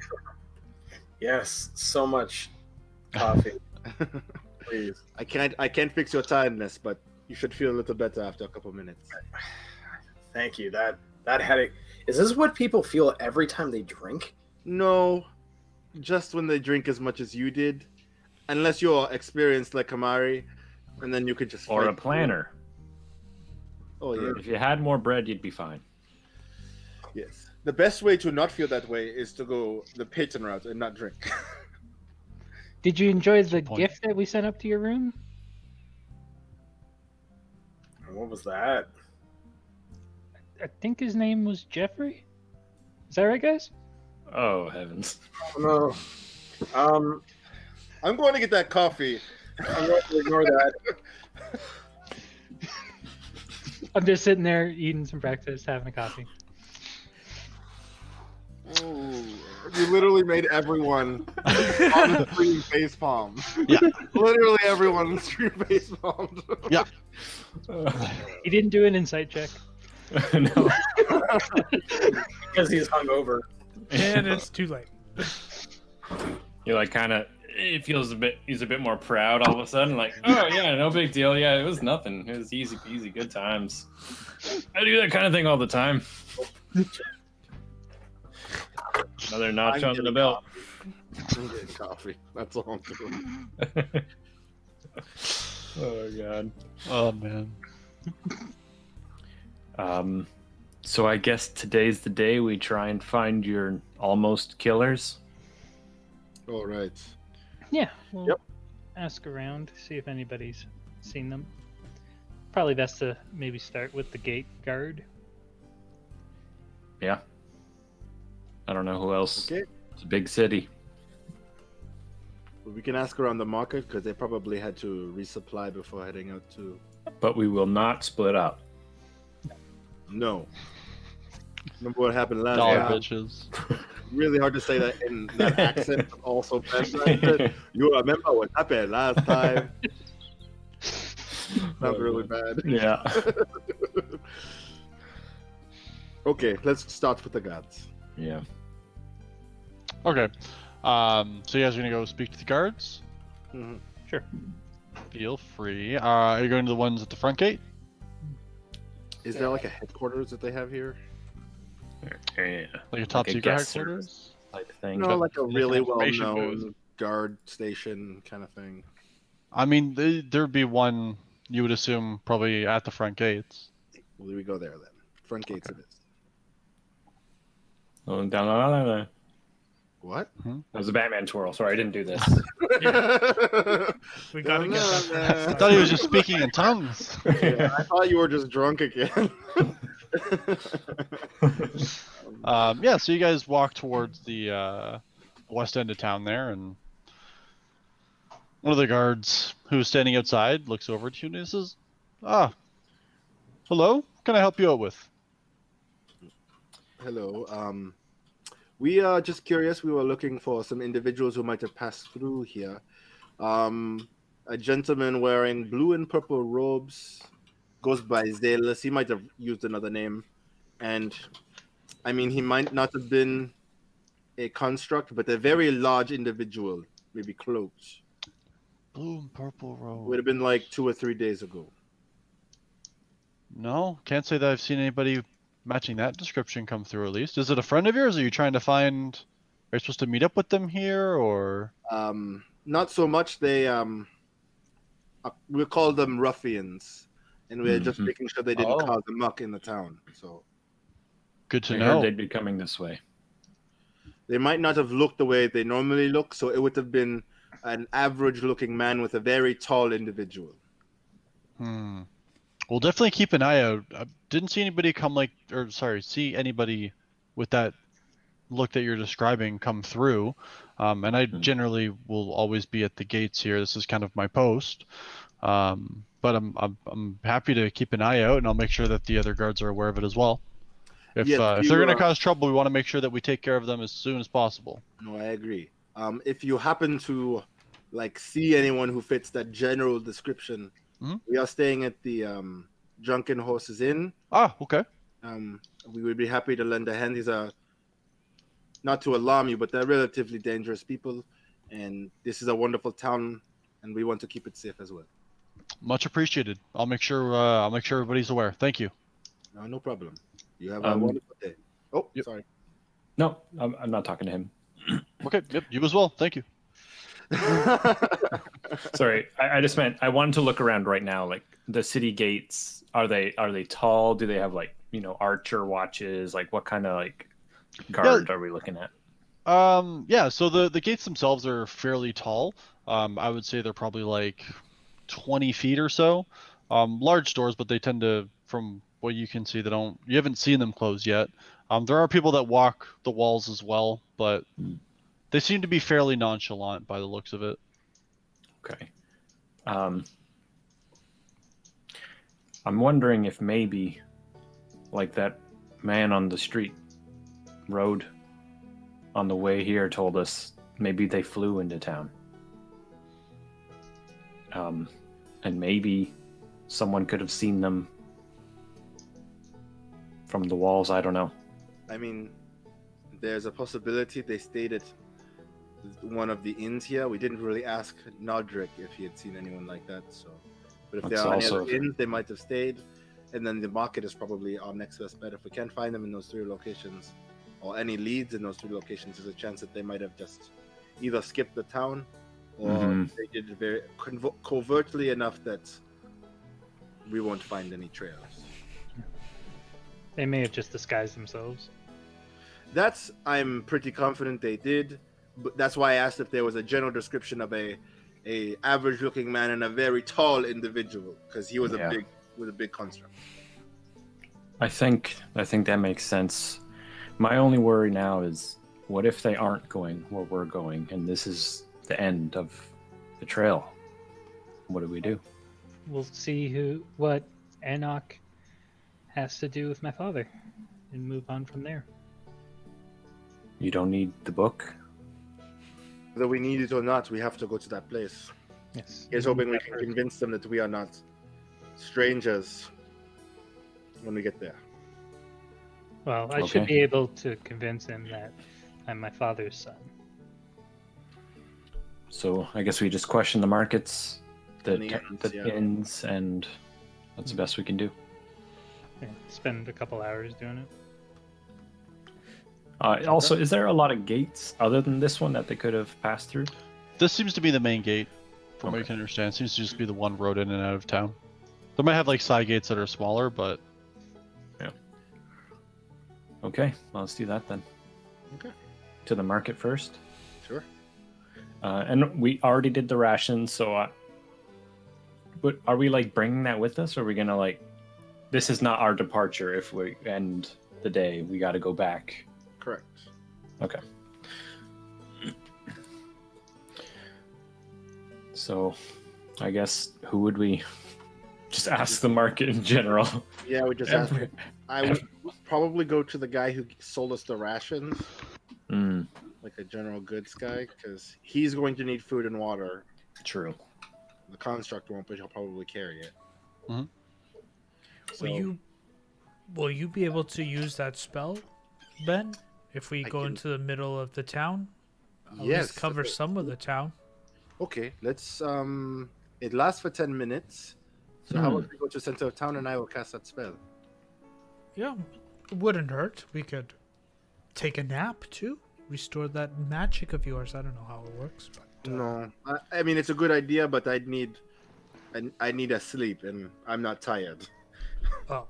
Yes, so much coffee. Please. I can't fix your tiredness, but you should feel a little better after a couple minutes. Thank you. That headache. Is this what people feel every time they drink? No, just when they drink as much as you did, unless you're experienced like Kamari, and then you could just Or fight a planner. Oh yeah, If you had more bread, you'd be fine. yes. The best way to not feel that way is to go the Peyton route and not drink. Did you enjoy the Point. gift that we sent up to your room? What was that? I think his name was Jeffrey. Is that right, guys? Oh heavens! Oh, no. I'm going to get that coffee. I'm going to ignore that. I'm just sitting there eating some breakfast, having a coffee. Ooh, you literally made everyone on the stream face palm. Yeah. Literally everyone on the stream face palmed. Yeah. He didn't do an insight check. No. Because he's hungover. And it's too late. You're like kind of. It feels a bit. He's a bit more proud all of a sudden. Like, oh yeah, no big deal. Yeah, it was nothing. It was easy peasy, good times. I do that kind of thing all the time. Another notch I'm on the getting belt. I'm getting coffee. That's all I'm doing. Oh god. Oh man. So I guess today's the day we try and find your almost killers. All right. Yeah, we'll Yep. ask around, see if anybody's seen them. Probably best to maybe start with the gate guard. Yeah. I don't know who else. Okay. It's a big city. Well, we can ask around the market because they probably had to resupply before heading out to. But we will not split up. No. Remember what happened last Dollar time? bitches. Really hard to say that in that accent, but also bad accent. You remember what happened last time? Sounds really bad. Yeah. Okay, let's start with the guards. Yeah. Okay. So you guys are gonna go speak to the guards? Mhm. Sure. Feel free. Are you going to the ones at the front gate? Is there like a headquarters that they have here? Yeah. Like a top Like a secret guest headquarters? Type thing. No, like a really information well-known guard station kind of thing. I mean, there'd be one you would assume probably at the front gates. Well, we go there then. Front gates it is. Oh, down, down, down, down. What? That was a Batman twirl. Sorry, I didn't do this. We gotta get that. I thought he was just speaking in tongues. Yeah, I thought you were just drunk again. Yeah, so you guys walk towards the west end of town there, and one of the guards who's standing outside looks over to you and he says, "Ah, hello. What can I help you out with?" Hello. We are just curious. We were looking for some individuals who might have passed through here. A gentleman wearing blue and purple robes goes by Zealous. He might have used another name. And, I mean, he might not have been a construct, but a very large individual, maybe cloaked. Blue and purple robe. Would have been like 2 or 3 days ago. No, can't say that I've seen anybody matching that description come through at least. Is it a friend of yours? Are you trying to find... Are you supposed to meet up with them here, or... Not so much. They, we call them ruffians. And we're just Mhm. making sure they didn't Oh. cause a muck in the town. So Good to I know. heard they'd be coming this way. they might not have looked the way they normally look. So it would have been an average looking man with a very tall individual. We'll definitely keep an eye out. I didn't see anybody see anybody with that look that you're describing come through. And I generally will always be at the gates here. This is kind of my post. But I'm happy to keep an eye out, and I'll make sure that the other guards are aware of it as well. If Yes, if you, they're going to cause trouble, we want to make sure that we take care of them as soon as possible. No, I agree. If you happen to see anyone who fits that general description, Mhm. we are staying at the Drunken Horses Inn. Ah, okay. We would be happy to lend a hand. These are, not to alarm you, but they're relatively dangerous people, and this is a wonderful town, and we want to keep it safe as well. Much appreciated. I'll make sure everybody's aware. Thank you. No problem. You have a wonderful day. Oh, Yep. sorry. No, I'm not talking to him. Okay. Yep. You as well. Thank you. Sorry, I just meant I wanted to look around right now. Like the city gates, are they tall? Do they have archer watches? Like what kind of guard are we looking at? Yeah. So the gates themselves are fairly tall. I would say they're probably 20 feet or so. Large doors, but they tend to, from what you can see, you haven't seen them close yet. There are people that walk the walls as well, but they seem to be fairly nonchalant by the looks of it. Okay. I'm wondering if maybe, that man on the street road on the way here told us maybe they flew into town. And maybe someone could have seen them from the walls. I don't know. I mean, there's a possibility they stayed at one of the inns here. We didn't really ask Nodric if he had seen anyone like that. So, but if there are any other inns, they might have stayed. And then the market is probably our next best bet. If we can't find them in those 3 locations, or any leads in those 3 locations, there's a chance that they might have just either skipped the town, or they did it very covertly enough that we won't find any trails. They may have just disguised themselves. I'm pretty confident they did. But that's why I asked if there was a general description of a average-looking man and a very tall individual, because he was a big construct. I think that makes sense. My only worry now is, what if they aren't going where we're going, and this is the end of the trail? What do we do? We'll see what Enoch has to do with my father, and move on from there. You don't need the book? Whether we need it or not, we have to go to that place. Yes. Here's hoping we can convince them that we are not strangers when we get there. Well, I should be able to convince him that I'm my father's son. So I guess we just question the markets, the inns, inns, and that's the best we can do. Yeah, spend a couple hours doing it. Also, is there a lot of gates other than this one that they could have passed through? This seems to be the main gate, from what you can understand. It seems to just be the one road in and out of town. They might have side gates that are smaller, but yeah. Okay, well, let's do that then. Okay. To the market first. Sure. And we already did the rations, so but are we bringing that with us, or are we gonna this is not our departure? If we end the day, we got to go back. Correct. Okay. So, I guess who would we just ask the market in general? Yeah, we just ask. I would probably go to the guy who sold us the rations, like a general goods guy, because he's going to need food and water. True. The construct won't, but he'll probably carry it. Mm-hmm. So, Will you be able to use that spell, Ben? If we go into the middle of the town? At least cover some of the town. Okay, let's it lasts for 10 minutes. So how about we go to the center of town and I will cast that spell? Yeah, it wouldn't hurt. We could take a nap too. Restore that magic of yours. I don't know how it works, but no. I mean it's a good idea, but I need a sleep and I'm not tired. Oh.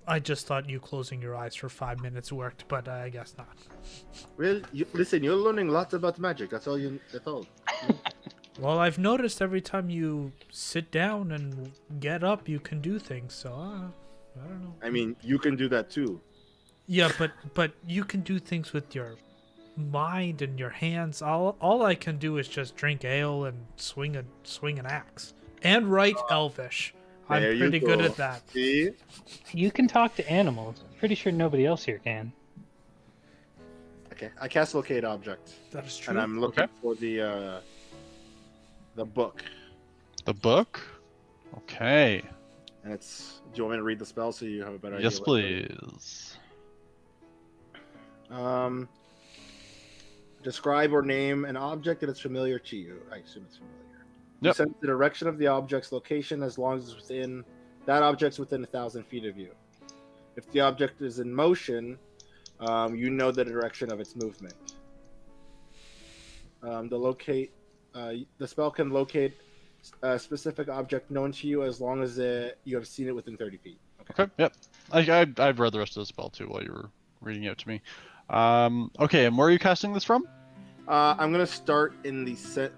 I just thought you closing your eyes for 5 minutes worked, but I guess not. Well, listen, you're learning lots about magic. That's all. Well, I've noticed every time you sit down and get up, you can do things. So I don't know. I mean, you can do that too. Yeah, but you can do things with your mind and your hands. All I can do is just drink ale and swing an axe and write Elvish. I'm There you pretty good go. at that. See? You can talk to animals. Pretty sure nobody else here can. Okay, I cast locate object, That is true. and I'm looking Okay. for the book. The book. Okay. And it's. Do you want me to read the spell so you have a better idea? Yes, what it is? please. Describe or name an object that is familiar to you. I assume it's familiar. You Yep. sense the direction of the object's location as long as it's within that object's within 1,000 feet of you. If the object is in motion, you know the direction of its movement. The spell can locate a specific object known to you as long as you have seen it within 30 feet. Okay. Yep. I've read the rest of the spell too while you were reading it to me. Okay, and where are you casting this from? I'm gonna start in the set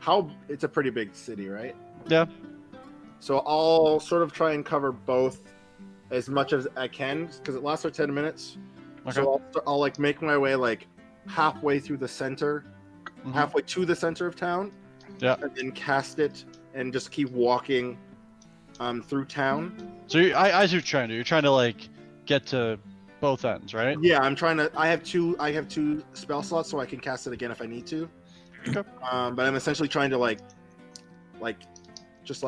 how it's a pretty big city, right? Yeah. So I'll sort of try and cover both as much as I can because it lasts for 10 minutes. Okay. So I'll like make my way like halfway through the center, Mhm. halfway to the center of town. Yeah. And then cast it and just keep walking through town. So I see what you're trying to do. You're trying to like get to both ends, right? Yeah, I'm trying to. I have two spell slots, so I can cast it again if I need to. Okay. But I'm essentially trying to just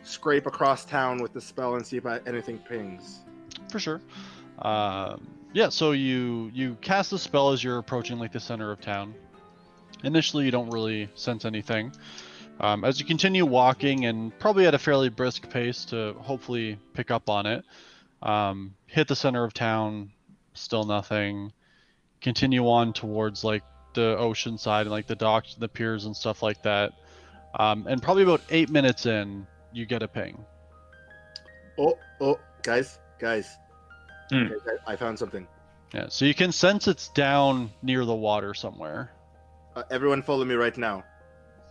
scrape across town with the spell and see if anything pings. For sure. Yeah. So you cast the spell as you're approaching like the center of town. Initially, you don't really sense anything. As you continue walking, and probably at a fairly brisk pace to hopefully pick up on it, hit the center of town, still nothing. Continue on towards like the ocean side and like the docks, the piers and stuff like that. And probably about 8 minutes in, you get a ping. Oh, guys. Hmm. Guys, I found something. Yeah. So you can sense it's down near the water somewhere. Everyone follow me right now.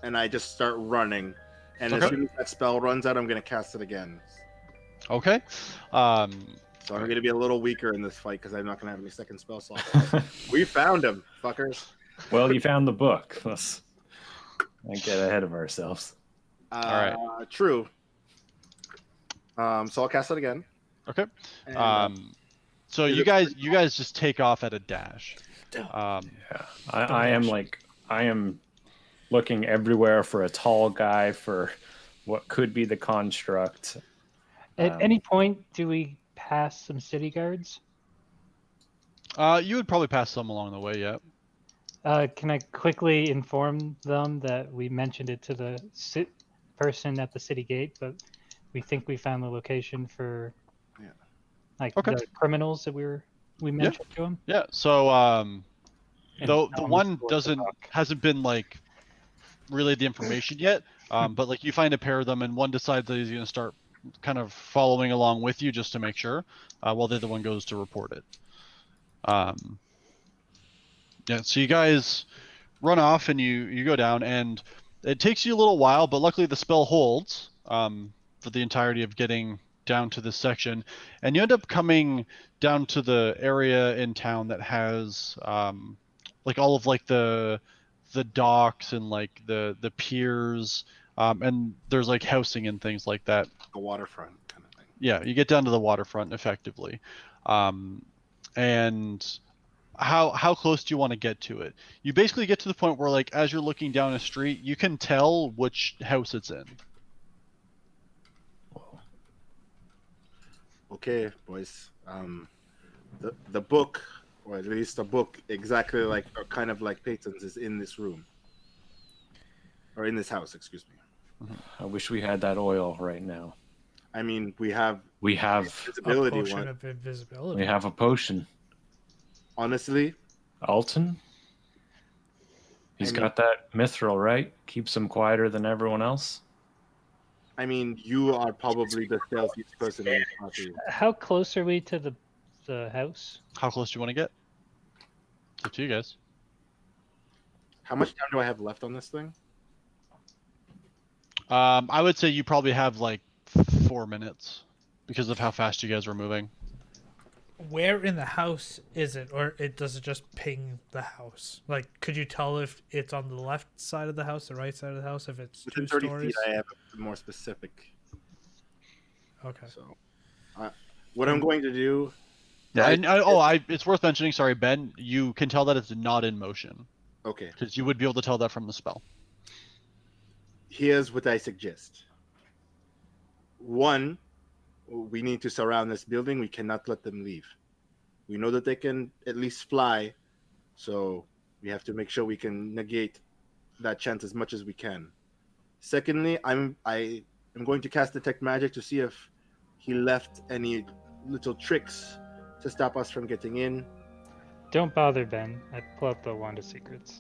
And I just start running. And as Okay. soon as that spell runs out, I'm going to cast it again. Okay. So I'm going to be a little weaker in this fight because I'm not going to have any second spell slots. We found him, fuckers. Well, you found the book. Let's not get ahead of ourselves. right. True. So I'll cast it again. Okay. And, So is you it- guys just take off at a dash. Yeah, I am looking everywhere for a tall guy for what could be the construct. At any point, do we pass some city guards? You would probably pass some along the way. Yeah. Can I quickly inform them that we mentioned it to the person at the city gate, but we think we found the location for Okay. the criminals that we mentioned to him? Yeah. So And though tell the them one to hasn't been like relayed the information yet, but like you find a pair of them, and one decides that he's gonna start kind of following along with you just to make sure, while the other one goes to report it. Yeah. So you guys run off and you go down, and it takes you a little while, but luckily the spell holds for the entirety of getting down to this section, and you end up coming down to the area in town that has like all of like the docks and like the piers, and there's like housing and things like that. the waterfront kind of thing. Yeah, you get down to the waterfront effectively. And how close do you want to get to it? You basically get to the point where like as you're looking down a street, you can tell which house it's in. Okay, boys. The book, or at least a book exactly like, or kind of like Peyton's, is in this room. Or in this house, excuse me. I wish we had that oil right now. I mean, we have We have A visibility potion one. of invisibility. we have a potion. Honestly, Alton? He's got that mithril, right? Keeps him quieter than everyone else. I mean, you are probably the stealthiest person in this party. How close are we to the house? How close do you want to get? It's up to you guys. How much time do I have left on this thing? I would say you probably have like 4 minutes because of how fast you guys were moving. Where in the house is it, or does it just ping the house? Like, could you tell if it's on the left side of the house, the right side of the house, if it's Within 2 30 stories? feet, I have a more specific. Okay. So, what I'm going to do. Yeah, I- it's worth mentioning. Sorry, Ben. You can tell that it's not in motion Okay. because you would be able to tell that from the spell. Here's what I suggest. One, we need to surround this building. We cannot let them leave. We know that they can at least fly, so we have to make sure we can negate that chance as much as we can. Secondly, I am going to cast Detect Magic to see if he left any little tricks to stop us from getting in. Don't bother, Ben. I pull up the Wand of Secrets.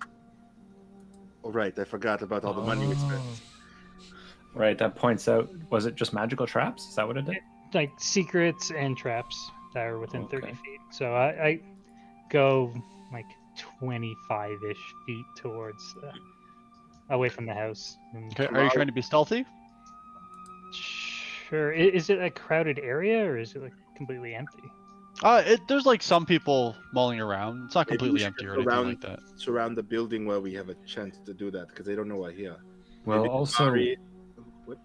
Oh, right, I forgot about all the money we spent. Right, that points out. Was it just magical traps? Is that what it did? Like secrets and traps that are within 30 Okay. feet. So I go like 25-ish feet towards away from the house. And Okay, are you trying to be stealthy? Sure. Is it a crowded area or is it like completely empty? There's like some people mulling around. It's not Maybe we completely should empty or just anything like that. Surround the building where we have a chance to do that, because they don't know we're here. Well, Maybe also, Ari- what?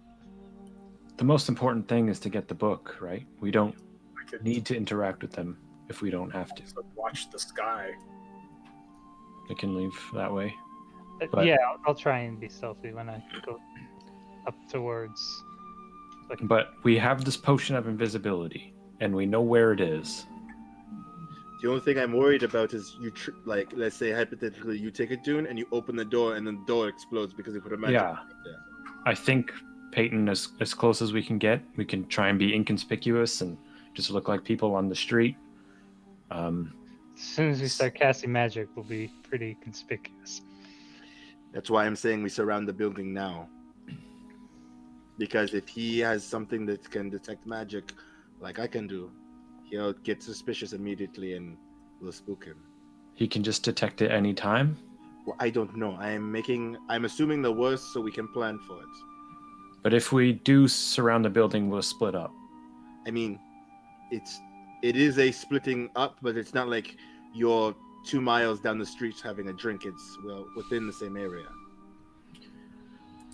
the most important thing is to get the book, right? We don't I could need to interact with them if we don't have to. just watch the sky. They can leave that way. But- Yeah, I'll try and be stealthy when I go up towards. But we have this potion of invisibility, and we know where it is. The only thing I'm worried about is like, let's say hypothetically, you take a tune and you open the door, and then the door explodes because you put a magic Yeah. up there. I think Peyton, as close as we can get, we can try and be inconspicuous and just look like people on the street. As soon as we start casting magic, we'll be pretty conspicuous. That's why I'm saying we surround the building now. Because if he has something that can detect magic, like I can do, he'll get suspicious immediately and we'll spook him. He can just detect it any time. Well, I don't know. I'm assuming the worst so we can plan for it. But if we do surround the building, we'll split up. I mean, it is a splitting up, but it's not like you're 2 miles down the street having a drink. It's within the same area.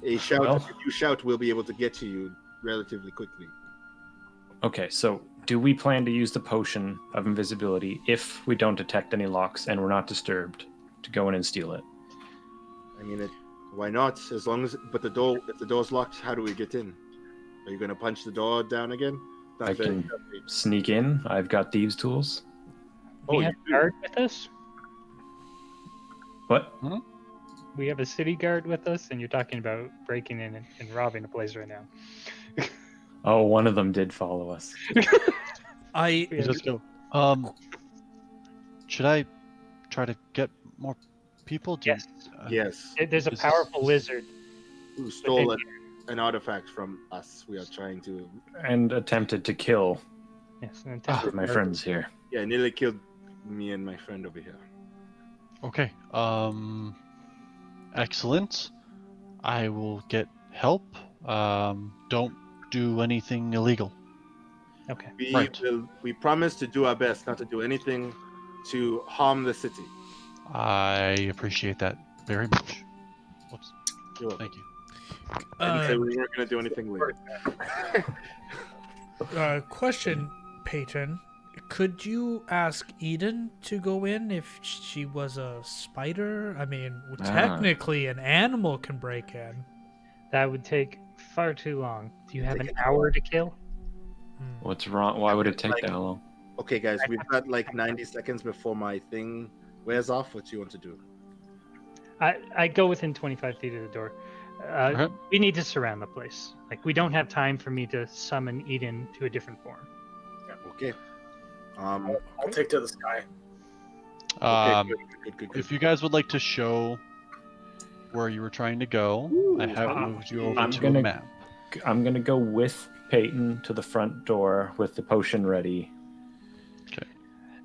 If you shout, we'll be able to get to you relatively quickly. Okay, so do we plan to use the potion of invisibility if we don't detect any locks and we're not disturbed to go in and steal it? I mean, why not? As long as, but if the door's locked, how do we get in? Are you gonna punch the door down again? Not I very can stealthy. sneak in. I've got thieves' tools. We Oh, have you a do? guard with us. What? We have a city guard with us, and you're talking about breaking in and robbing a place right now. Oh, one of them did follow us. I We You have- just go. Should I try to get more people? Yes. Yes. There's a This is- powerful lizard. Who stole an artifact from us? We are trying to. And attempted to kill Yes, and my friends here. Yeah, nearly killed me and my friend over here. Okay. Excellent. I will get help. Don't do anything illegal. Okay. Right. We promise to do our best not to do anything to harm the city. I appreciate that very much. Whoops. You're welcome. Thank you. I didn't say we weren't going to do anything weird. question, Peyton. Could you ask Eden to go in if she was a spider? I mean, technically, an animal can break in. That would take far too long. Do you have an hour to kill? What's wrong? Why would it take that long? Okay, guys, we've got like 90 seconds before my thing wears off. What do you want to do? I go within 25 feet of the door. Okay. We need to surround the place. Like, we don't have time for me to summon Eden to a different form. Okay. I'll take to the sky. Okay, good. If you guys would like to show where you were trying to go, I have moved you over I'm to gonna- a map. I'm gonna go with Peyton to the front door with the potion ready.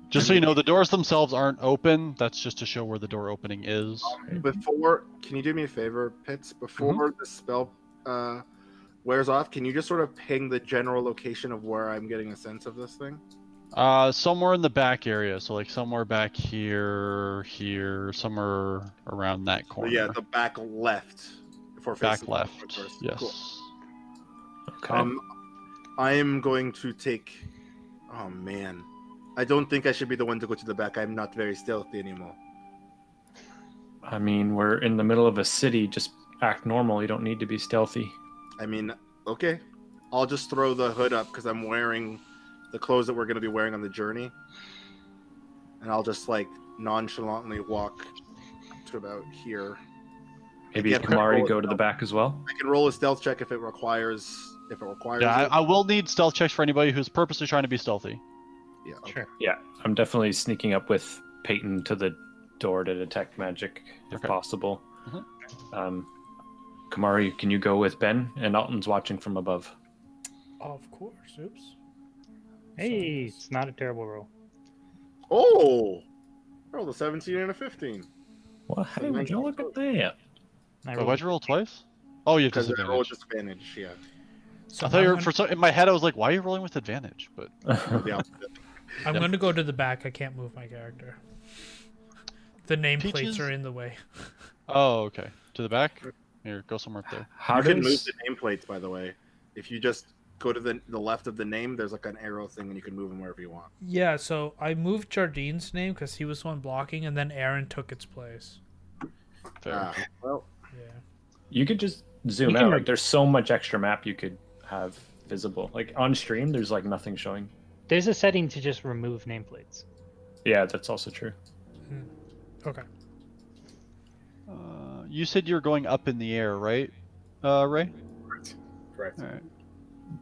Just so you know, the doors themselves aren't open. That's just to show where the door opening is. Before, can you do me a favor, Pitts? Before the spell wears off, can you just sort of ping the general location of where I'm getting a sense of this thing? Somewhere in the back area. So like somewhere back here, somewhere around that So corner. yeah, the back left. If we're back facing left. first. Yes. Cool. Okay. I am going to take. Oh man, I don't think I should be the one to go to the back. I'm not very stealthy anymore. I mean, we're in the middle of a city. Just act normal. You don't need to be stealthy. I mean, okay, I'll just throw the hood up because I'm wearing the clothes that we're going to be wearing on the journey, and I'll just like nonchalantly walk to about here. Maybe Yeah, Kamari roll go it to the up. back as well. I can roll a stealth check if it requires. Yeah, it. I will need stealth checks for anybody who's purposely trying to be stealthy. Yeah. Okay. Sure. Yeah, I'm definitely sneaking up with Peyton to the door to detect magic if Okay. possible. Mhm. Kamari, can you go with Ben? And Alton's watching from above. Of course. Oops. Hey, it's not a terrible roll. Oh, I rolled a 17 and a 15 Well, hey, would you look at that? I Oh, rolled why'd you roll twice? Oh, you have because I rolled disadvantage. disadvantage. Yeah, So I thought you I'm were gonna- for some, in my head. I was like, "Why are you rolling with advantage?" But the opposite. I'm going to go to the back. I can't move my character. The nameplates Peaches? are in the way. oh, okay. To the back. Here, go somewhere up there. How You does can move the nameplates, by the way. If you just go to the left of the name, there's like an arrow thing, and you can move them wherever you want. Yeah, so I moved Jardine's name because he was the one blocking, and then Aaron took its place. Fair. Well, Yeah. you could just zoom You out? can- Like, there's so much extra map you could have visible. Like on stream, there's like nothing showing. There's a setting to just remove nameplates. Yeah, that's also true. Okay. You said you're going up in the air, right, Ray? Correct. All right.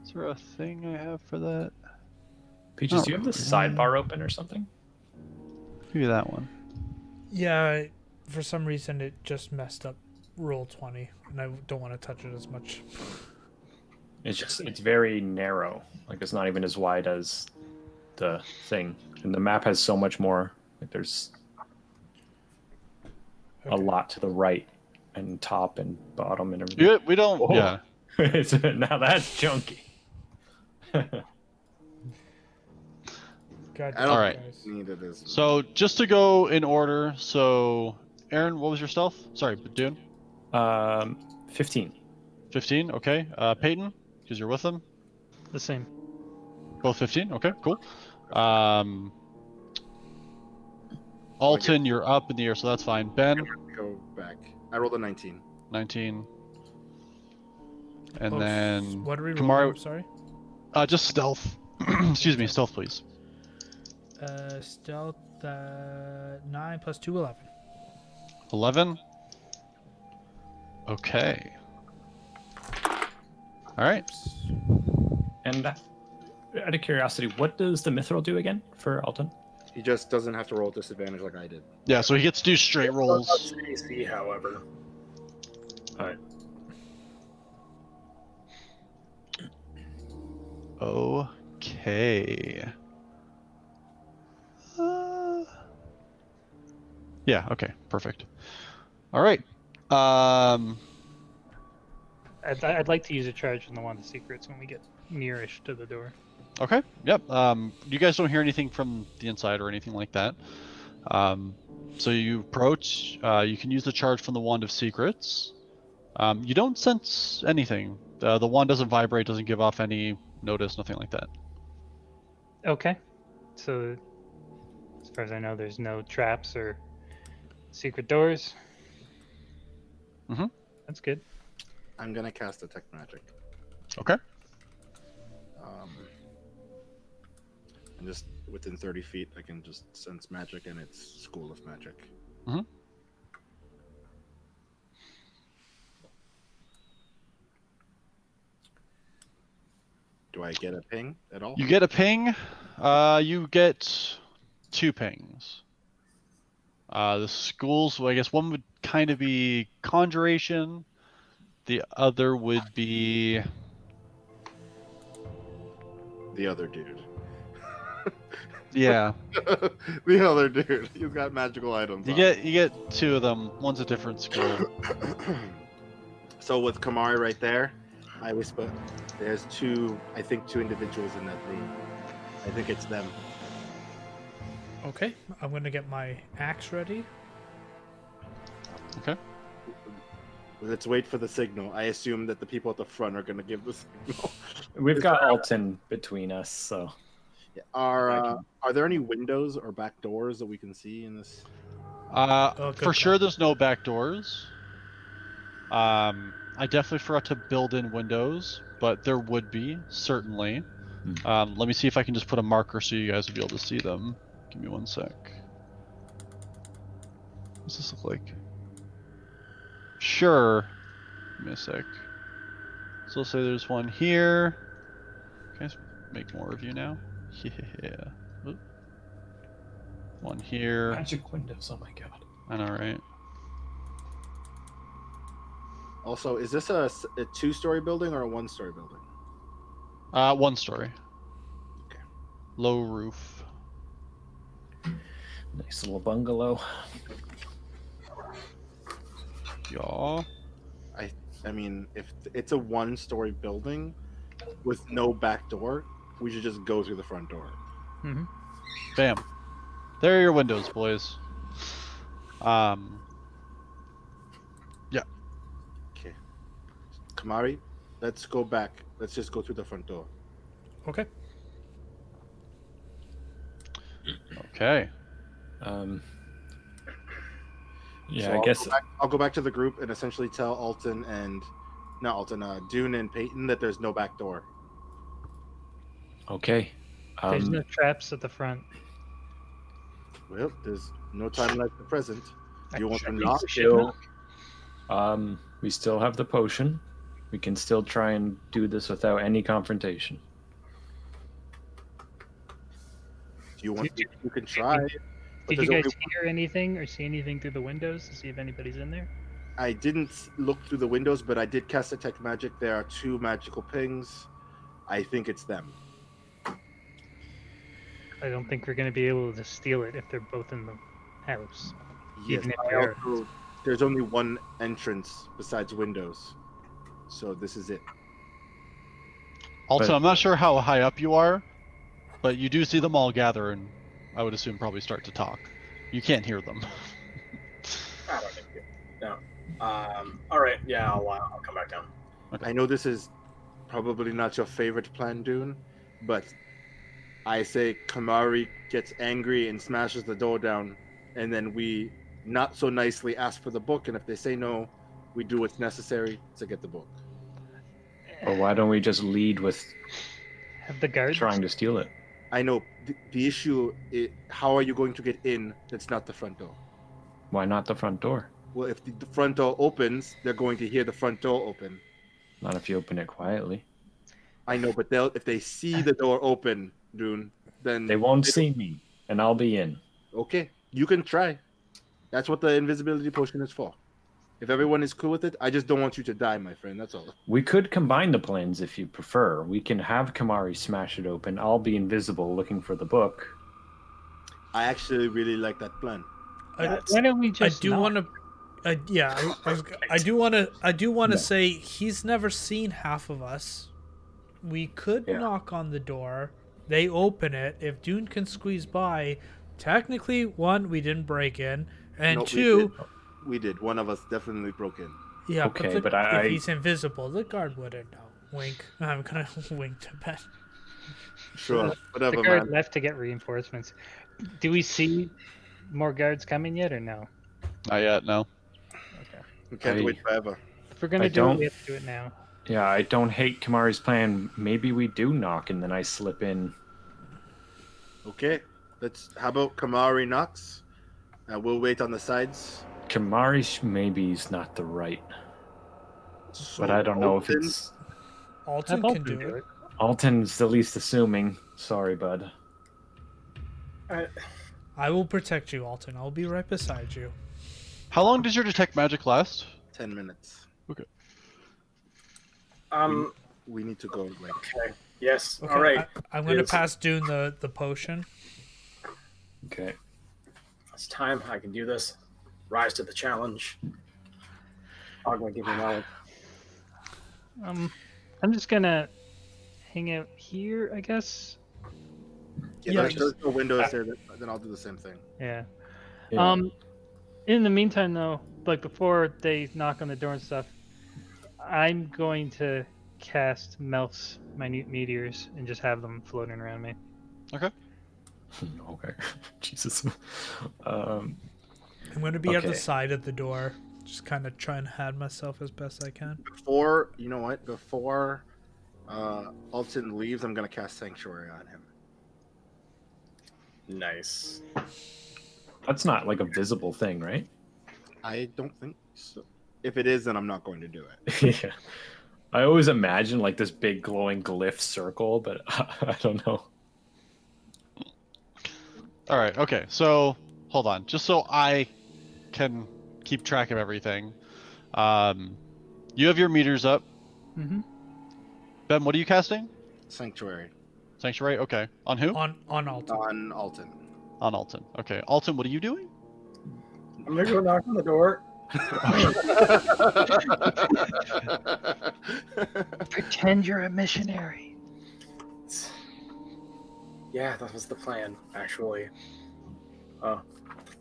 Is there a thing I have for that? Peaches, Oh, do you have the yeah. sidebar open or something? Maybe that one. Yeah, for some reason it just messed up roll 20, and I don't want to touch it as much. It's very narrow. Like it's not even as wide as the thing. And the map has so much more. Like there's a Okay. lot to the right and top and bottom and everything. We don't. Whoa. Yeah. Now that's chunky. God I don't All right. guys. need it as. So just to go in order. So, Aaron, what was your stealth? Sorry, Dune. 15. 15. Okay. Peyton, because you're with them. The same. Both 15. Okay. Cool. Alton, you're up in the air, so that's fine. Ben, Go back. I rolled a 19. 19. And Oh, then what are we Kamari- rolling? Sorry. just stealth. Excuse me, stealth, please. Stealth 9 plus 2, 11. 11. Okay. All right. Oops. And out of curiosity, what does the mithril do again for Alton? He just doesn't have to roll disadvantage like I did. Yeah, so he gets to do straight rolls. AC, however. Alright. Okay. Yeah, okay, perfect. All right. I'd like to use a charge from the Wand of Secrets when we get nearish to the door. Okay, yep. You guys don't hear anything from the inside or anything like that. So you approach. You can use the charge from the Wand of Secrets. You don't sense anything. The wand doesn't vibrate, doesn't give off any notice, nothing like that. Okay. So, as far as I know, there's no traps or secret doors. Mhm. That's good. I'm gonna cast detect magic. Okay. And just within 30 feet, I can just sense magic, and it's School of Magic. Mhm. Do I get a ping at all? You get a ping. You get 2 pings. The schools, well, I guess one would kind of be conjuration. The other would be The other dude. yeah. The other dude. He's got magical items. You on get 2 of them. One's a different school. So with Kamari right there, I whisper, there's two individuals in that room. I think it's them. Okay, I'm gonna get my axe ready. Okay. Let's wait for the signal. I assume that the people at the front are going to give the signal. We've got Alton between us, so Are there any windows or back doors that we can see in this? good For call. sure, there's no back doors. I definitely forgot to build in windows, but there would be certainly. Let me see if I can just put a marker so you guys will be able to see them. Give me 1 sec. What's this look like? Sure. Give me a sec. So let's say there's one here. Can I just make more of you now? Yeah. Oop. One here. magic windows. Oh my god. I know, right? Also, is this a two-story building or a one-story building? 1 story. Okay. Low roof. Nice little bungalow. Y'all. I mean, if it's a one-story building with no back door, we should just go through the front door. Bam. There are your windows, boys. Yeah. Okay. Kamari, let's go back. Let's just go through the front door. Okay. Okay. Yeah, So I guess I'll go back to the group and essentially tell Dune and Peyton that there's no back door. okay. There's no traps at the front. Well, there's no time like the present. You want to Should knock? knock? We still have the potion. We can still try and do this without any confrontation. You can try. but Did you there's guys only- hear anything or see anything through the windows to see if anybody's in there? I didn't look through the windows, but I did cast detect magic. There are 2 magical pings. I think it's them. I don't think we're going to be able to steal it if they're both in the house. Yes, Even if I they are. also- there's only one entrance besides windows, so this is it. Also, But- I'm not sure how high up you are, but you do see them all gather and I would assume probably start to talk. You can't hear them. I don't think no. All right. Yeah, I'll come back down. I know this is probably not your favorite plan, Dune, but I say Kamari gets angry and smashes the door down, and then we not so nicely ask for the book, and if they say no, we do what's necessary to get the book. Or why don't we just lead with Have the guards? trying to steal it? I know the issue is how are you going to get in that's not the front door? Why not the front door? Well, if the front door opens, they're going to hear the front door open. Not if you open it quietly. I know, but if they see the door open, Dune, then They won't see me, and I'll be in. Okay, you can try. That's what the invisibility potion is for. If everyone is cool with it, I just don't want you to die, my friend. That's all. We could combine the plans if you prefer. We can have Kamari smash it open. I'll be invisible looking for the book. I actually really like that plan. Why don't we I just? do knock? want to. I do want to say he's never seen half of us. We could Yeah. knock on the door. They open it. If Dune can squeeze by, technically, 1, we didn't break in, and No, 2, we did. One of us definitely broke in. yeah. Okay, but if I- he's invisible, the guard wouldn't know. Wink. I'm gonna wink to Ben. Sure, The whatever, guard man. left to get reinforcements. Do we see more guards coming yet, or no? Not yet, no. We can't I- wait forever. If we're gonna I do don't- it, we have to do it now. Yeah, I don't hate Kamari's plan. Maybe we do knock and then I slip in. Okay, how about Kamari knocks? We'll wait on the sides. Kamari maybe is not the right, So but I don't know if Alton- it's. Alton Have can Alton do it. Alton's the least assuming. Sorry, bud. I will protect you, Alton. I'll be right beside you. How long does your detect magic last? 10 minutes. We need to go. Like, Okay. Yes. Okay, All right. I'm going to Yes. pass Dune the potion. Okay. It's time. I can do this. Rise to the challenge. I'm going to give you knowledge. I'm just gonna hang out here, I guess. Yeah, There's no windows there. Then I'll do the same thing. Yeah. Yeah. In the meantime, though, like before they knock on the door and stuff, I'm going to cast Melf's minute meteors and just have them floating around me. Okay. Jesus. I'm going to be at the Okay. side of the door, just kind of try and hide myself as best I can. Before Alton leaves, I'm gonna cast Sanctuary on him. Nice. That's not like a visible thing, right? I don't think so. If it is, then I'm not going to do it. Yeah. I always imagine like this big glowing glyph circle, but I don't know. All right. Okay. So hold on, just so I can keep track of everything. You have your meters up. Mm-hmm. Ben, what are you casting? Sanctuary Sanctuary. Okay. On who? On Alton. on Alton. On Alton. Okay. Alton, what are you doing? I'm gonna go knock on the door. Pretend you're a missionary. Yeah, that was the plan, actually.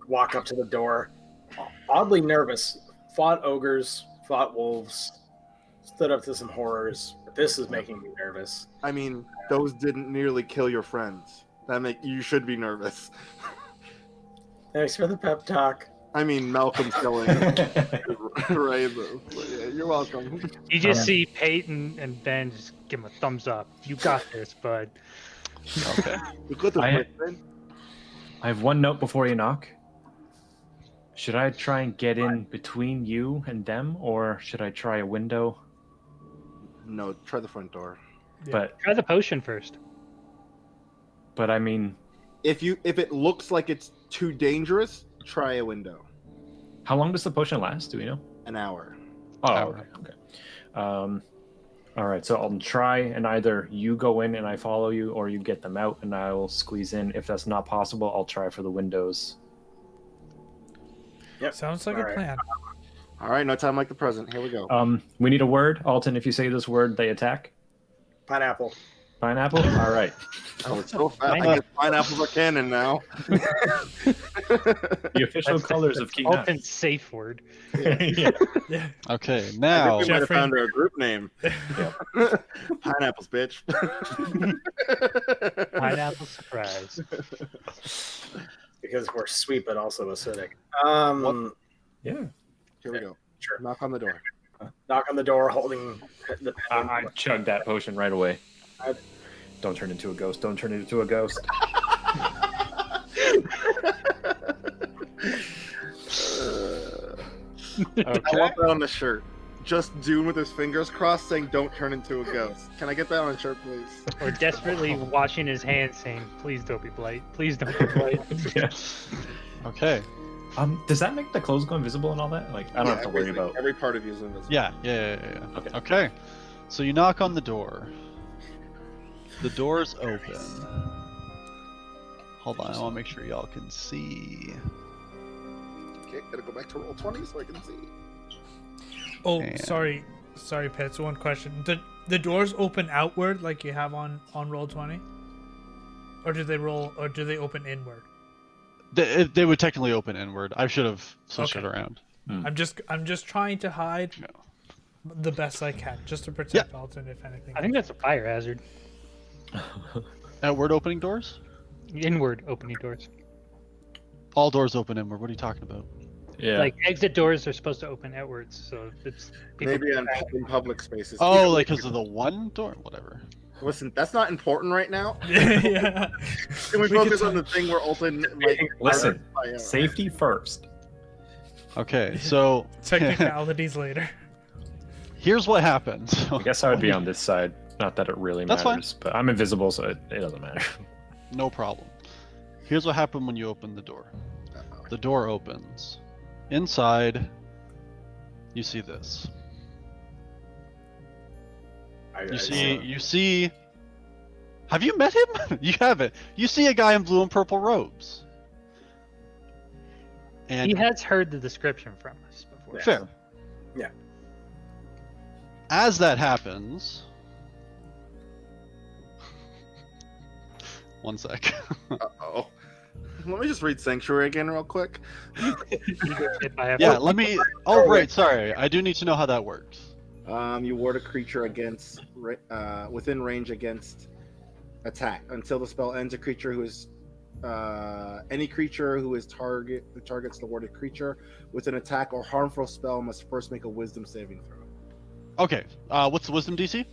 Walk up to the door. Oddly nervous. Fought ogres, fought wolves, stood up to some horrors, but this is making me nervous. I mean, those didn't nearly kill your friends. You should be nervous. Thanks for the pep talk. I mean, Malcolm's killing. Right. Yeah, you're welcome. You just see Peyton and Ben just give him a thumbs up. You got this, bud. Okay. You got the I- plan. I have one note before you knock. Should I try and get in between you and them, or should I try a window? No, try the front door. Yeah. Try the potion first. But I mean, If it looks like it's too dangerous, try a window. how long does the potion last? Do we know? An hour. Oh, Hour. okay. All right. So I'll try, and either you go in and I follow you, or you get them out and I will squeeze in. If that's not possible, I'll try for the windows. Yep. Sounds like a Alright. plan. All right, no time like the present. Here we go. We need a word, Alton. If you say this word, they attack. Pineapple. Pineapple. All right. Oh, it's so fast. I guess pineapples are canon now. The official colors of Key Nuts. Alton's safe word. Yeah. Yeah. Okay. I think Now. we might have Jeffrey- found our group name. Pineapples, bitch. Pineapple surprise. Because we're sweet but also acidic. Yeah. Here we go. Sure. Knock on the door. Knock on the door holding the pen. I chugged that potion right away. I- Don't turn into a ghost. Don't turn into a ghost. I want that on the shirt. Just Dune with his fingers crossed saying, "Don't turn into a ghost." Can I get that on a shirt, please? Or desperately washing his hands saying, please don't be blight. Please don't be blight. Yeah. Okay. Does that make the clothes go invisible and all that? Like, I don't have to worry everything. about. Every part of you is invisible. Yeah. Okay. Okay. So you knock on the door. The door's open. Hold on, I want to make sure y'all can see. Okay, gotta go back to roll 20 so I can see. Oh, And- sorry, Pets. One question: the doors open outward like you have on Roll20, or do they open inward? They would technically open inward. I should have switched Okay. it around. I'm just trying to hide Yeah. the best I can, just to protect Alton if anything. I think that's a fire hazard. Outward opening doors? Inward opening doors. All doors open inward. What are you talking about? Yeah. Like exit doors are supposed to open outwards, so it's people Maybe in public spaces. Oh, Either like way, because of the one door? Whatever. Listen, that's not important right now. yeah. Can we We focus can on the thing where Alton, like, Listen, yeah. safety first. Okay, so Technicalities later. here's what happens. I guess I would be on this side. Not that it really That's fine. matters, but I'm invisible, so it doesn't matter. No problem. Here's what happened when you open the door. The door opens. Inside, you see this. You see. Have you met him? You haven't. You see a guy in blue and purple robes. And He has heard the description from us before. fair. Yeah. As that happens, one sec. Uh-oh. Let me just read Sanctuary again real quick. You get hit by a Yeah, let me. Oh, right. Sorry, I do need to know how that works. You ward a creature against within range against attack until the spell ends. A creature who is any creature who targets the warded creature with an attack or harmful spell must first make a Wisdom saving throw. Okay. What's the Wisdom DC?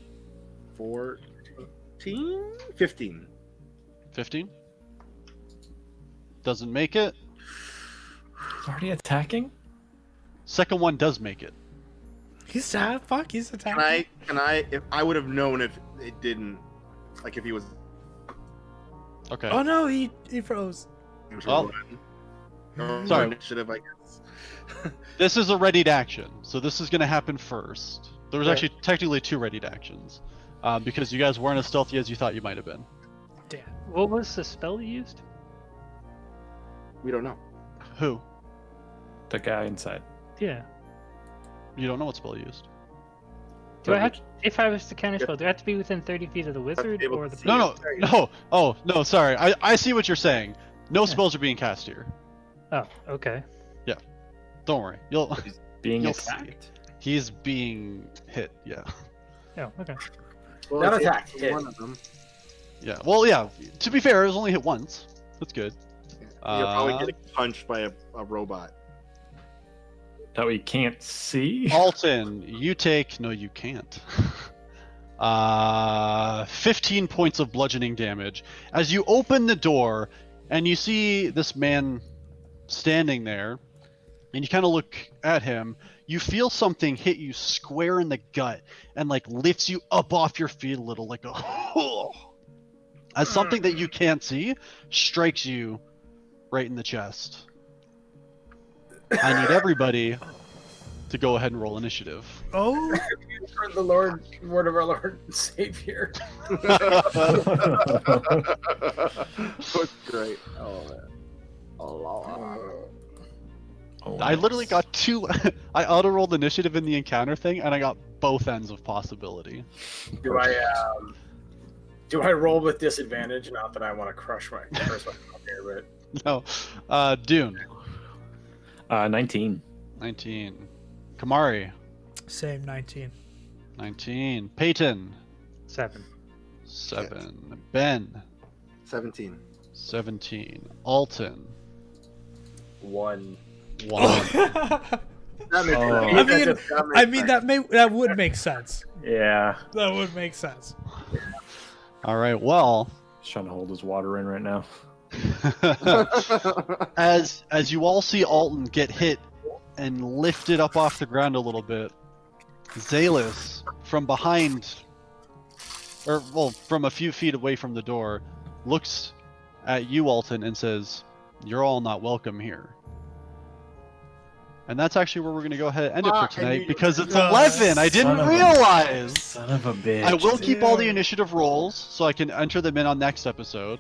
14? 15. 15. Doesn't make it. He's already attacking? Second one does make it. He's fuck. He's Can attacking. I? If I would have known if it didn't, like if he was. Okay. Oh no, he froze. Oh. Or Sorry. Initiative, I guess. This is a readied action, so this is going to happen first. There was Right. actually technically 2 readied actions, because you guys weren't as stealthy as you thought you might have been. Damn. What was the spell you used? We don't know. Who? The guy inside. Yeah. You don't know what spell you used. Do I have? If I was to counter spell, do I have to be within 30 feet of the wizard able or to the? see. No. Oh, no. Sorry. I see what you're saying. No Yeah. spells are being cast here. Oh, okay. Don't worry. You'll. Being You'll see. attacked. He's being hit. Yeah. Oh, okay. Well, Not it's attack, hit hit. one of them. Yeah. Well, yeah. To be fair, it was only hit once. That's good. You're probably Uh, getting punched by a robot. That we can't see? Alton, you take. No, you can't. 15 points of bludgeoning damage as you open the door and you see this man standing there, and you kind of look at him. You feel something hit you square in the gut and like lifts you up off your feet a little, like a as something that you can't see strikes you right in the chest. I need everybody to go ahead and roll initiative. Oh, For the word of our Lord and Savior. That's great. Oh, man. Oh, I literally got 2. I auto rolled initiative in the encounter thing, and I got both ends of possibility. Do I roll with disadvantage? Not that I want to crush my first one up here, but No, Dune, 19. 19. Kamari, same 19. 19. Peyton, 7. 7. Ben, 17. 17. Alton, 1. 1. That makes Oh. I mean, that would make sense. Yeah. That would make sense. All right. Well, He's trying to hold his water in right now. as you all see Alton get hit and lifted up off the ground a little bit, Zalis from behind, or well, from a few feet away from the door, looks at you, Alton, and says, "You're all not welcome here." And that's actually where we're going to go ahead and end it I for tonight knew- because it's Ah, 11. I son didn't of a- realize. Son of a bitch. I will keep all the Damn. initiative rolls so I can enter them in on next episode.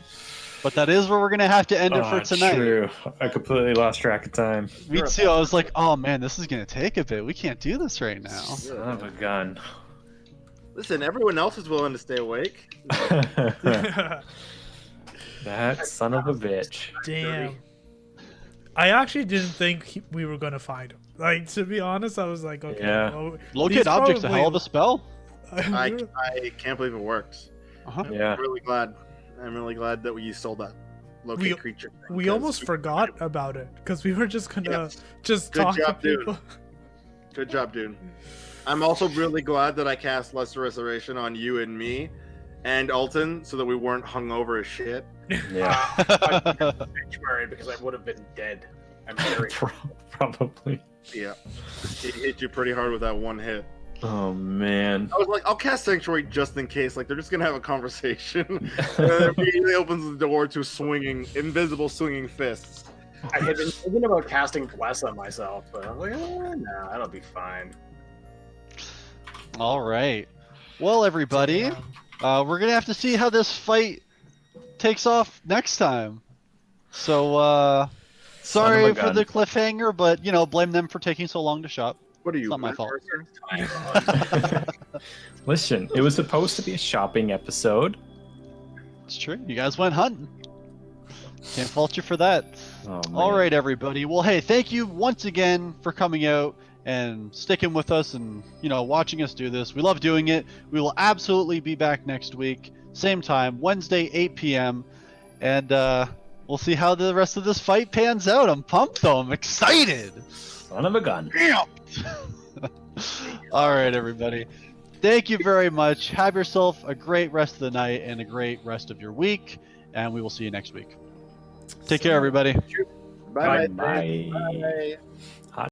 But that is where we're going to have to end it for tonight. True. I completely lost track of time. Me too. I was like, oh man, this is going to take a bit. We can't do this right now. Son of a gun. Listen, everyone else is willing to stay awake. That son of a bitch. Damn. I actually didn't think we were gonna find him. Like, to be honest, I was like, okay. Yeah. Well, Locate he's objects, a probably- hell of a spell. I can't believe it worked. Uh-huh. Yeah. I'm really glad. I'm really glad that you sold that locate We- creature thing, we 'cause almost forgot about it because we were just gonna Yes. just Good talk job, to dude. people. Good job, dude. I'm also really glad that I cast Lesser Restoration on you and me and Alton so that we weren't hungover as shit. Yeah. Sanctuary because I would have been dead. I'm very Probably. Yeah. It hit you pretty hard with that one hit. Oh man. I was like, I'll cast Sanctuary just in case. Like, they're just gonna have a conversation. And then immediately opens the door to invisible swinging fists. I had been thinking about casting Bless on myself, but I'm like, nah, that'll be fine. All right. Well, everybody, we're going to have to see how this fight takes off next time. So, Son of sorry a for gun. the cliffhanger, but, blame them for taking so long to shop. What are you? It's not my Matt fault. Mercer? Time. Listen, it was supposed to be a shopping episode. It's true. You guys went hunting. Can't fault you for that. Oh, man. All right, everybody. Well, hey, thank you once again for coming out and sticking with us and, watching us do this. We love doing it. We will absolutely be back next week. Same time, Wednesday, 8 p.m. And we'll see how the rest of this fight pans out. I'm pumped, though. I'm excited. Son of a gun. All right, everybody. Thank you very much. Have yourself a great rest of the night and a great rest of your week. And we will see you next week. Take care, everybody. Bye. Bye. Bye.